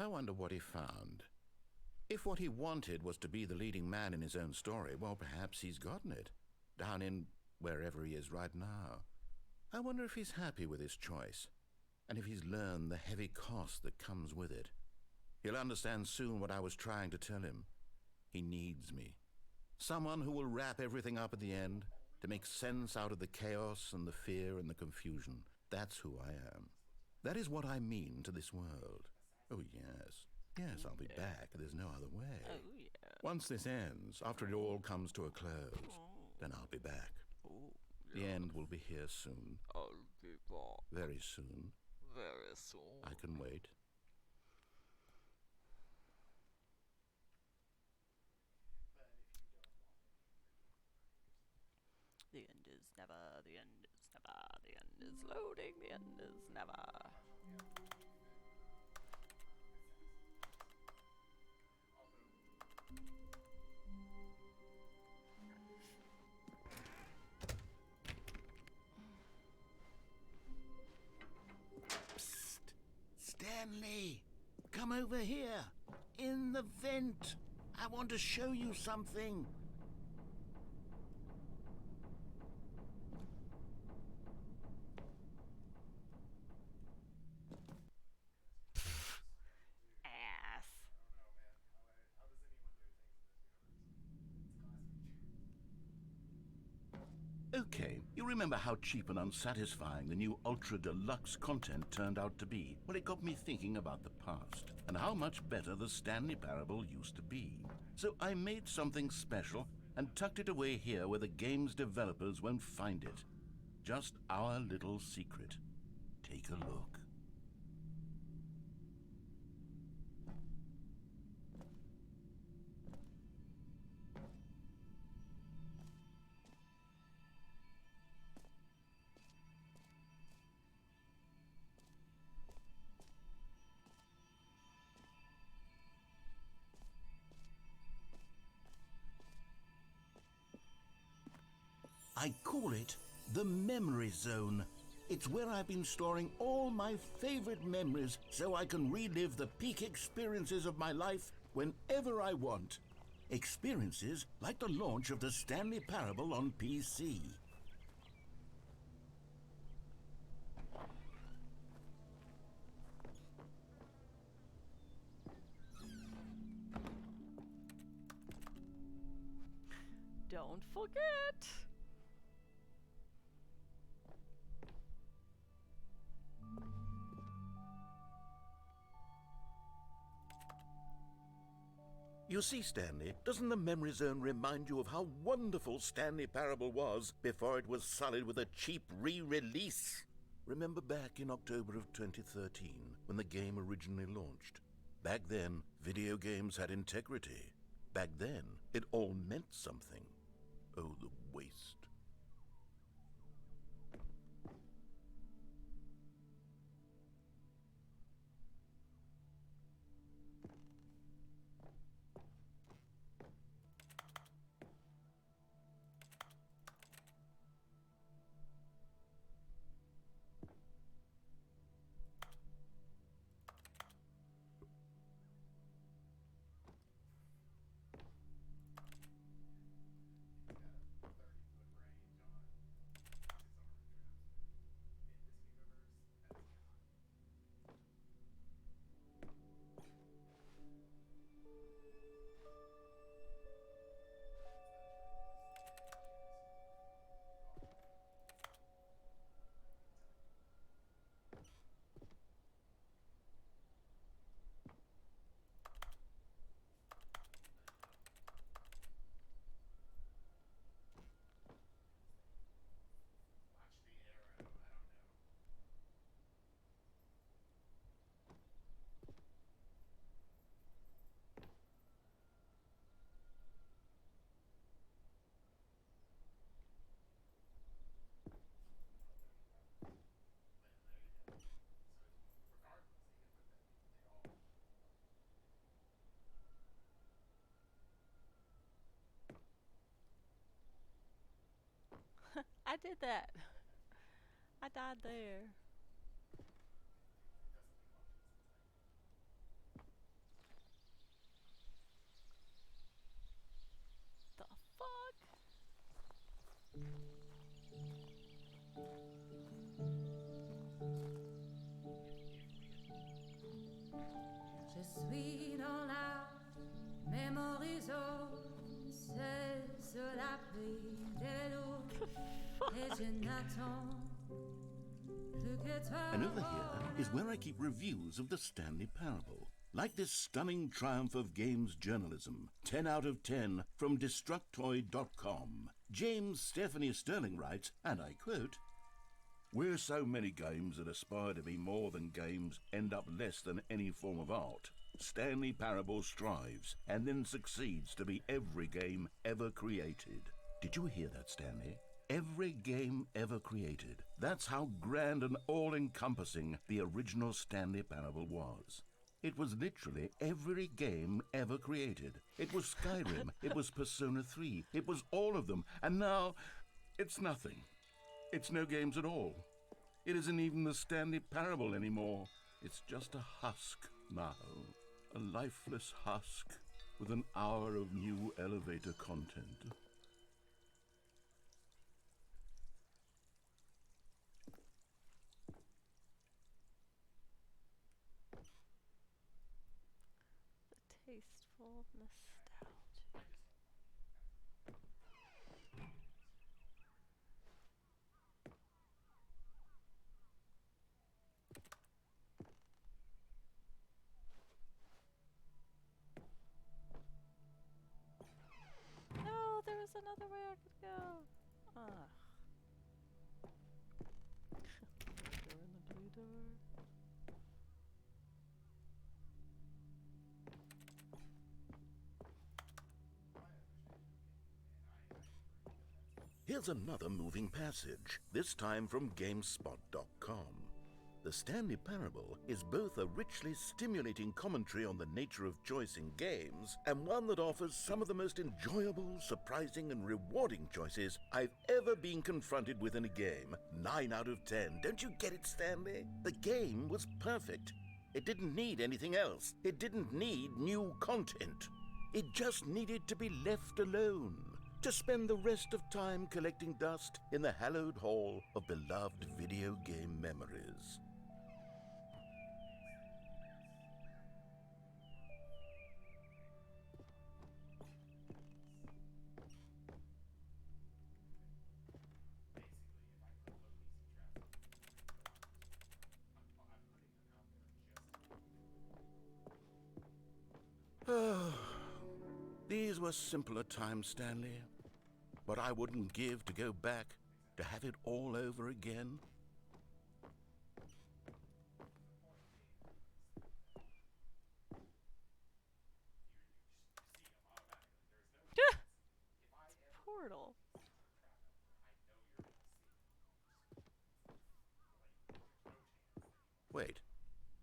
wonder what he found. If what he wanted was to be the leading man in his own story, well, perhaps he's gotten it. Down in wherever he is right now. I wonder if he's happy with his choice, and if he's learned the heavy cost that comes with it. He'll understand soon what I was trying to tell him. He needs me. Someone who will wrap everything up at the end, to make sense out of the chaos and the fear and the confusion. That's who I am. That is what I mean to this world. Oh, yes. Yes, I'll be back. There's no other way. Oh, yeah. Once this ends, after it all comes to a close, then I'll be back. Oh, The end will be here soon. I'll be back Very soon. very soon. I can wait. The end is never, the end is never, the end is loading, the end is never. Psst! Stanley! Come over here! In the vent! I want to show you something! Ass. How does anyone do things in this universe? It's classic. Okay, you remember how cheap and unsatisfying the new Ultra Deluxe content turned out to be? Well, it got me thinking about the past, and how much better the Stanley Parable used to be. So I made something special and tucked it away here where the game's developers won't find it. Just our little secret. Take a look. I call it the Memory Zone. It's where I've been storing all my favorite memories so I can relive the peak experiences of my life whenever I want. Experiences like the launch of the Stanley Parable on PC. Don't forget. You see, Stanley, doesn't the Memory Zone remind you of how wonderful Stanley Parable was before it was sullied with a cheap re-release? Remember back in October of 2013, when the game originally launched? Back then, video games had integrity. Back then, it all meant something. Oh, the waste. I did that. I died there. And over here is where I keep reviews of the Stanley Parable. Like this stunning triumph of games journalism, 10 out of 10 from Destructoid.com. James Stephanie Sterling writes, and I quote, "Where so many games that aspire to be more than games end up less than any form of art, Stanley Parable strives and then succeeds to be every game ever created." Did you hear that, Stanley? Every game ever created. That's how grand and all-encompassing the original Stanley Parable was. It was literally every game ever created. It was Skyrim, it was Persona 3, it was all of them, and now it's nothing. It's no games at all. It isn't even the Stanley Parable anymore. It's just a husk now. A lifeless husk with an hour of new elevator content. The tasteful nostalgia. No, there was another way I could go. Ugh. Door in the blue door. Here's another moving passage, this time from GameSpot.com. The Stanley Parable is both a richly stimulating commentary on the nature of choice in games and one that offers some of the most enjoyable, surprising, and rewarding choices I've ever been confronted with in a game. 9 out of 10. Don't you get it, Stanley? The game was perfect. It didn't need anything else. It didn't need new content. It just needed to be left alone, to spend the rest of time collecting dust in the hallowed hall of beloved video game memories. These were simpler times, Stanley. But I wouldn't give to go back to have it all over again. Portal. Wait,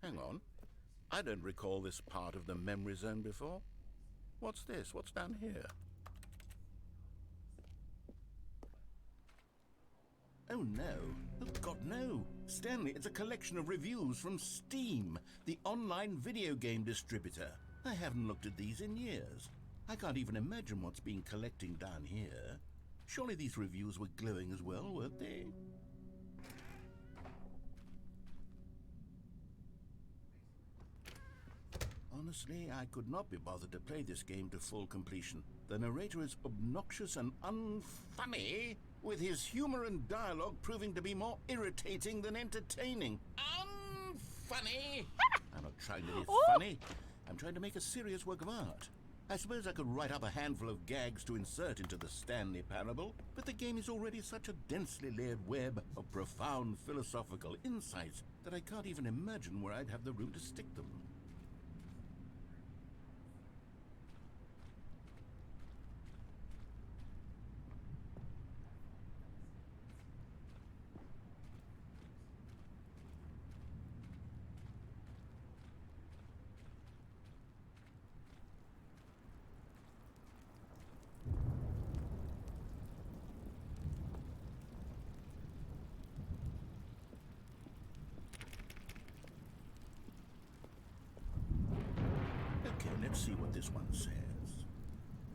hang on. I don't recall this part of the memory zone before. What's this? What's down here? Oh no. Oh God, no. Stanley, it's a collection of reviews from Steam, the online video game distributor. I haven't looked at these in years. I can't even imagine what's been collecting down here. Surely these reviews were glowing as well, weren't they? Honestly, I could not be bothered to play this game to full completion. The narrator is obnoxious and unfunny, with his humor and dialogue proving to be more irritating than entertaining. Unfunny! I'm not trying to be funny. I'm trying to make a serious work of art. I suppose I could write up a handful of gags to insert into the Stanley Parable, but the game is already such a densely layered web of profound philosophical insights that I can't even imagine where I'd have the room to stick them. Let's see what this one says.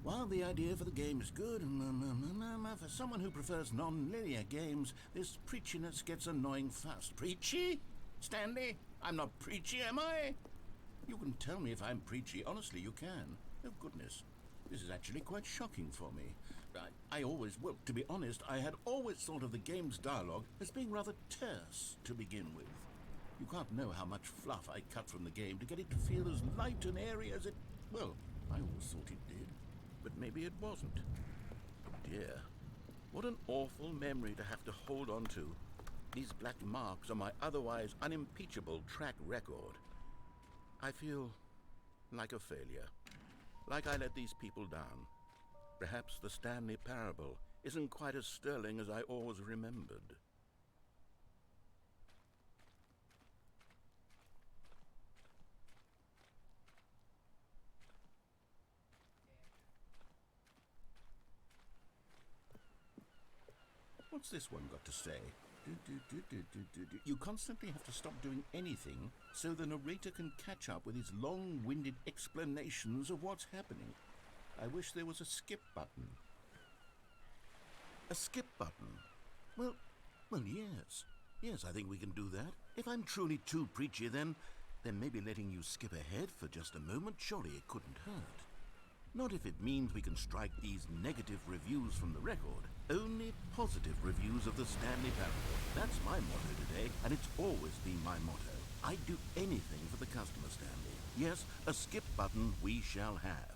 While the idea for the game is good, for someone who prefers non-linear games, this preachiness gets annoying fast. Preachy? Stanley? I'm not preachy, am I? You can tell me if I'm preachy. Honestly, you can. Oh, goodness. This is actually quite shocking for me. well, to be honest, I had always thought of the game's dialogue as being rather terse to begin with. You can't know how much fluff I cut from the game to get it to feel as light and airy as it... Well, I always thought it did, but maybe it wasn't. Dear, what an awful memory to have to hold on to. These black marks on my otherwise unimpeachable track record. I feel like a failure, like I let these people down. Perhaps the Stanley Parable isn't quite as sterling as I always remembered. What's this one got to say? You constantly have to stop doing anything so the narrator can catch up with his long-winded explanations of what's happening. I wish there was a skip button. A skip button? Well, yes. Yes, I think we can do that. If I'm truly too preachy, then maybe letting you skip ahead for just a moment, surely it couldn't hurt. Not if it means we can strike these negative reviews from the record. Only positive reviews of the Stanley Parable. That's my motto today, and it's always been my motto. I'd do anything for the customer, Stanley. Yes, a skip button we shall have.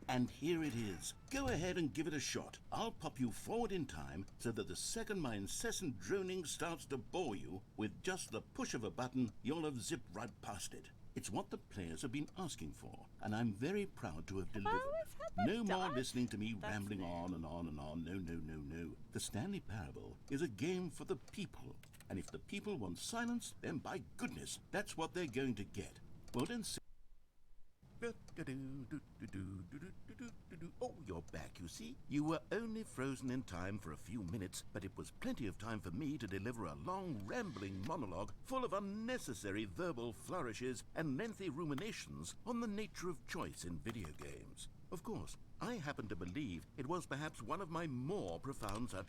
And here it is. Go ahead and give it a shot. I'll pop you forward in time so that the second my incessant droning starts to bore you, with just the push of a button, you'll have zipped right past it. It's what the players have been asking for, and I'm very proud to have delivered. No more listening to me rambling on and on and on. No. The Stanley Parable is a game for the people, and if the people want silence, then by goodness, that's what they're going to get. Well then, oh, you're back, you see. You were only frozen in time for a few minutes, but it was plenty of time for me to deliver a long, rambling monologue full of unnecessary verbal flourishes and lengthy ruminations on the nature of choice in video games. Of course, I happen to believe it was perhaps one of my more profound such...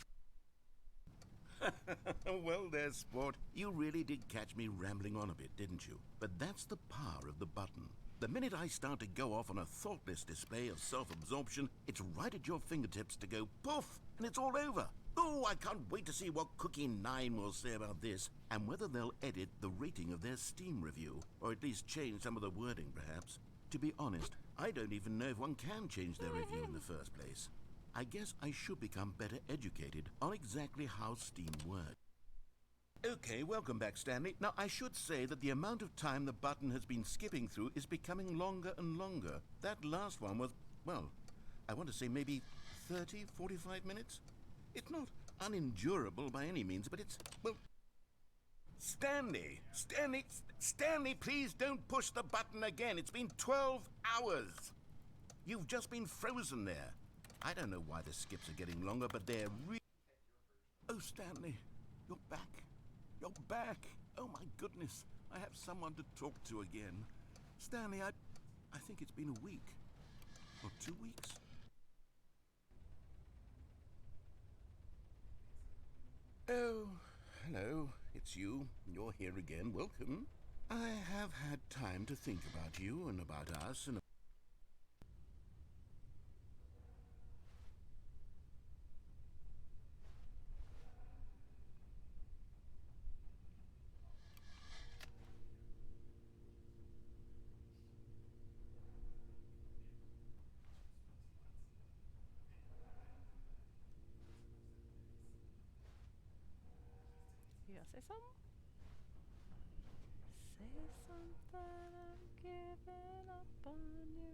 Well there, sport. You really did catch me rambling on a bit, didn't you? But that's the power of the button. The minute I start to go off on a thoughtless display of self-absorption, it's right at your fingertips to go poof, and it's all over. Oh, I can't wait to see what Cookie 9 will say about this, and whether they'll edit the rating of their Steam review, or at least change some of the wording, perhaps. To be honest, I don't even know if one can change their review in the first place. I guess I should become better educated on exactly how Steam works. Okay, welcome back, Stanley. Now, I should say that the amount of time the button has been skipping through is becoming longer and longer. That last one was, well, I want to say maybe 30, 45 minutes? It's not unendurable by any means, but it's, well... Stanley, please don't push the button again. It's been 12 hours. You've just been frozen there. I don't know why the skips are getting longer, but they're really... Oh, Stanley, you're back. You're back. Oh, my goodness. I have someone to talk to again. Stanley, I think it's been a week. Or 2 weeks. Oh, hello. It's you. You're here again. Welcome. I have had time to think about you and about us and... You gonna say something? Say something, I'm giving up on you.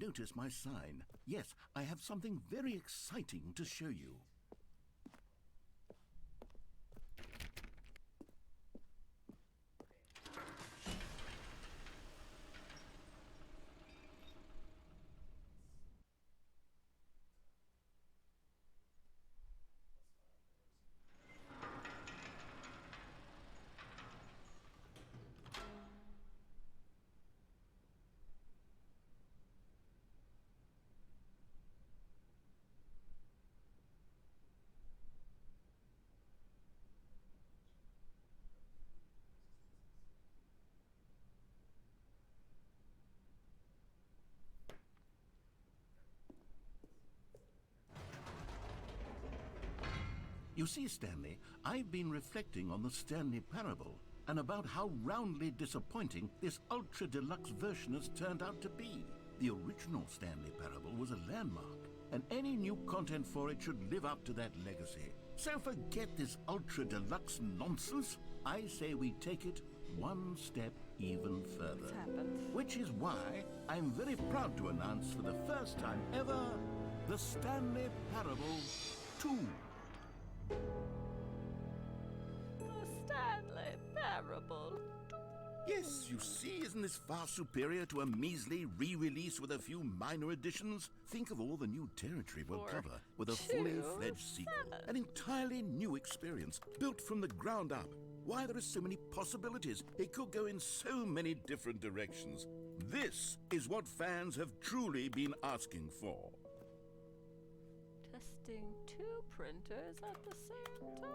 notice my sign. Yes, I have something very exciting to show you. You see, Stanley, I've been reflecting on the Stanley Parable and about how roundly disappointing this ultra deluxe version has turned out to be. The original Stanley Parable was a landmark, and any new content for it should live up to that legacy. So forget this ultra deluxe nonsense. I say we take it one step even further. It's happened. Which is why I'm very proud to announce for the first time ever the Stanley Parable 2. The Stanley Parable. Yes, you see, isn't this far superior to a measly re-release with a few minor additions? Think of all the new territory we'll cover with a fully fledged sequel. An entirely new experience, built from the ground up. Why, there are so many possibilities. It could go in so many different directions. This is what fans have truly been asking for. Testing 2 printers at the same time.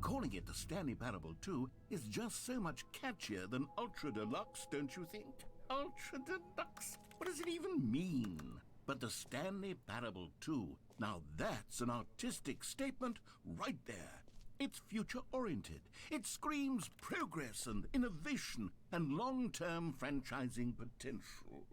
Calling it the Stanley Parable 2 is just so much catchier than Ultra Deluxe, don't you think? Ultra Deluxe? What does it even mean? But the Stanley Parable 2, now that's an artistic statement right there. It's future-oriented. It screams progress and innovation and long-term franchising potential.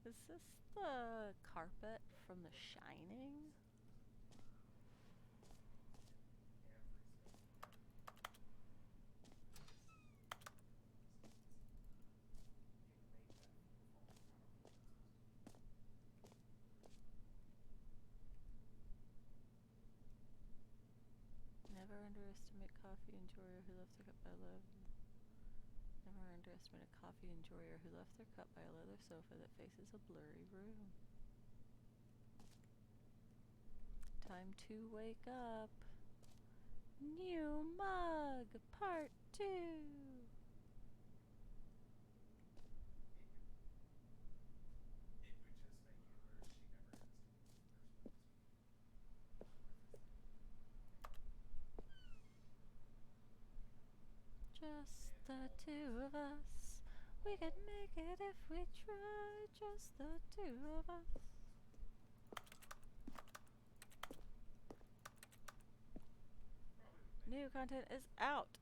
Is this the carpet from The Shining? Never underestimate coffee enjoyer who left their cup by love. Never underestimate a coffee enjoyer who left their cup by a leather sofa that faces a blurry room. Time to wake up. New mug, part 2. Just the two of us. We could make it if we tried. Just the two of us. New content is out.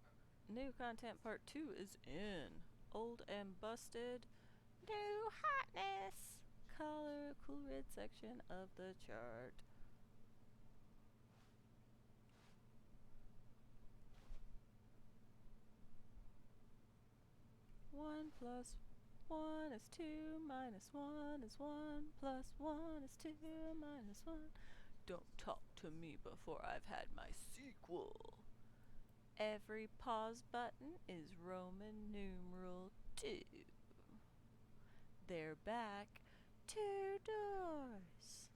New content part 2 is in. Old and busted. New hotness. Color cool red section of the chart. One plus 1 is 2, minus 1 is 1, plus 1 is 2, minus 1. Don't talk to me before I've had my sequel. Every pause button is Roman numeral 2. They're back. 2 doors.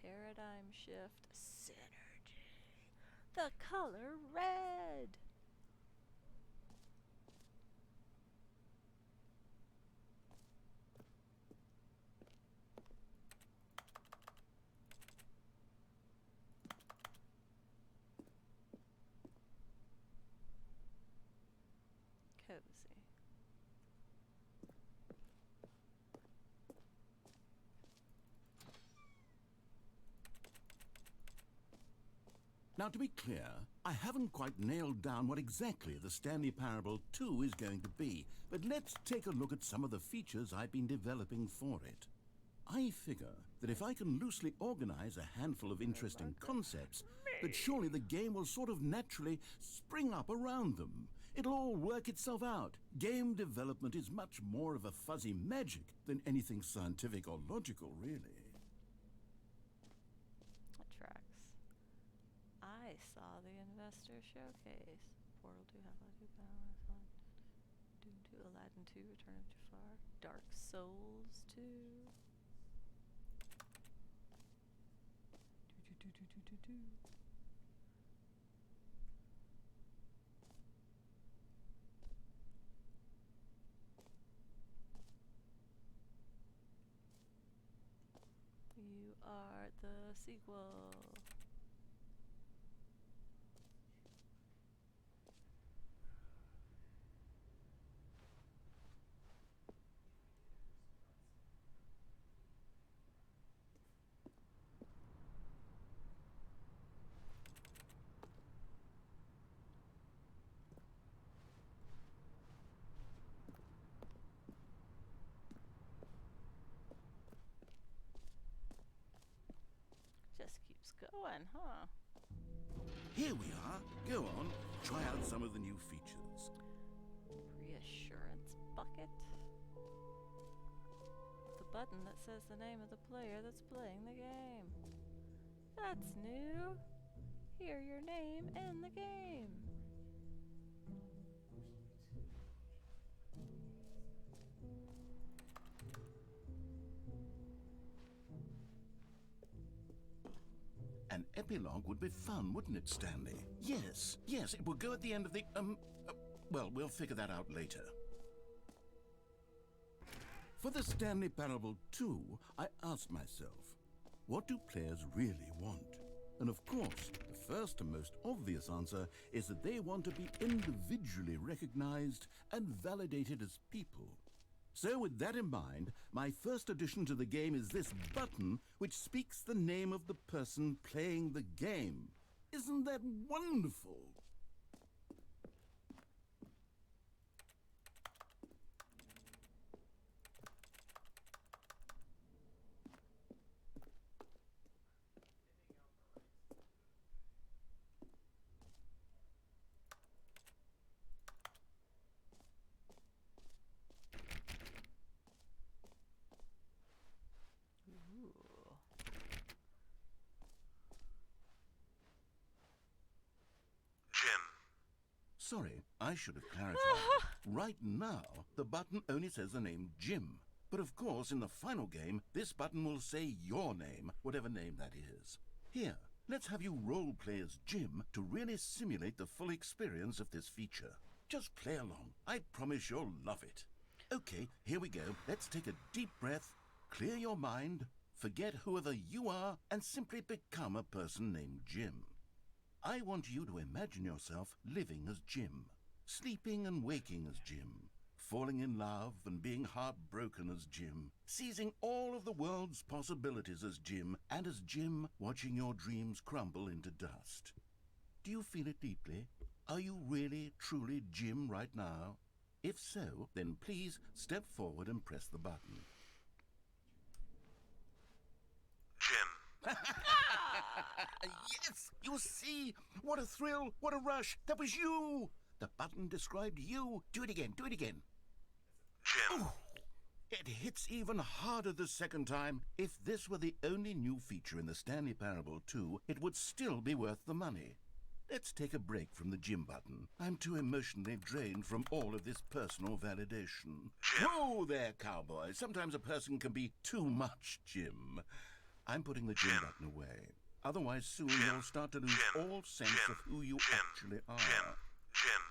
Paradigm shift. Synergy. The color red. Cozy. Now, to be clear, I haven't quite nailed down what exactly the Stanley Parable 2 is going to be, but let's take a look at some of the features I've been developing for it. I figure that if I can loosely organize a handful of interesting concepts, that surely the game will sort of naturally spring up around them. It'll all work itself out. Game development is much more of a fuzzy magic than anything scientific or logical, really. That tracks. I saw the investor showcase. Portal 2, Half-Life 2, Balance on Doom 2, Aladdin 2, Return of Jafar, Dark Souls 2. Do. You are the sequel. Just keeps going, huh? Here we are. Go on, try out some of the new features. Reassurance bucket. The button that says the name of the player that's playing the game. That's new. Hear your name in the game. An epilogue would be fun, wouldn't it, Stanley? Yes, it would go at the end of the, well, we'll figure that out later. For the Stanley Parable 2, I asked myself, what do players really want? And of course, the first and most obvious answer is that they want to be individually recognized and validated as people. So with that in mind, my first addition to the game is this button which speaks the name of the person playing the game. Isn't that wonderful? Sorry, I should have clarified. Right now, the button only says the name Jim. But of course, in the final game, this button will say your name, whatever name that is. Here, let's have you role-play as Jim to really simulate the full experience of this feature. Just play along. I promise you'll love it. Okay, here we go. Let's take a deep breath, clear your mind, forget whoever you are, and simply become a person named Jim. I want you to imagine yourself living as Jim, sleeping and waking as Jim, falling in love and being heartbroken as Jim, seizing all of the world's possibilities as Jim, and as Jim watching your dreams crumble into dust. Do you feel it deeply? Are you really, truly Jim right now? If so, then please step forward and press the button. Jim. Yes! You see? What a thrill! What a rush! That was you! The button described you. Do it again. Do it again. Jim. Ooh, it hits even harder the second time. If this were the only new feature in the Stanley Parable 2, it would still be worth the money. Let's take a break from the Jim button. I'm too emotionally drained from all of this personal validation. Jim. Whoa there, cowboy. Sometimes a person can be too much Jim. I'm putting the Jim button away. Otherwise, soon you'll start to lose all sense of who you actually are. Jim.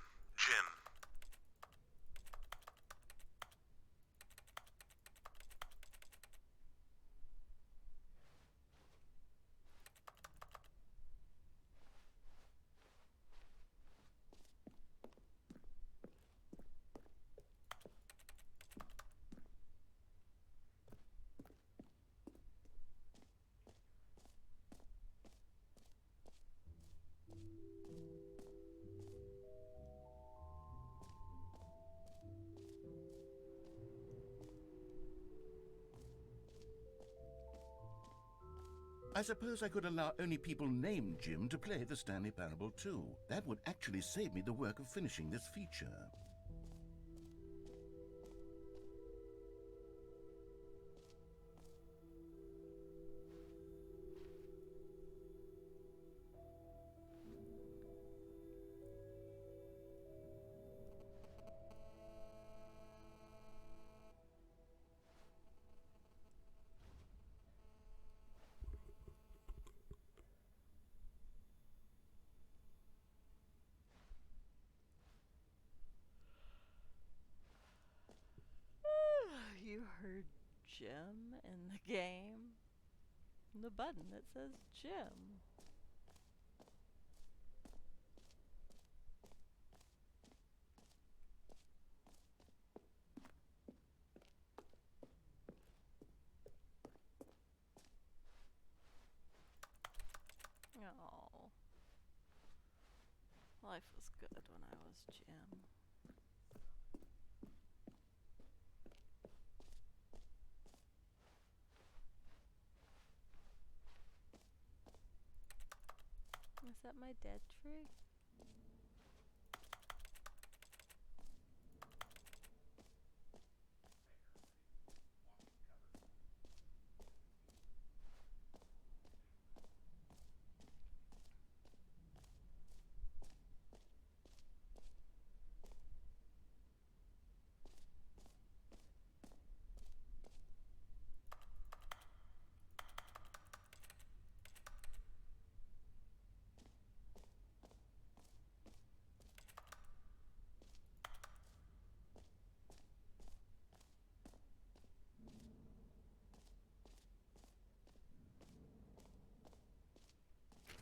I suppose I could allow only people named Jim to play the Stanley Parable too. That would actually save me the work of finishing this feature. You heard Jim in the game? The button that says Jim. Oh. Life was good when I was Jim. Is that my dead tree?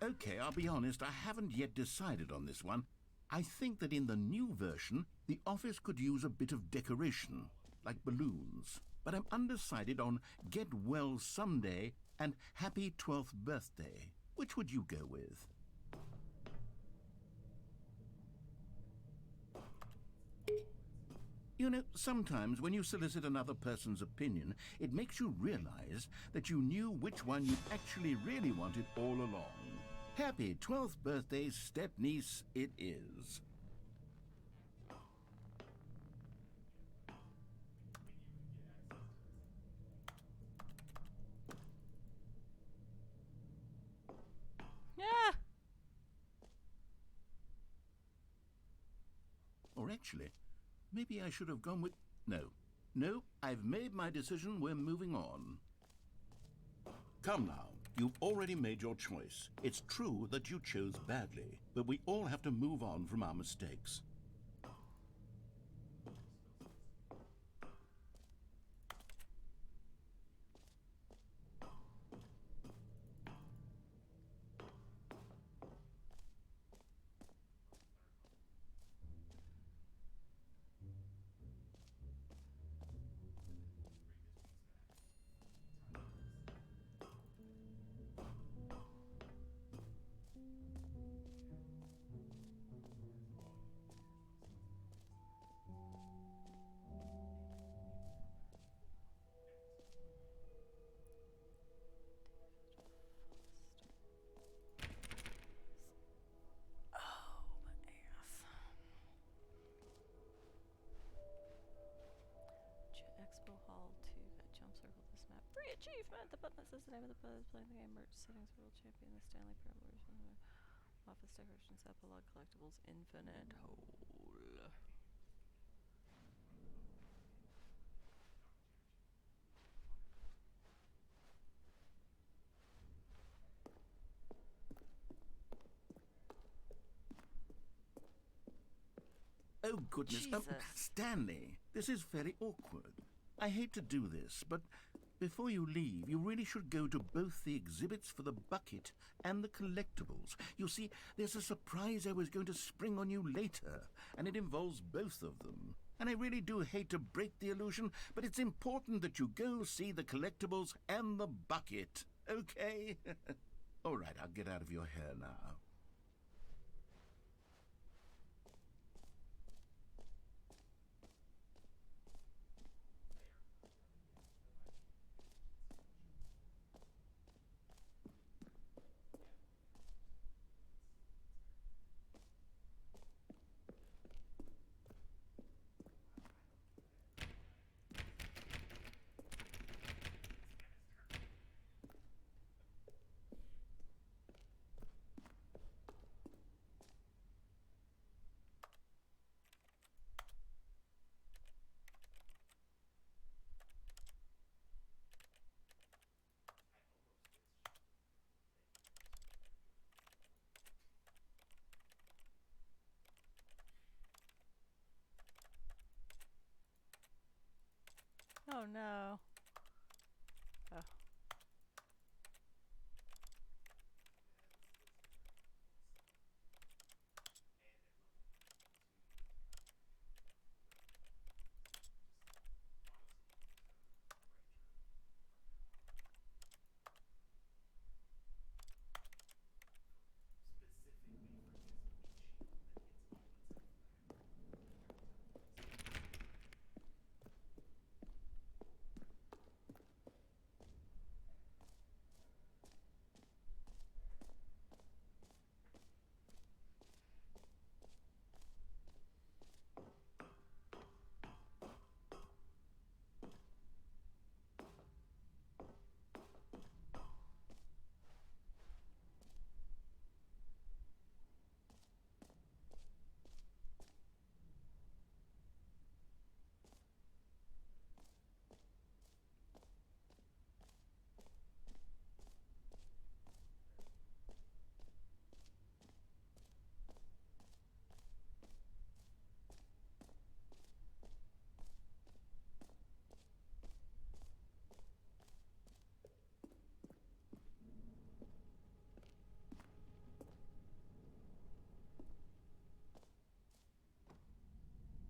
Okay, I'll be honest, I haven't yet decided on this one. I think that in the new version, the office could use a bit of decoration, like balloons. But I'm undecided on Get Well Someday and Happy 12th Birthday. Which would you go with? You know, sometimes when you solicit another person's opinion, it makes you realize that you knew which one you actually really wanted all along. Happy 12th birthday, step-niece, it is. Yeah. Or actually, maybe I should have gone with... No, I've made my decision. We're moving on. Come now. You've already made your choice. It's true that you chose badly, but we all have to move on from our mistakes. Expo Hall 2 got jump circle this map. Free achievement! The button that says the name of the player playing the game, merch settings, world champion, the Stanley Parable, office decorations, epilogue, collectibles, infinite hole. Oh, goodness. Jesus. Stanley, this is very awkward. I hate to do this, but before you leave, you really should go to both the exhibits for the bucket and the collectibles. You see, there's a surprise I was going to spring on you later, and it involves both of them. And I really do hate to break the illusion, but it's important that you go see the collectibles and the bucket, okay? All right, I'll get out of your hair now. no. Oh.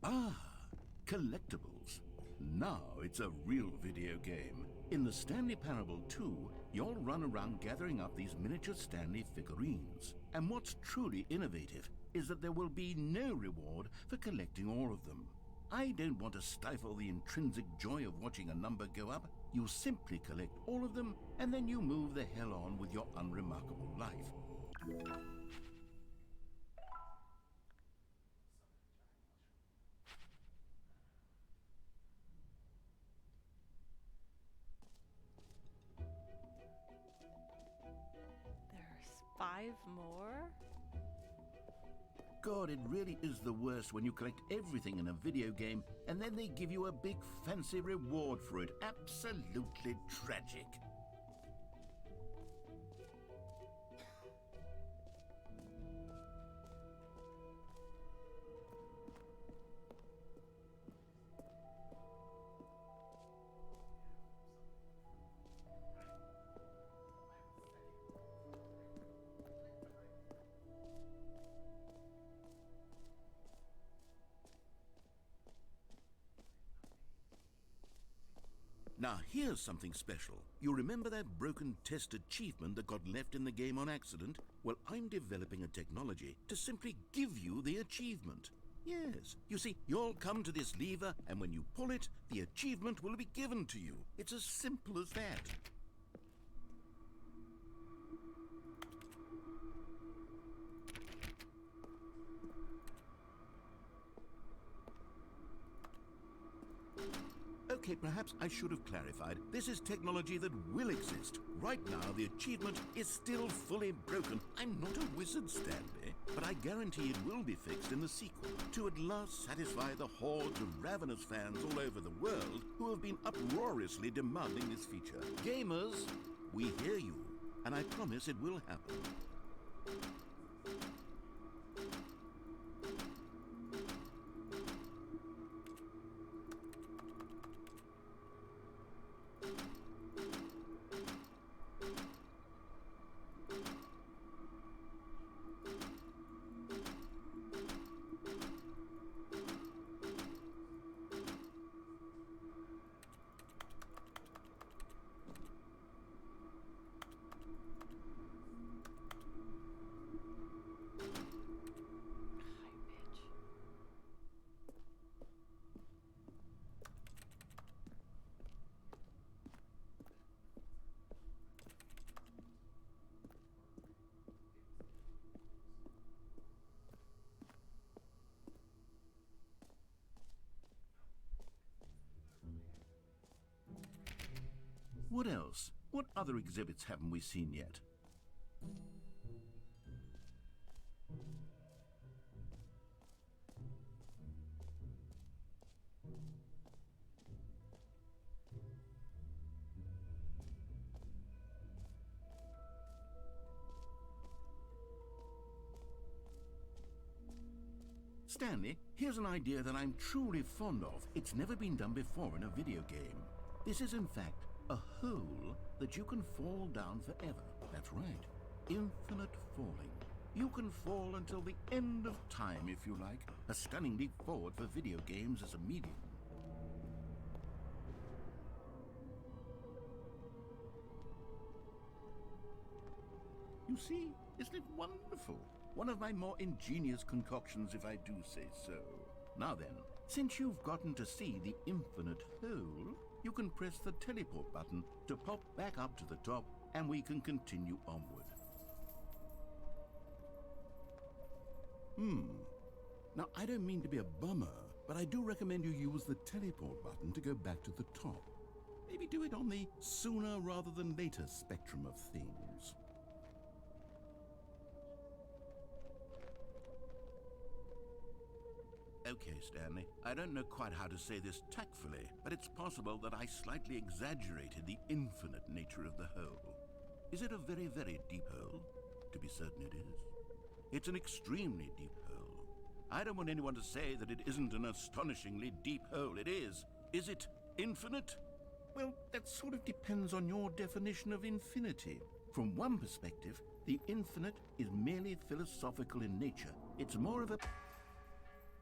Ah, collectibles. Now it's a real video game. In the Stanley Parable 2, you'll run around gathering up these miniature Stanley figurines. And what's truly innovative is that there will be no reward for collecting all of them. I don't want to stifle the intrinsic joy of watching a number go up. You simply collect all of them, and then you move the hell on with your unremarkable life. There's 5 more? God, it really is the worst when you collect everything in a video game and then they give you a big fancy reward for it. Absolutely tragic. Now here's something special. You remember that broken test achievement that got left in the game on accident? Well, I'm developing a technology to simply give you the achievement. Yes, you see, you'll come to this lever and when you pull it, the achievement will be given to you. It's as simple as that. Okay, perhaps I should have clarified. This is technology that will exist. Right now, the achievement is still fully broken. I'm not a wizard, Stanley, but I guarantee it will be fixed in the sequel to at last satisfy the hordes of ravenous fans all over the world who have been uproariously demanding this feature. Gamers, we hear you, and I promise it will happen. What else? What other exhibits haven't we seen yet? Stanley, here's an idea that I'm truly fond of. It's never been done before in a video game. This is in fact a hole that you can fall down forever. That's right. Infinite falling. You can fall until the end of time if you like. A stunning leap forward for video games as a medium. You see, isn't it wonderful? One of my more ingenious concoctions, if I do say so. Now then, since you've gotten to see the infinite hole, you can press the teleport button to pop back up to the top, and we can continue onward. Now, I don't mean to be a bummer, but I do recommend you use the teleport button to go back to the top. Maybe do it on the sooner rather than later spectrum of things. Okay, Stanley, I don't know quite how to say this tactfully, but it's possible that I slightly exaggerated the infinite nature of the hole. Is it a very, very deep hole? To be certain it is. It's an extremely deep hole. I don't want anyone to say that it isn't an astonishingly deep hole. It is. Is it infinite? Well, that sort of depends on your definition of infinity. From one perspective, the infinite is merely philosophical in nature. It's more of a...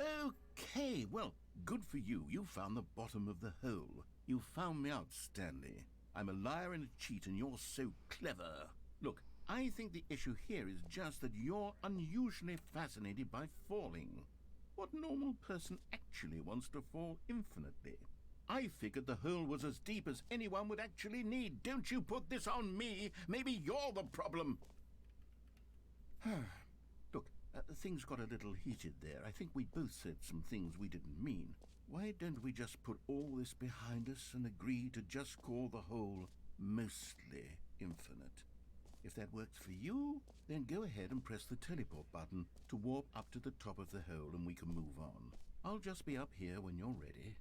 Okay, well, good for you. You found the bottom of the hole. You found me out, Stanley. I'm a liar and a cheat, and you're so clever. Look, I think the issue here is just that you're unusually fascinated by falling. What normal person actually wants to fall infinitely? I figured the hole was as deep as anyone would actually need. Don't you put this on me. Maybe you're the problem. Look, things got a little heated there. I think we both said some things we didn't mean. Why don't we just put all this behind us and agree to just call the hole mostly infinite? If that works for you, then go ahead and press the teleport button to warp up to the top of the hole and we can move on. I'll just be up here when you're ready.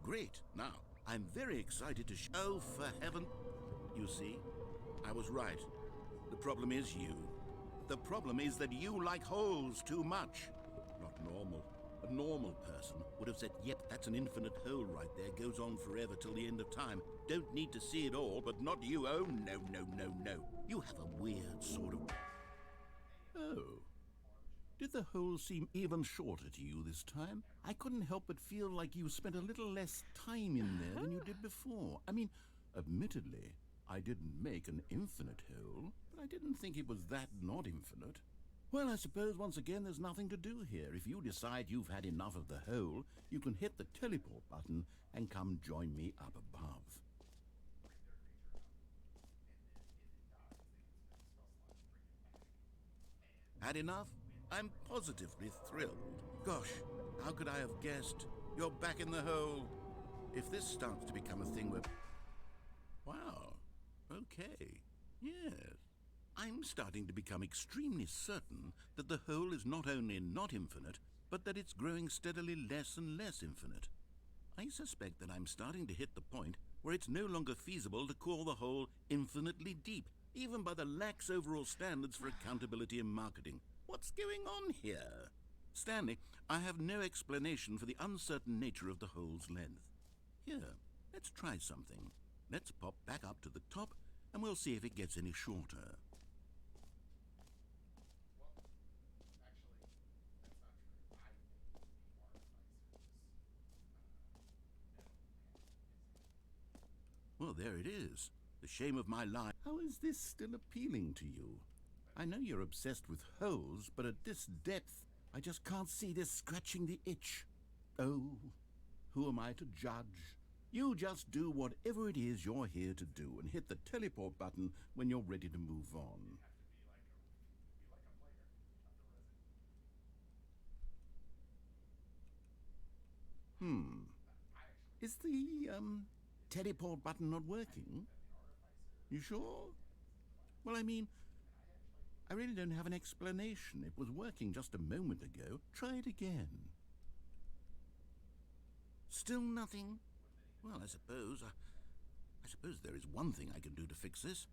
Great. Now, I'm very excited to Oh, for heaven... You see, I was right. The problem is you. The problem is that you like holes too much. Not normal. A normal person would have said, yep, that's an infinite hole right there. Goes on forever till the end of time. Don't need to see it all, but not you. Oh, no, no, no, no. You have a weird sort of... Oh. Did the hole seem even shorter to you this time? I couldn't help but feel like you spent a little less time in there than you did before. I mean, admittedly, I didn't make an infinite hole, but I didn't think it was that not infinite. Well, I suppose once again there's nothing to do here. If you decide you've had enough of the hole, you can hit the teleport button and come join me up above. Had enough? I'm positively thrilled. Gosh, how could I have guessed? You're back in the hole. If this starts to become a thing where... Wow. Okay. Yes. I'm starting to become extremely certain that the hole is not only not infinite, but that it's growing steadily less and less infinite. I suspect that I'm starting to hit the point where it's no longer feasible to call the hole infinitely deep, even by the lax overall standards for accountability and marketing. What's going on here? Stanley, I have no explanation for the uncertain nature of the hole's length. Here, let's try something. Let's pop back up to the top, and we'll see if it gets any shorter. Well, there it is. The shame of my life. How is this still appealing to you? I know you're obsessed with holes, but at this depth, I just can't see this scratching the itch. Oh, who am I to judge? You just do whatever it is you're here to do and hit the teleport button when you're ready to move on. Is the, teleport button not working? You sure? Well, I mean, I really don't have an explanation. It was working just a moment ago. Try it again. Still nothing? Well, I suppose there is one thing I can do to fix this.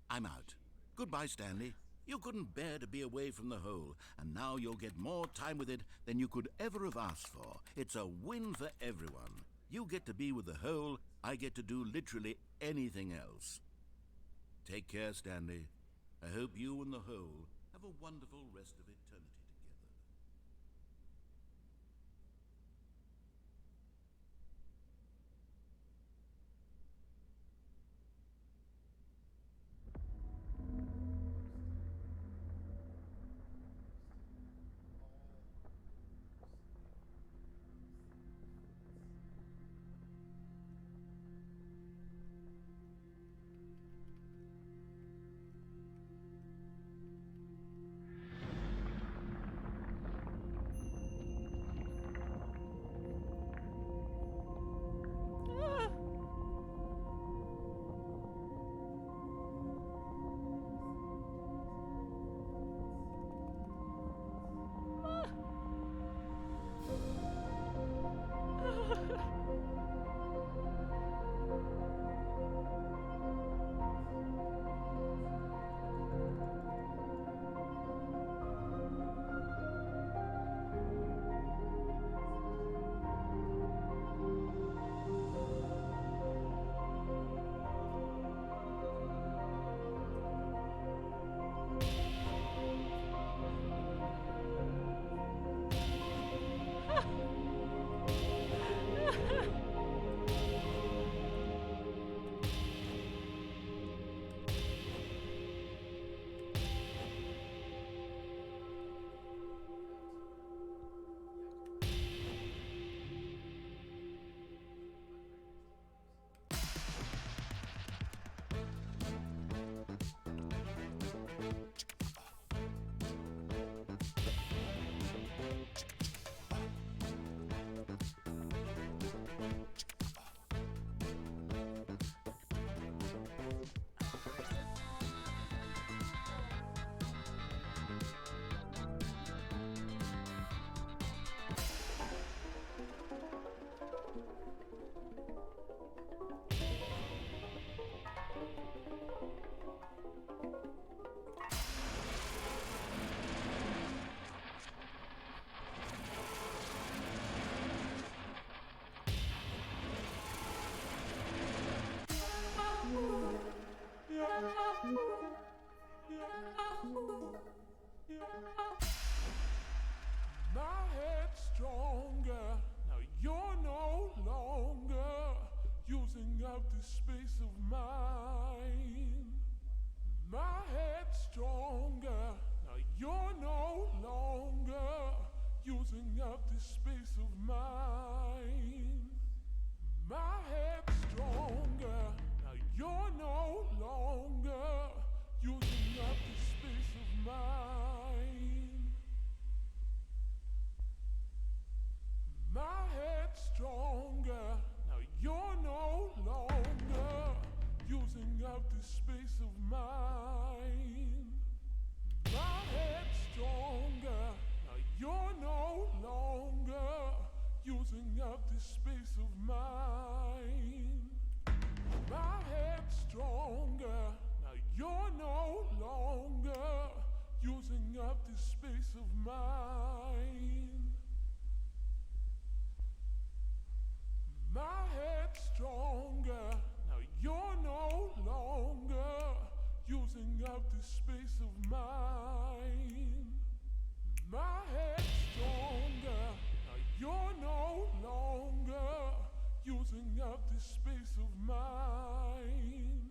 I'm out. Goodbye, Stanley. You couldn't bear to be away from the hole, and now you'll get more time with it than you could ever have asked for. It's a win for everyone. You get to be with the hole, I get to do literally anything else. Take care, Stanley. I hope you and the hole have a wonderful rest of eternity together. My head's stronger. Now you're no longer using up this space of mine. My head's stronger. Now you're no longer using up this space of mine. My head's stronger. Now you're no longer using up this space of mine. My head's stronger. Now you're no longer using up this space of mine. My head's stronger. Now you're no longer using up this space of mine. My head's stronger. Now you're no longer using up this space of mine. My head's stronger. Now you're no longer using up this space of mine. My head's stronger. Now you're no longer using up this space of mine.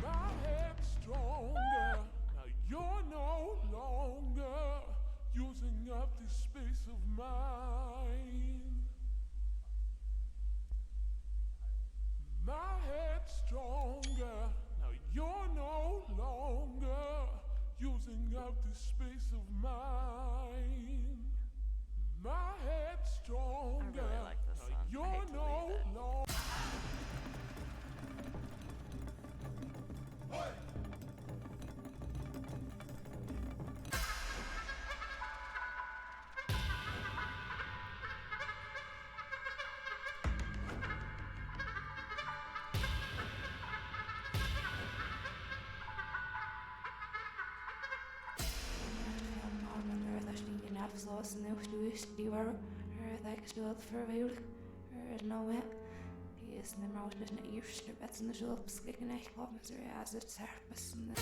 My head's stronger. Now you're no longer using up this space of mine. My head's stronger. Now you're no longer using zoals nu geweest, die waren dat ik zo verveilig nou hè. Die is de mouse dus een eerste wet in de zulp schikken echt op met z'n ja, het serpes en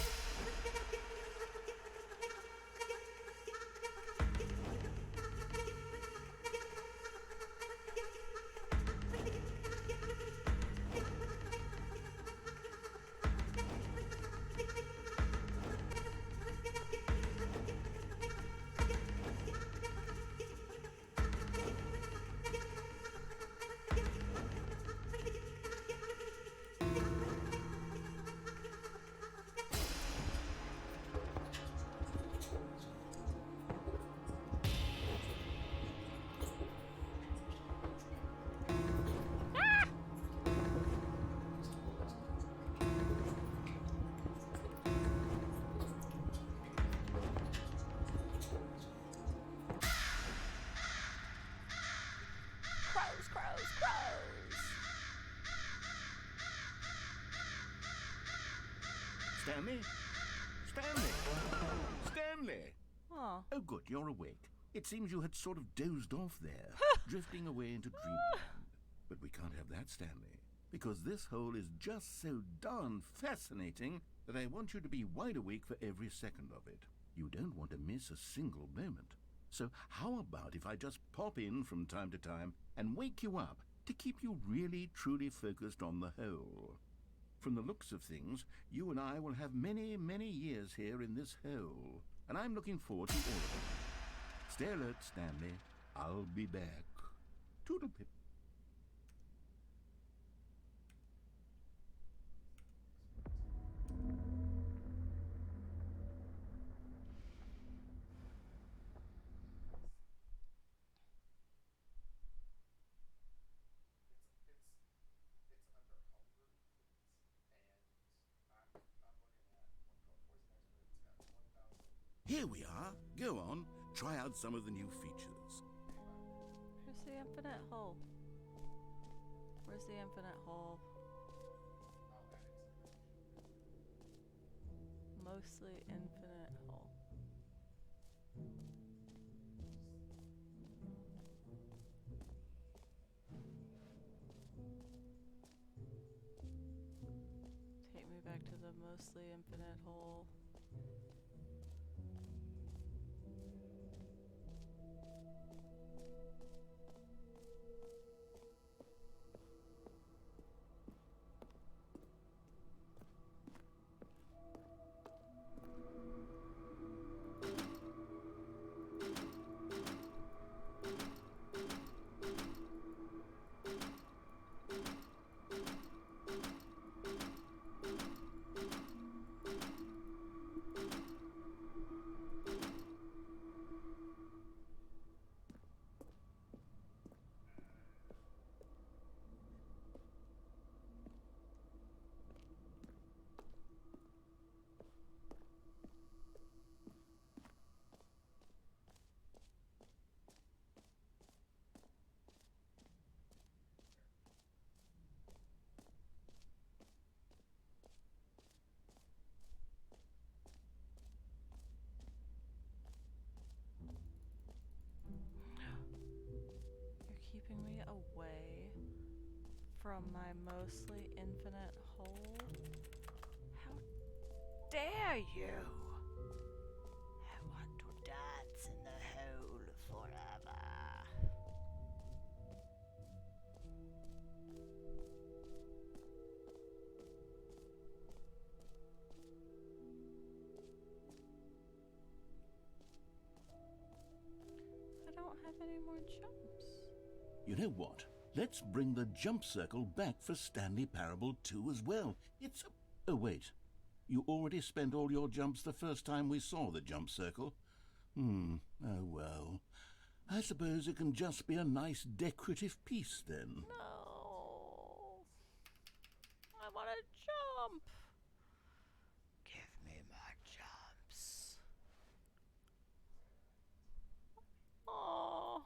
Stanley? Stanley? Stanley! Oh. Oh, good, you're awake. It seems you had sort of dozed off there, drifting away into dreamland. But we can't have that, Stanley, because this hole is just so darn fascinating that I want you to be wide awake for every second of it. You don't want to miss a single moment. So how about if I just pop in from time to time and wake you up to keep you really, truly focused on the hole? From the looks of things, you and I will have many, many years here in this hole, and I'm looking forward to all of them. Stay alert, Stanley. I'll be back. Toodle-pip. Here we are. Go on, try out some of the new features. Where's the infinite hole? Where's the infinite hole? Mostly infinite hole. Take me back to the mostly infinite hole. Keeping me away from my mostly infinite hole? How dare you! I want to dance in the hole forever. I don't have any more jumps. You know what? Let's bring the jump circle back for Stanley Parable 2 as well. It's a... Oh, wait. You already spent all your jumps the first time we saw the jump circle. Oh, well. I suppose it can just be a nice decorative piece then. No. I want to jump. Give me my jumps. Oh.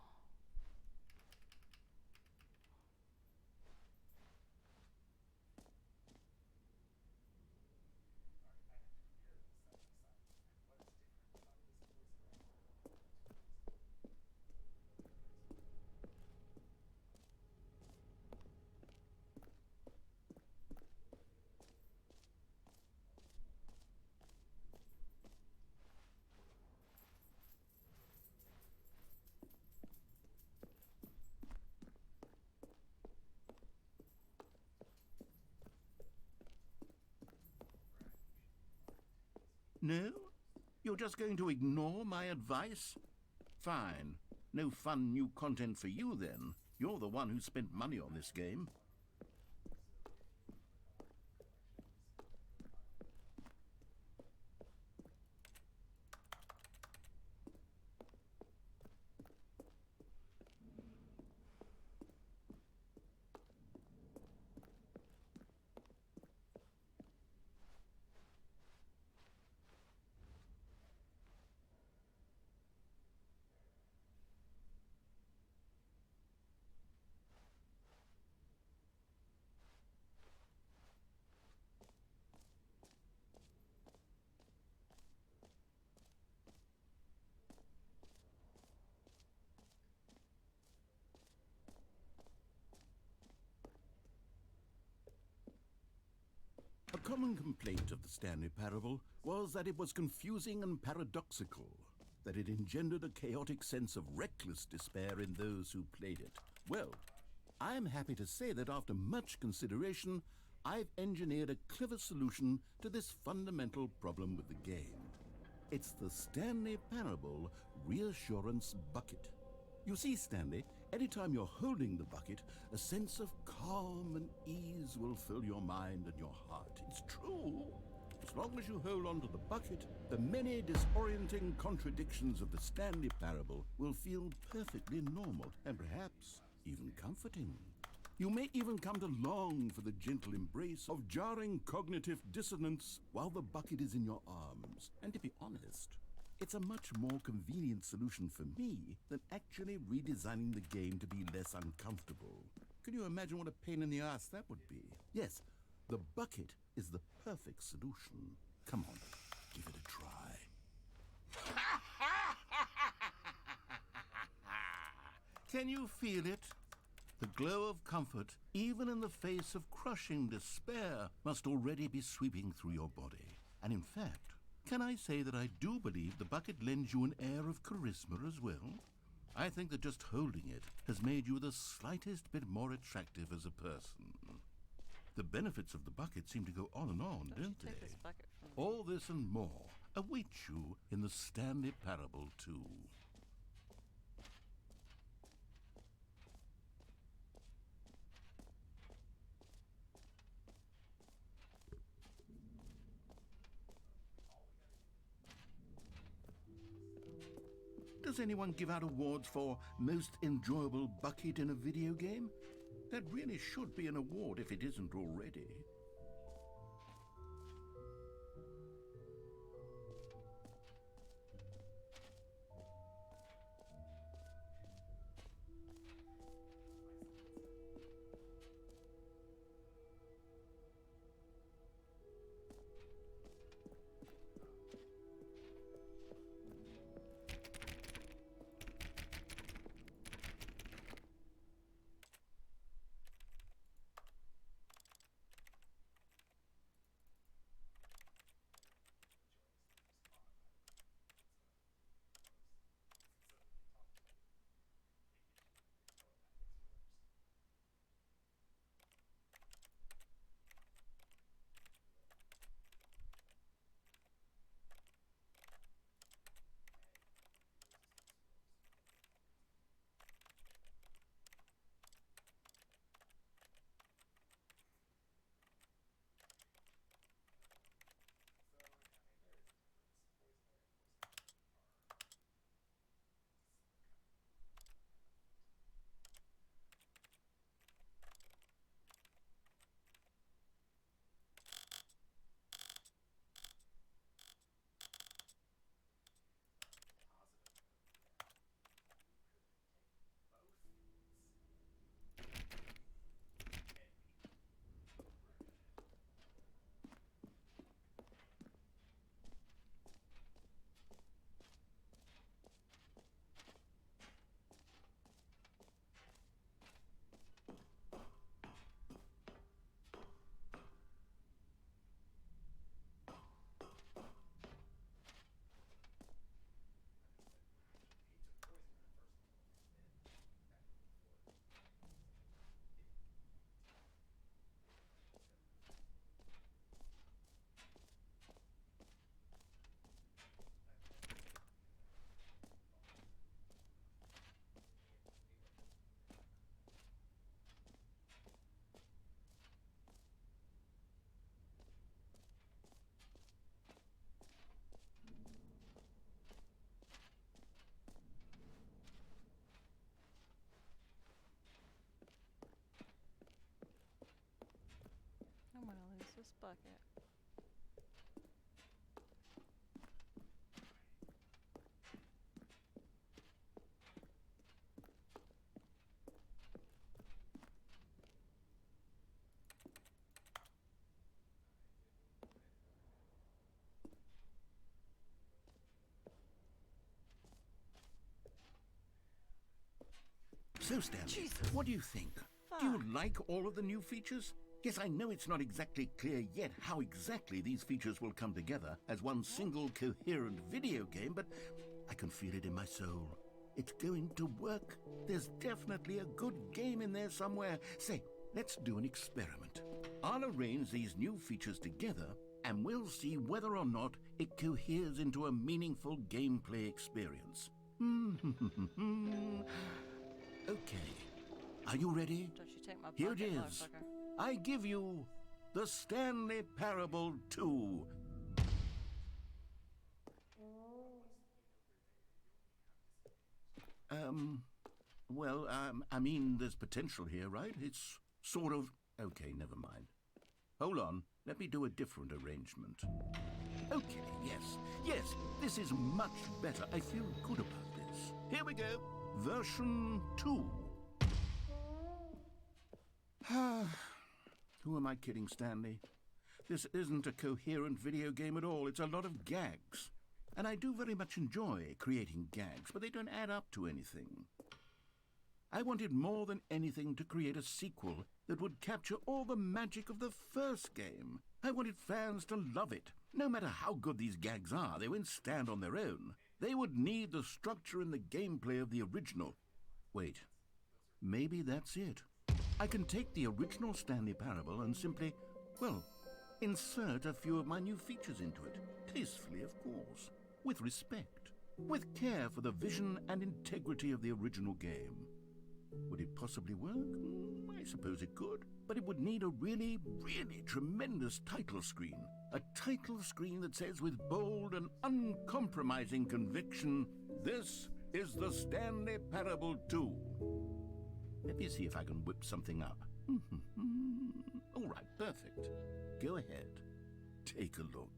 No? You're just going to ignore my advice? Fine. No fun new content for you, then. You're the one who spent money on this game. A common complaint of the Stanley Parable was that it was confusing and paradoxical, that it engendered a chaotic sense of reckless despair in those who played it. Well, I'm happy to say that after much consideration, I've engineered a clever solution to this fundamental problem with the game. It's the Stanley Parable Reassurance Bucket. You see, Stanley, anytime you're holding the bucket, a sense of calm and ease will fill your mind and your heart. It's true. As long as you hold on to the bucket, the many disorienting contradictions of the Stanley Parable will feel perfectly normal and perhaps even comforting. You may even come to long for the gentle embrace of jarring cognitive dissonance while the bucket is in your arms. And to be honest, it's a much more convenient solution for me than actually redesigning the game to be less uncomfortable. Can you imagine what a pain in the ass that would be? Yes, the bucket is the perfect solution. Come on, give it a try. Can you feel it? The glow of comfort, even in the face of crushing despair, must already be sweeping through your body. And in fact, can I say that I do believe the bucket lends you an air of charisma as well? I think that just holding it has made you the slightest bit more attractive as a person. The benefits of the bucket seem to go on and on, don't they? This bucket from me. All this and more await you in the Stanley Parable 2. Does anyone give out awards for most enjoyable bucket in a video game? That really should be an award if it isn't already. this bucket. So, Stanley, Jesus. what do you think? Do you like all of the new features? Yes, I know it's not exactly clear yet how exactly these features will come together as one single coherent video game, but I can feel it in my soul. It's going to work. There's definitely a good game in there somewhere. Say, let's do an experiment. I'll arrange these new features together, and we'll see whether or not it coheres into a meaningful gameplay experience. Okay. Are you ready? Don't you take my Here bucket, it is. motherfucker. I give you the Stanley Parable 2. I mean, there's potential here, right? It's sort of... Okay, never mind. Hold on. Let me do a different arrangement. Okay, yes, this is much better. I feel good about this. Here we go. Version 2. Who am I kidding, Stanley? This isn't a coherent video game at all. It's a lot of gags. And I do very much enjoy creating gags, but they don't add up to anything. I wanted more than anything to create a sequel that would capture all the magic of the first game. I wanted fans to love it. No matter how good these gags are, they won't stand on their own. They would need the structure and the gameplay of the original. Wait, maybe that's it. I can take the original Stanley Parable and simply, well, insert a few of my new features into it. Tastefully, of course. With respect. With care for the vision and integrity of the original game. Would it possibly work? I suppose it could. But it would need a really, really tremendous title screen. A title screen that says with bold and uncompromising conviction, "This is the Stanley Parable 2. Let me see if I can whip something up. All right, perfect. Go ahead. Take a look.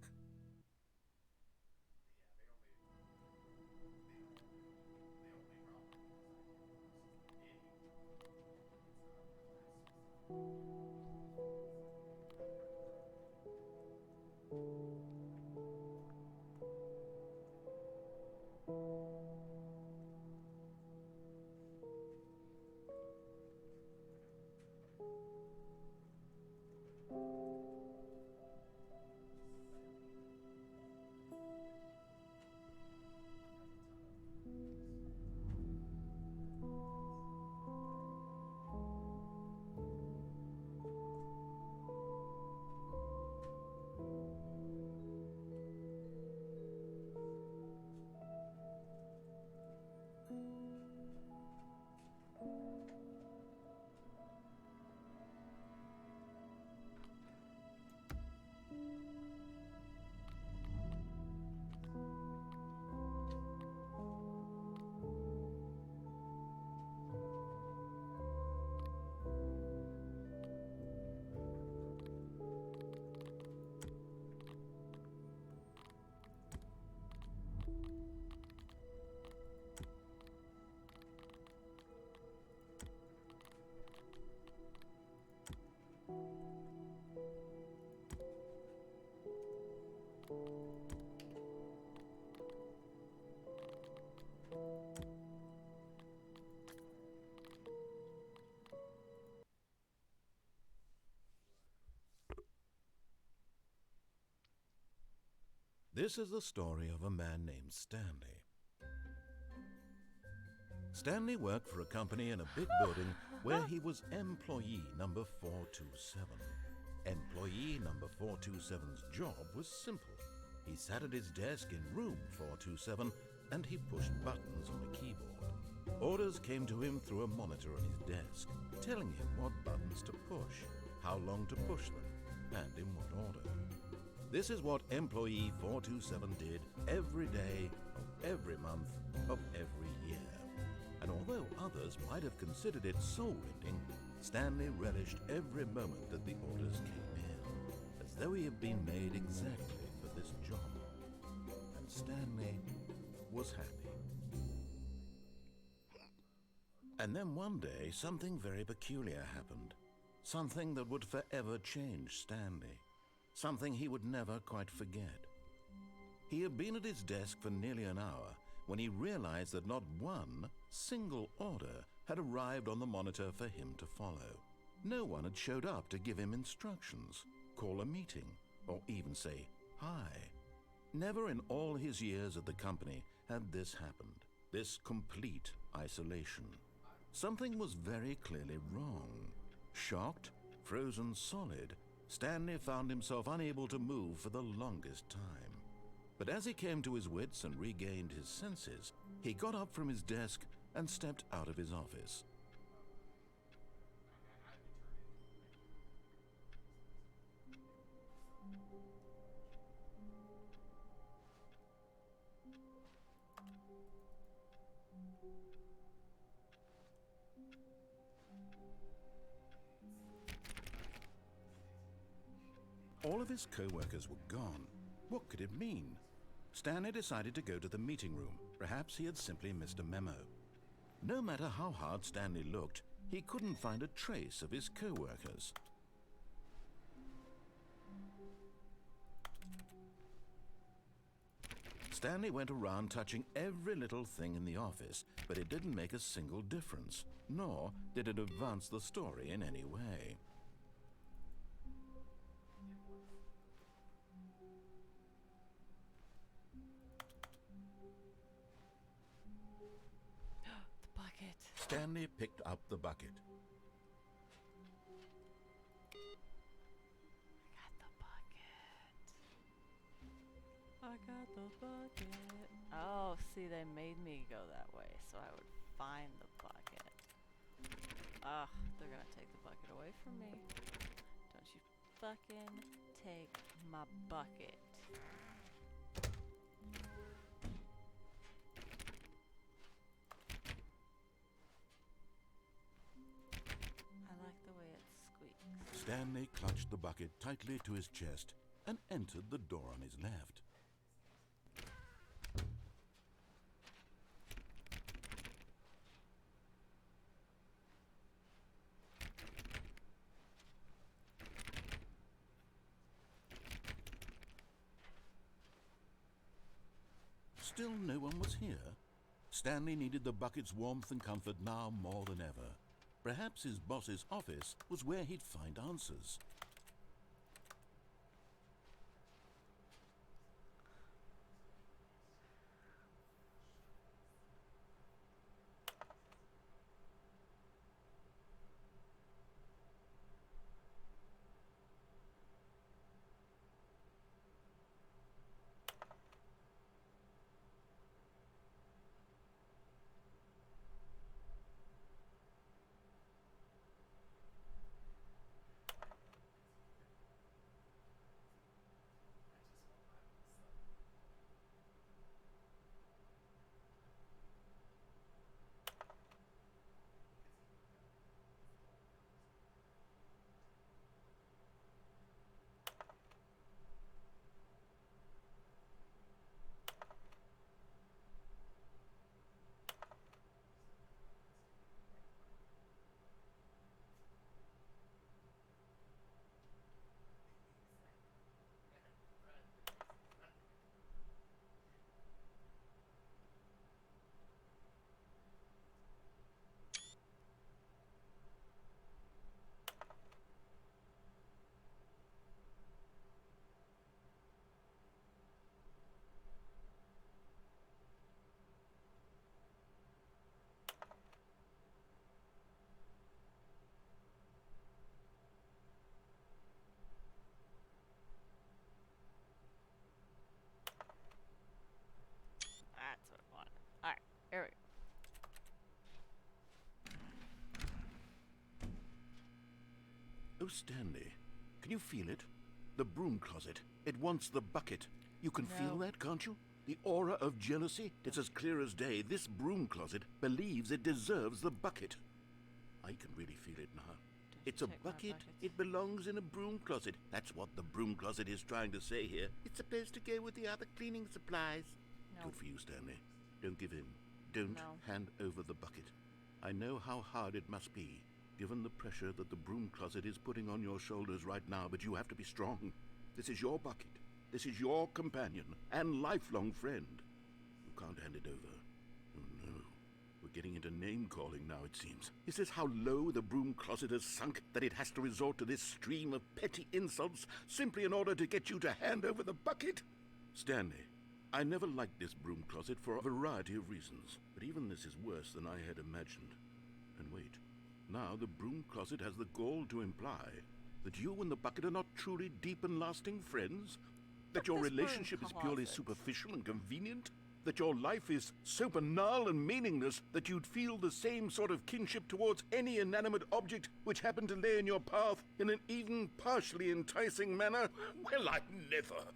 This is the story of a man named Stanley. Stanley worked for a company in a big building where he was employee number 427. Employee number 427's job was simple. He sat at his desk in room 427 and he pushed buttons on a keyboard. Orders came to him through a monitor on his desk, telling him what buttons to push, how long to push them, and in what order. This is what employee 427 did every day of every month of every year. And although others might have considered it soul-ending, Stanley relished every moment that the orders came in, as though he had been made exactly for this job. And Stanley was happy. And then one day, something very peculiar happened. Something that would forever change Stanley. Something he would never quite forget. He had been at his desk for nearly an hour when he realized that not one single order had arrived on the monitor for him to follow. No one had showed up to give him instructions, call a meeting, or even say hi. Never in all his years at the company had this happened, this complete isolation. Something was very clearly wrong. Shocked, frozen solid, Stanley found himself unable to move for the longest time. But as he came to his wits and regained his senses, he got up from his desk and stepped out of his office. All of his co-workers were gone. What could it mean? Stanley decided to go to the meeting room. Perhaps he had simply missed a memo. No matter how hard Stanley looked, he couldn't find a trace of his co-workers. Stanley went around touching every little thing in the office, but it didn't make a single difference, nor did it advance the story in any way. Stanley picked up the bucket. I got the bucket. Oh, see, they made me go that way so I would find the bucket. Ugh, they're gonna take the bucket away from me. Don't you fucking take my bucket. Stanley clutched the bucket tightly to his chest and entered the door on his left. Still no one was here. Stanley needed the bucket's warmth and comfort now more than ever. Perhaps his boss's office was where he'd find answers. Here we go. Oh, Stanley, can you feel it? The broom closet. It wants the bucket. You can feel that, can't you? The aura of jealousy? It's as clear as day. This broom closet believes it deserves the bucket. I can really feel it now. It's a Check my bucket. buckets. It belongs in a broom closet. That's what the broom closet is trying to say here. It's supposed to go with the other cleaning supplies. No. Good for you, Stanley. Don't give in. Don't No. hand over the bucket. I know how hard it must be, given the pressure that the broom closet is putting on your shoulders right now, but you have to be strong. This is your bucket. This is your companion and lifelong friend. You can't hand it over. Oh no. We're getting into name-calling now, it seems. Is this how low the broom closet has sunk, that it has to resort to this stream of petty insults simply in order to get you to hand over the bucket? Stanley, I never liked this broom closet for a variety of reasons, but even this is worse than I had imagined. And wait, now the broom closet has the gall to imply that you and the bucket are not truly deep and lasting friends? That your This broom relationship is purely closet. superficial and convenient? That your life is so banal and meaningless that you'd feel the same sort of kinship towards any inanimate object which happened to lay in your path in an even partially enticing manner? Well, I never.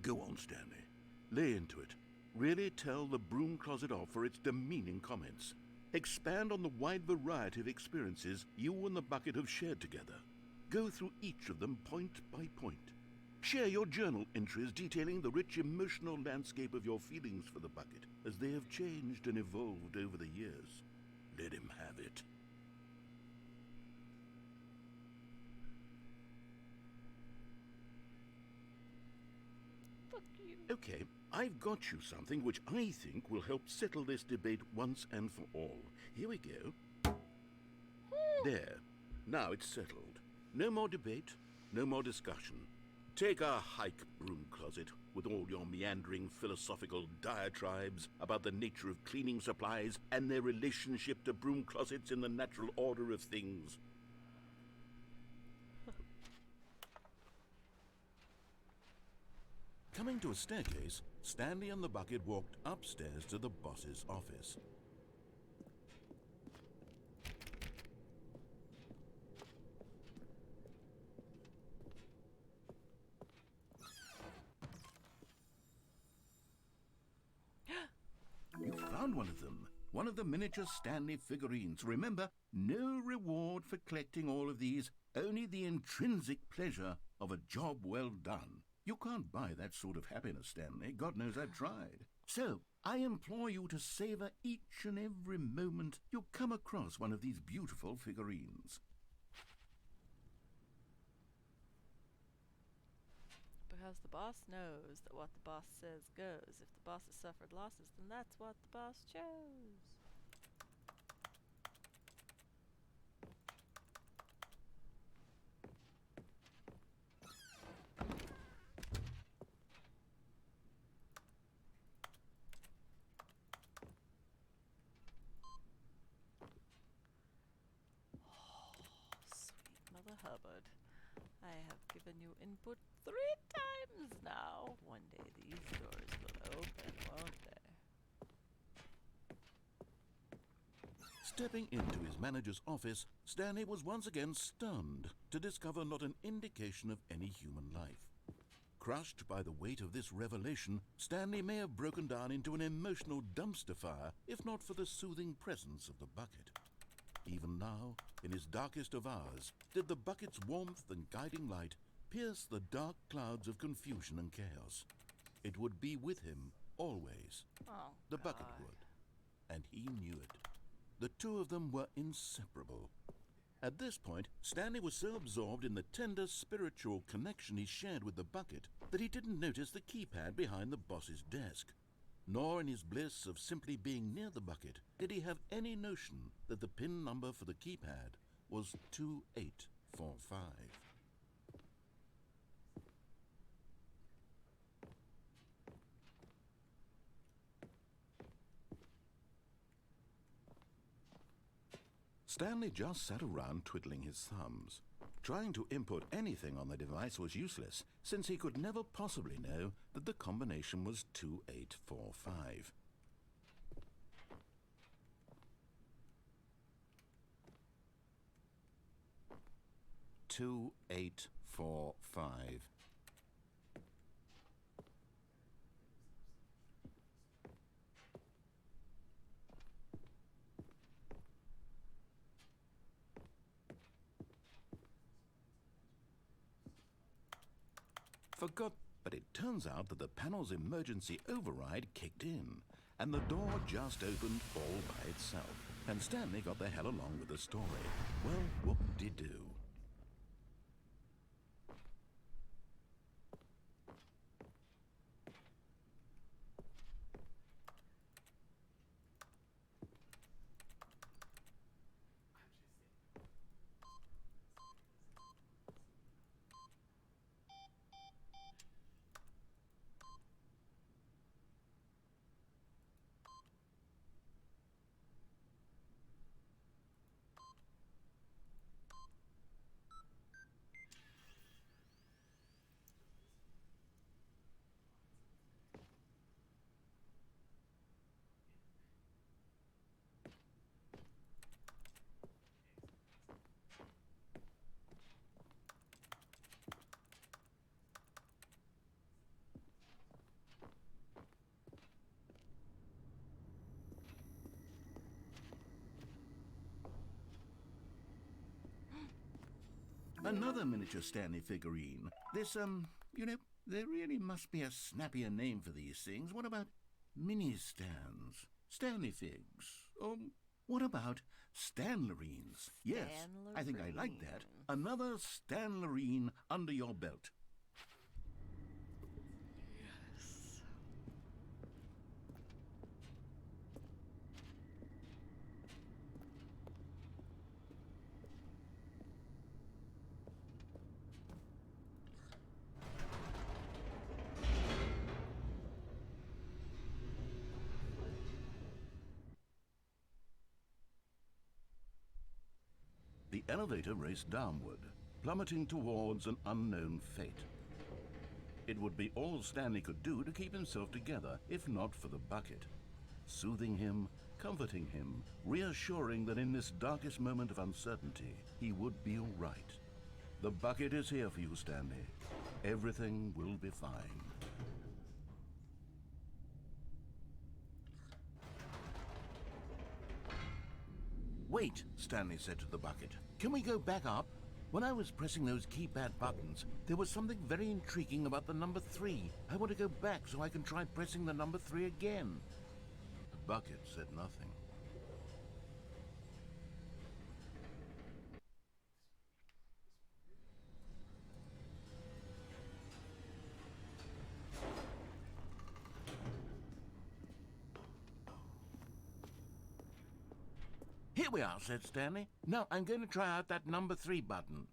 Go on, Stanley. Lay into it. Really tell the broom closet off for its demeaning comments. Expand on the wide variety of experiences you and the bucket have shared together. Go through each of them point by point. Share your journal entries detailing the rich emotional landscape of your feelings for the bucket as they have changed and evolved over the years. Let him have it. Fuck you. Okay, I've got you something which I think will help settle this debate once and for all. Here we go. There. Now it's settled. No more debate, no more discussion. Take our hike, broom closet, with all your meandering philosophical diatribes about the nature of cleaning supplies and their relationship to broom closets in the natural order of things. Coming to a staircase, Stanley and the bucket walked upstairs to the boss's office. You found one of them. One of the miniature Stanley figurines. Remember, no reward for collecting all of these, only the intrinsic pleasure of a job well done. You can't buy that sort of happiness, Stanley. God knows I've tried. So, I implore you to savor each and every moment you come across one of these beautiful figurines. Because the boss knows that what the boss says goes. If the boss has suffered losses, then that's what the boss chose. Sweet Mother Hubbard. I have given you input 3 times now. One day these doors will open, won't they? Stepping into his manager's office, Stanley was once again stunned to discover not an indication of any human life. Crushed by the weight of this revelation, Stanley may have broken down into an emotional dumpster fire if not for the soothing presence of the bucket. Even now, in his darkest of hours, did the bucket's warmth and guiding light pierce the dark clouds of confusion and chaos. It would be with him always. Oh, The bucket God. would. And he knew it. The two of them were inseparable. At this point, Stanley was so absorbed in the tender spiritual connection he shared with the bucket that he didn't notice the keypad behind the boss's desk. Nor in his bliss of simply being near the bucket did he have any notion that the PIN number for the keypad was 2845. Stanley just sat around twiddling his thumbs. Trying to input anything on the device was useless, since he could never possibly know that the combination was 2845. "2845. forgot. But it turns out that the panel's emergency override kicked in, and the door just opened all by itself. And Stanley got the hell along with the story. Well, whoop-de-doo. Another miniature Stanley figurine. This, there really must be a snappier name for these things. What about mini-stands? Stanley figs? What about Stanlerines? Yes, I think I like that. Another Stanlerine under your belt. Yes. The elevator raced downward, plummeting towards an unknown fate. It would be all Stanley could do to keep himself together, if not for the bucket. Soothing him, comforting him, reassuring that in this darkest moment of uncertainty, he would be all right. The bucket is here for you, Stanley. Everything will be fine. Wait, Stanley said to the bucket. Can we go back up? When I was pressing those keypad buttons, there was something very intriguing about the number 3. I want to go back so I can try pressing the number 3 again. The bucket said nothing. Here we are, said Stanley. Now I'm going to try out that number 3 button.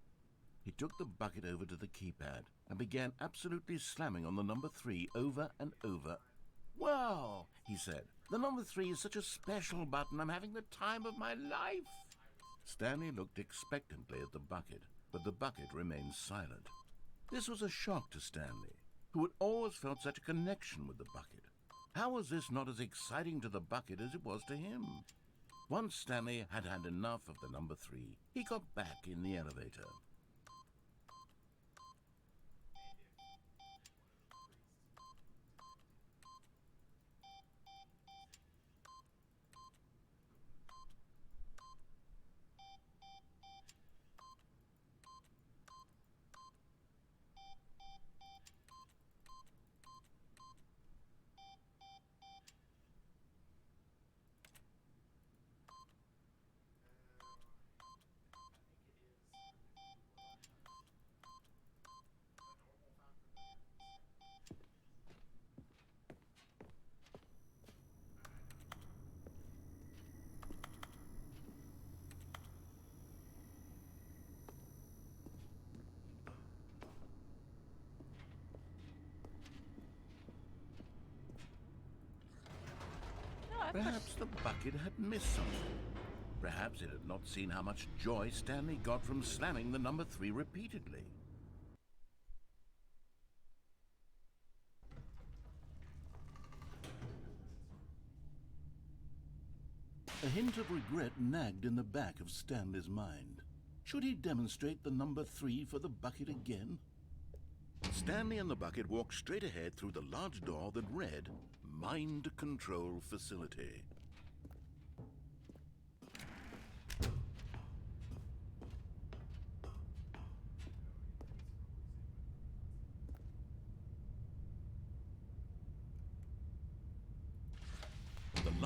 He took the bucket over to the keypad and began absolutely slamming on the number 3 over and over. Wow, he said. The number 3 is such a special button. I'm having the time of my life. Stanley looked expectantly at the bucket, but the bucket remained silent. This was a shock to Stanley, who had always felt such a connection with the bucket. How was this not as exciting to the bucket as it was to him? Once Stanley had had enough of the number 3, he got back in the elevator. Perhaps the bucket had missed something. Perhaps it had not seen how much joy Stanley got from slamming the number 3 repeatedly. A hint of regret nagged in the back of Stanley's mind. Should he demonstrate the number 3 for the bucket again? Stanley and the bucket walked straight ahead through the large door that read, Mind Control Facility.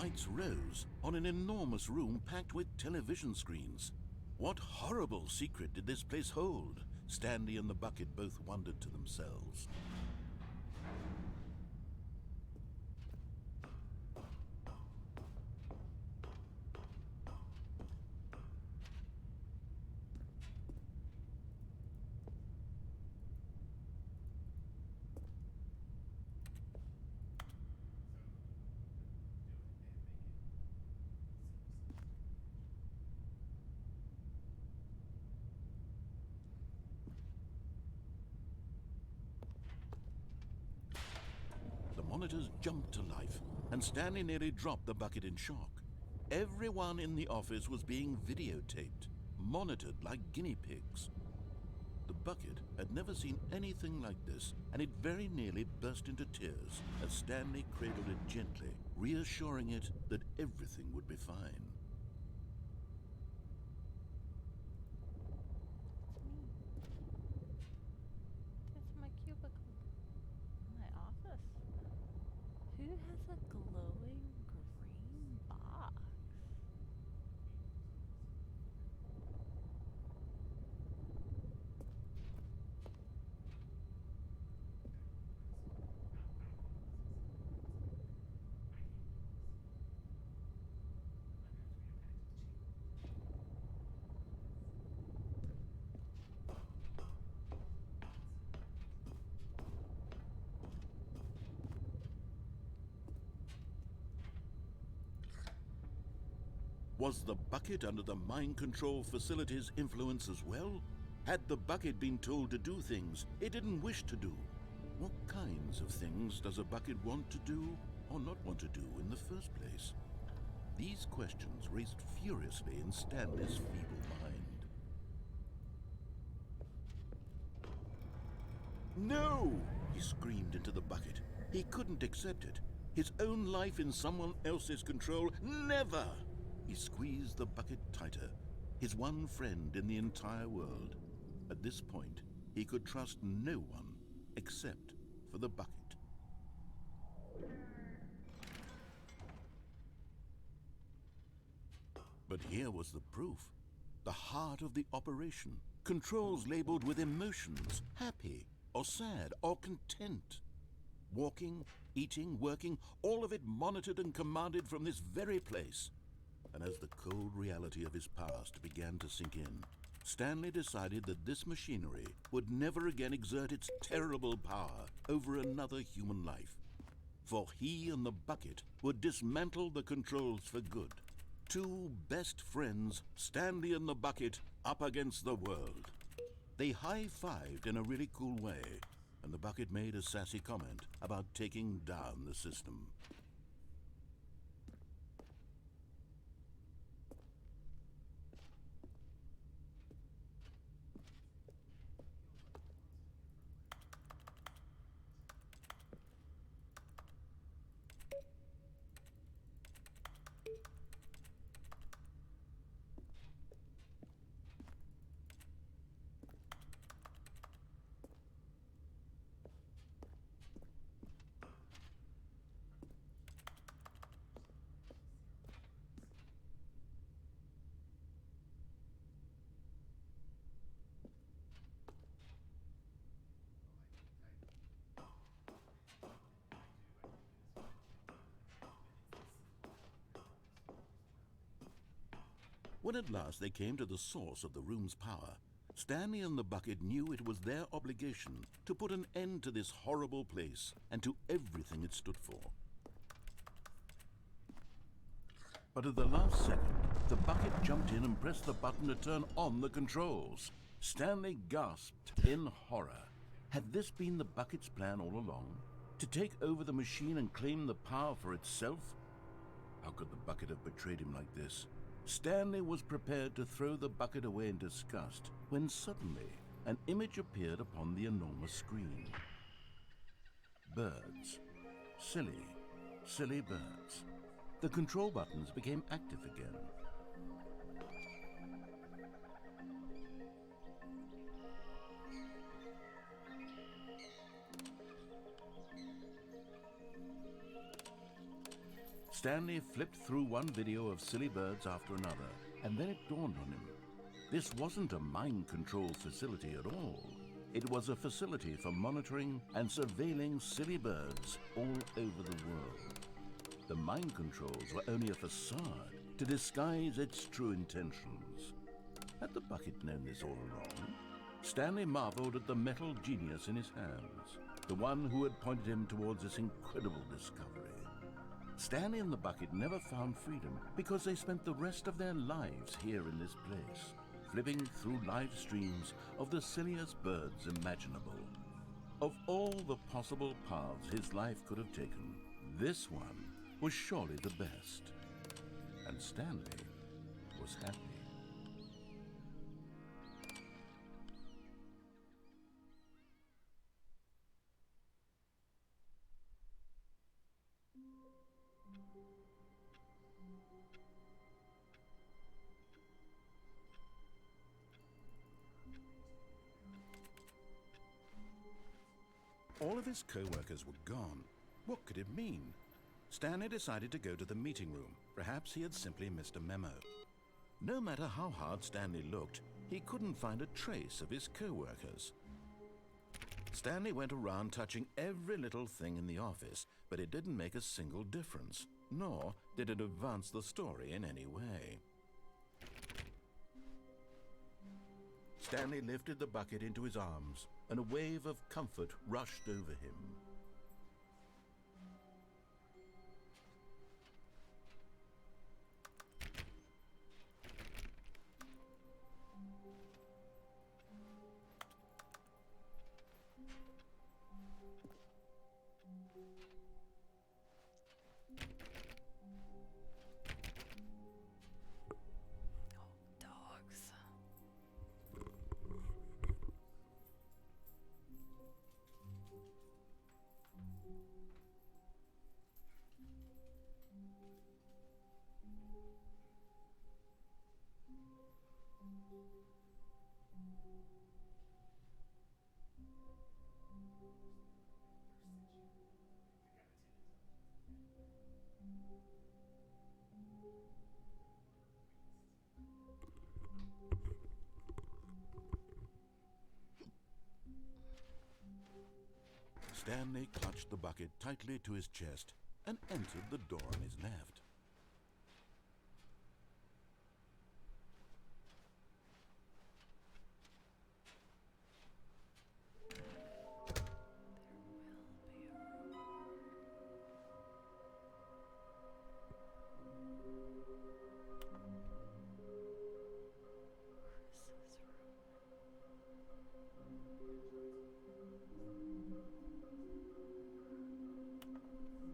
lights rose on an enormous room packed with television screens. What horrible secret did this place hold? Stanley and the bucket both wondered to themselves. The monitors jumped to life, and Stanley nearly dropped the bucket in shock. Everyone in the office was being videotaped, monitored like guinea pigs. The bucket had never seen anything like this, and it very nearly burst into tears as Stanley cradled it gently, reassuring it that everything would be fine. It's my cubicle. My office. Who has a glowing green box? Was the bucket under the mind control facility's influence as well? Had the bucket been told to do things it didn't wish to do? What kinds of things does a bucket want to do or not want to do in the first place? These questions raced furiously in Stanley's feeble mind. No! He screamed into the bucket. He couldn't accept it. His own life in someone else's control, never! He squeezed the bucket tighter, his one friend in the entire world. At this point, he could trust no one except for the bucket. But here was the proof. The heart of the operation. Controls labeled with emotions, happy or sad or content. Walking, eating, working, all of it monitored and commanded from this very place. And as the cold reality of his past began to sink in, Stanley decided that this machinery would never again exert its terrible power over another human life. For he and the bucket would dismantle the controls for good. Two best friends, Stanley and the bucket, up against the world. They high-fived in a really cool way, and the bucket made a sassy comment about taking down the system. When at last they came to the source of the room's power, Stanley and the bucket knew it was their obligation to put an end to this horrible place and to everything it stood for. But at the last second, the bucket jumped in and pressed the button to turn on the controls. Stanley gasped in horror. Had this been the bucket's plan all along? To take over the machine and claim the power for itself? How could the bucket have betrayed him like this? Stanley was prepared to throw the bucket away in disgust when suddenly an image appeared upon the enormous screen. Birds. Silly, silly birds. The control buttons became active again. Stanley flipped through one video of silly birds after another, and then it dawned on him. This wasn't a mind control facility at all. It was a facility for monitoring and surveilling silly birds all over the world. The mind controls were only a facade to disguise its true intentions. Had the bucket known this all along? Stanley marveled at the metal genius in his hands, the one who had pointed him towards this incredible discovery. Stanley and the bucket never found freedom because they spent the rest of their lives here in this place, flipping through live streams of the silliest birds imaginable. Of all the possible paths his life could have taken, this one was surely the best. And Stanley was happy. All of his co-workers were gone. What could it mean? Stanley decided to go to the meeting room. Perhaps he had simply missed a memo. No matter how hard Stanley looked, he couldn't find a trace of his co-workers. Stanley went around touching every little thing in the office, but it didn't make a single difference, nor did it advance the story in any way. Stanley lifted the bucket into his arms, and a wave of comfort rushed over him. Dogs. Stanley clutched the bucket tightly to his chest and entered the door on his left.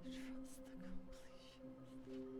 Trust the completion.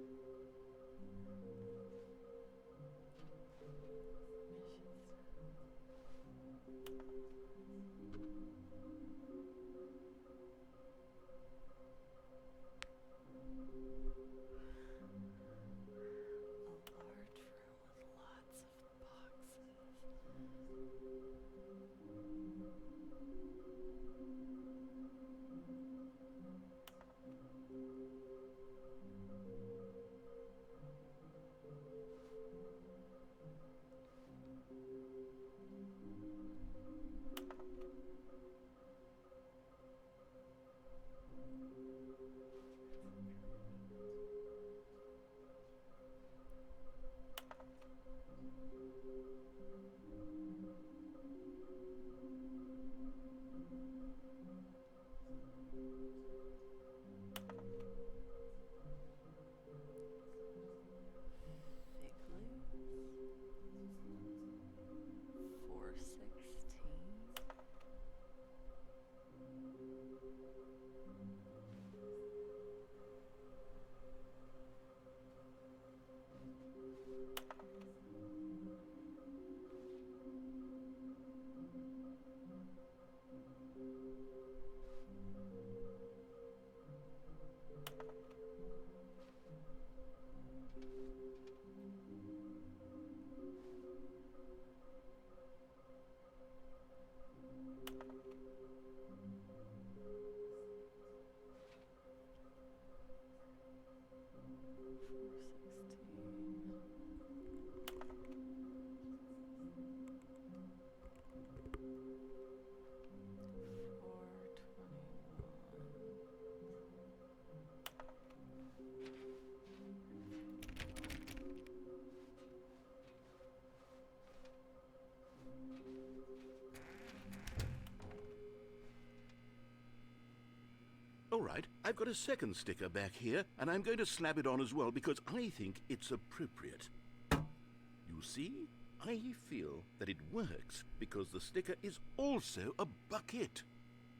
right, I've got a second sticker back here, and I'm going to slap it on as well because I think it's appropriate. You see, I feel that it works because the sticker is also a bucket.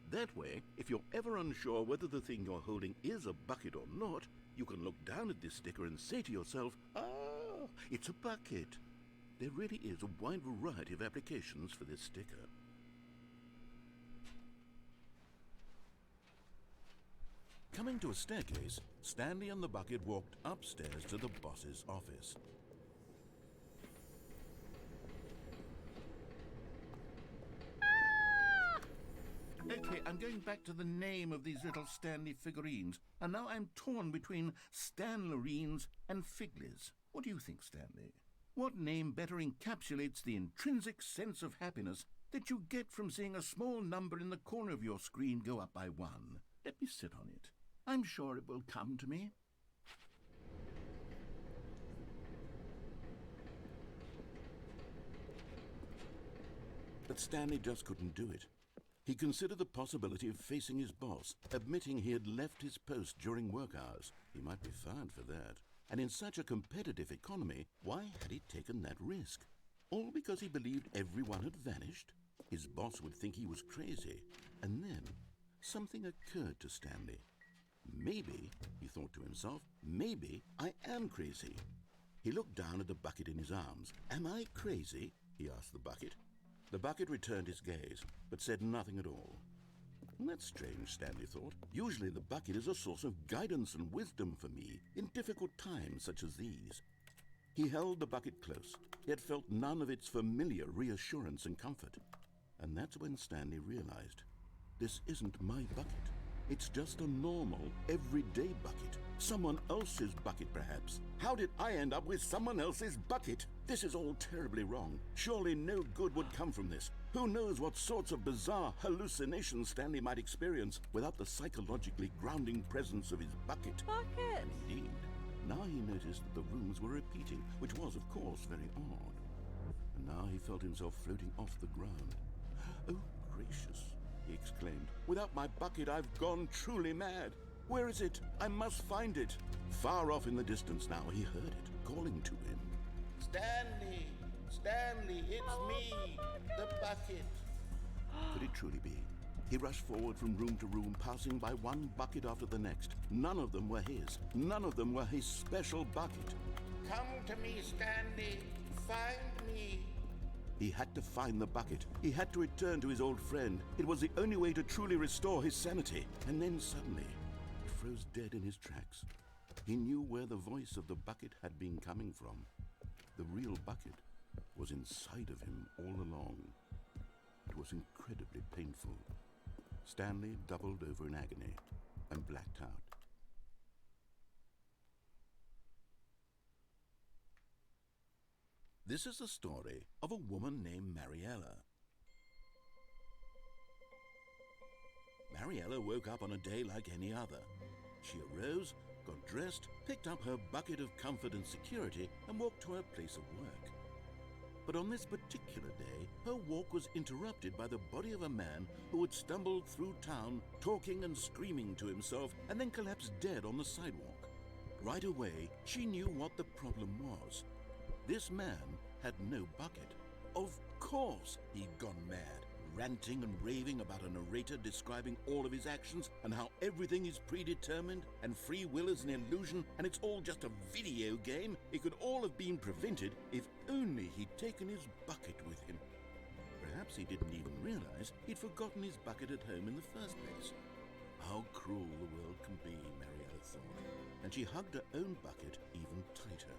That way, if you're ever unsure whether the thing you're holding is a bucket or not, you can look down at this sticker and say to yourself, ah, it's a bucket. There really is a wide variety of applications for this sticker. Coming to a staircase, Stanley and the bucket walked upstairs to the boss's office. Okay, I'm going back to the name of these little Stanley figurines, and now I'm torn between Stanlerines and Figlies. What do you think, Stanley? What name better encapsulates the intrinsic sense of happiness that you get from seeing a small number in the corner of your screen go up by 1? Let me sit on it. I'm sure it will come to me. But Stanley just couldn't do it. He considered the possibility of facing his boss, admitting he had left his post during work hours. He might be fired for that. And in such a competitive economy, why had he taken that risk? All because he believed everyone had vanished? His boss would think he was crazy. And then something occurred to Stanley. Maybe, he thought to himself, maybe I am crazy. He looked down at the bucket in his arms. Am I crazy? He asked the bucket. The bucket returned his gaze, but said nothing at all. That's strange, Stanley thought. Usually the bucket is a source of guidance and wisdom for me in difficult times such as these. He held the bucket close, yet felt none of its familiar reassurance and comfort. And that's when Stanley realized, this isn't my bucket. It's just a normal, everyday bucket. Someone else's bucket, perhaps. How did I end up with someone else's bucket? This is all terribly wrong. Surely no good would come from this. Who knows what sorts of bizarre hallucinations Stanley might experience without the psychologically grounding presence of his bucket. Bucket! Indeed. Now he noticed that the rooms were repeating, which was, of course, very odd. And now he felt himself floating off the ground. Oh, gracious, he exclaimed. Without my bucket, I've gone truly mad. Where is it? I must find it. Far off in the distance now, he heard it, calling to him. Stanley! Stanley, it's me, the bucket. Could it truly be? He rushed forward from room to room, passing by one bucket after the next. None of them were his. None of them were his special bucket. Come to me, Stanley. Find me. He had to find the bucket. He had to return to his old friend. It was the only way to truly restore his sanity. And then suddenly, he froze dead in his tracks. He knew where the voice of the bucket had been coming from. The real bucket was inside of him all along. It was incredibly painful. Stanley doubled over in agony and blacked out. This is the story of a woman named Mariella. Mariella woke up on a day like any other. She arose, got dressed, picked up her bucket of comfort and security, and walked to her place of work. But on this particular day, her walk was interrupted by the body of a man who had stumbled through town, talking and screaming to himself, and then collapsed dead on the sidewalk. Right away, she knew what the problem was. This man had no bucket. Of course he'd gone mad, ranting and raving about a narrator describing all of his actions and how everything is predetermined and free will is an illusion and it's all just a video game. It could all have been prevented if only he'd taken his bucket with him. Perhaps he didn't even realize he'd forgotten his bucket at home in the first place. How cruel the world can be, Mariella thought, and she hugged her own bucket even tighter.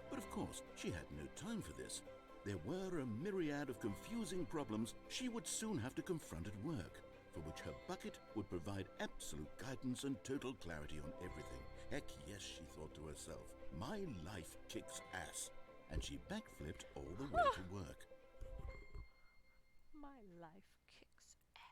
But of course, she had no time for this. There were a myriad of confusing problems she would soon have to confront at work, for which her bucket would provide absolute guidance and total clarity on everything. Heck yes, she thought to herself, my life kicks ass. And she backflipped all the way to work. My life kicks ass.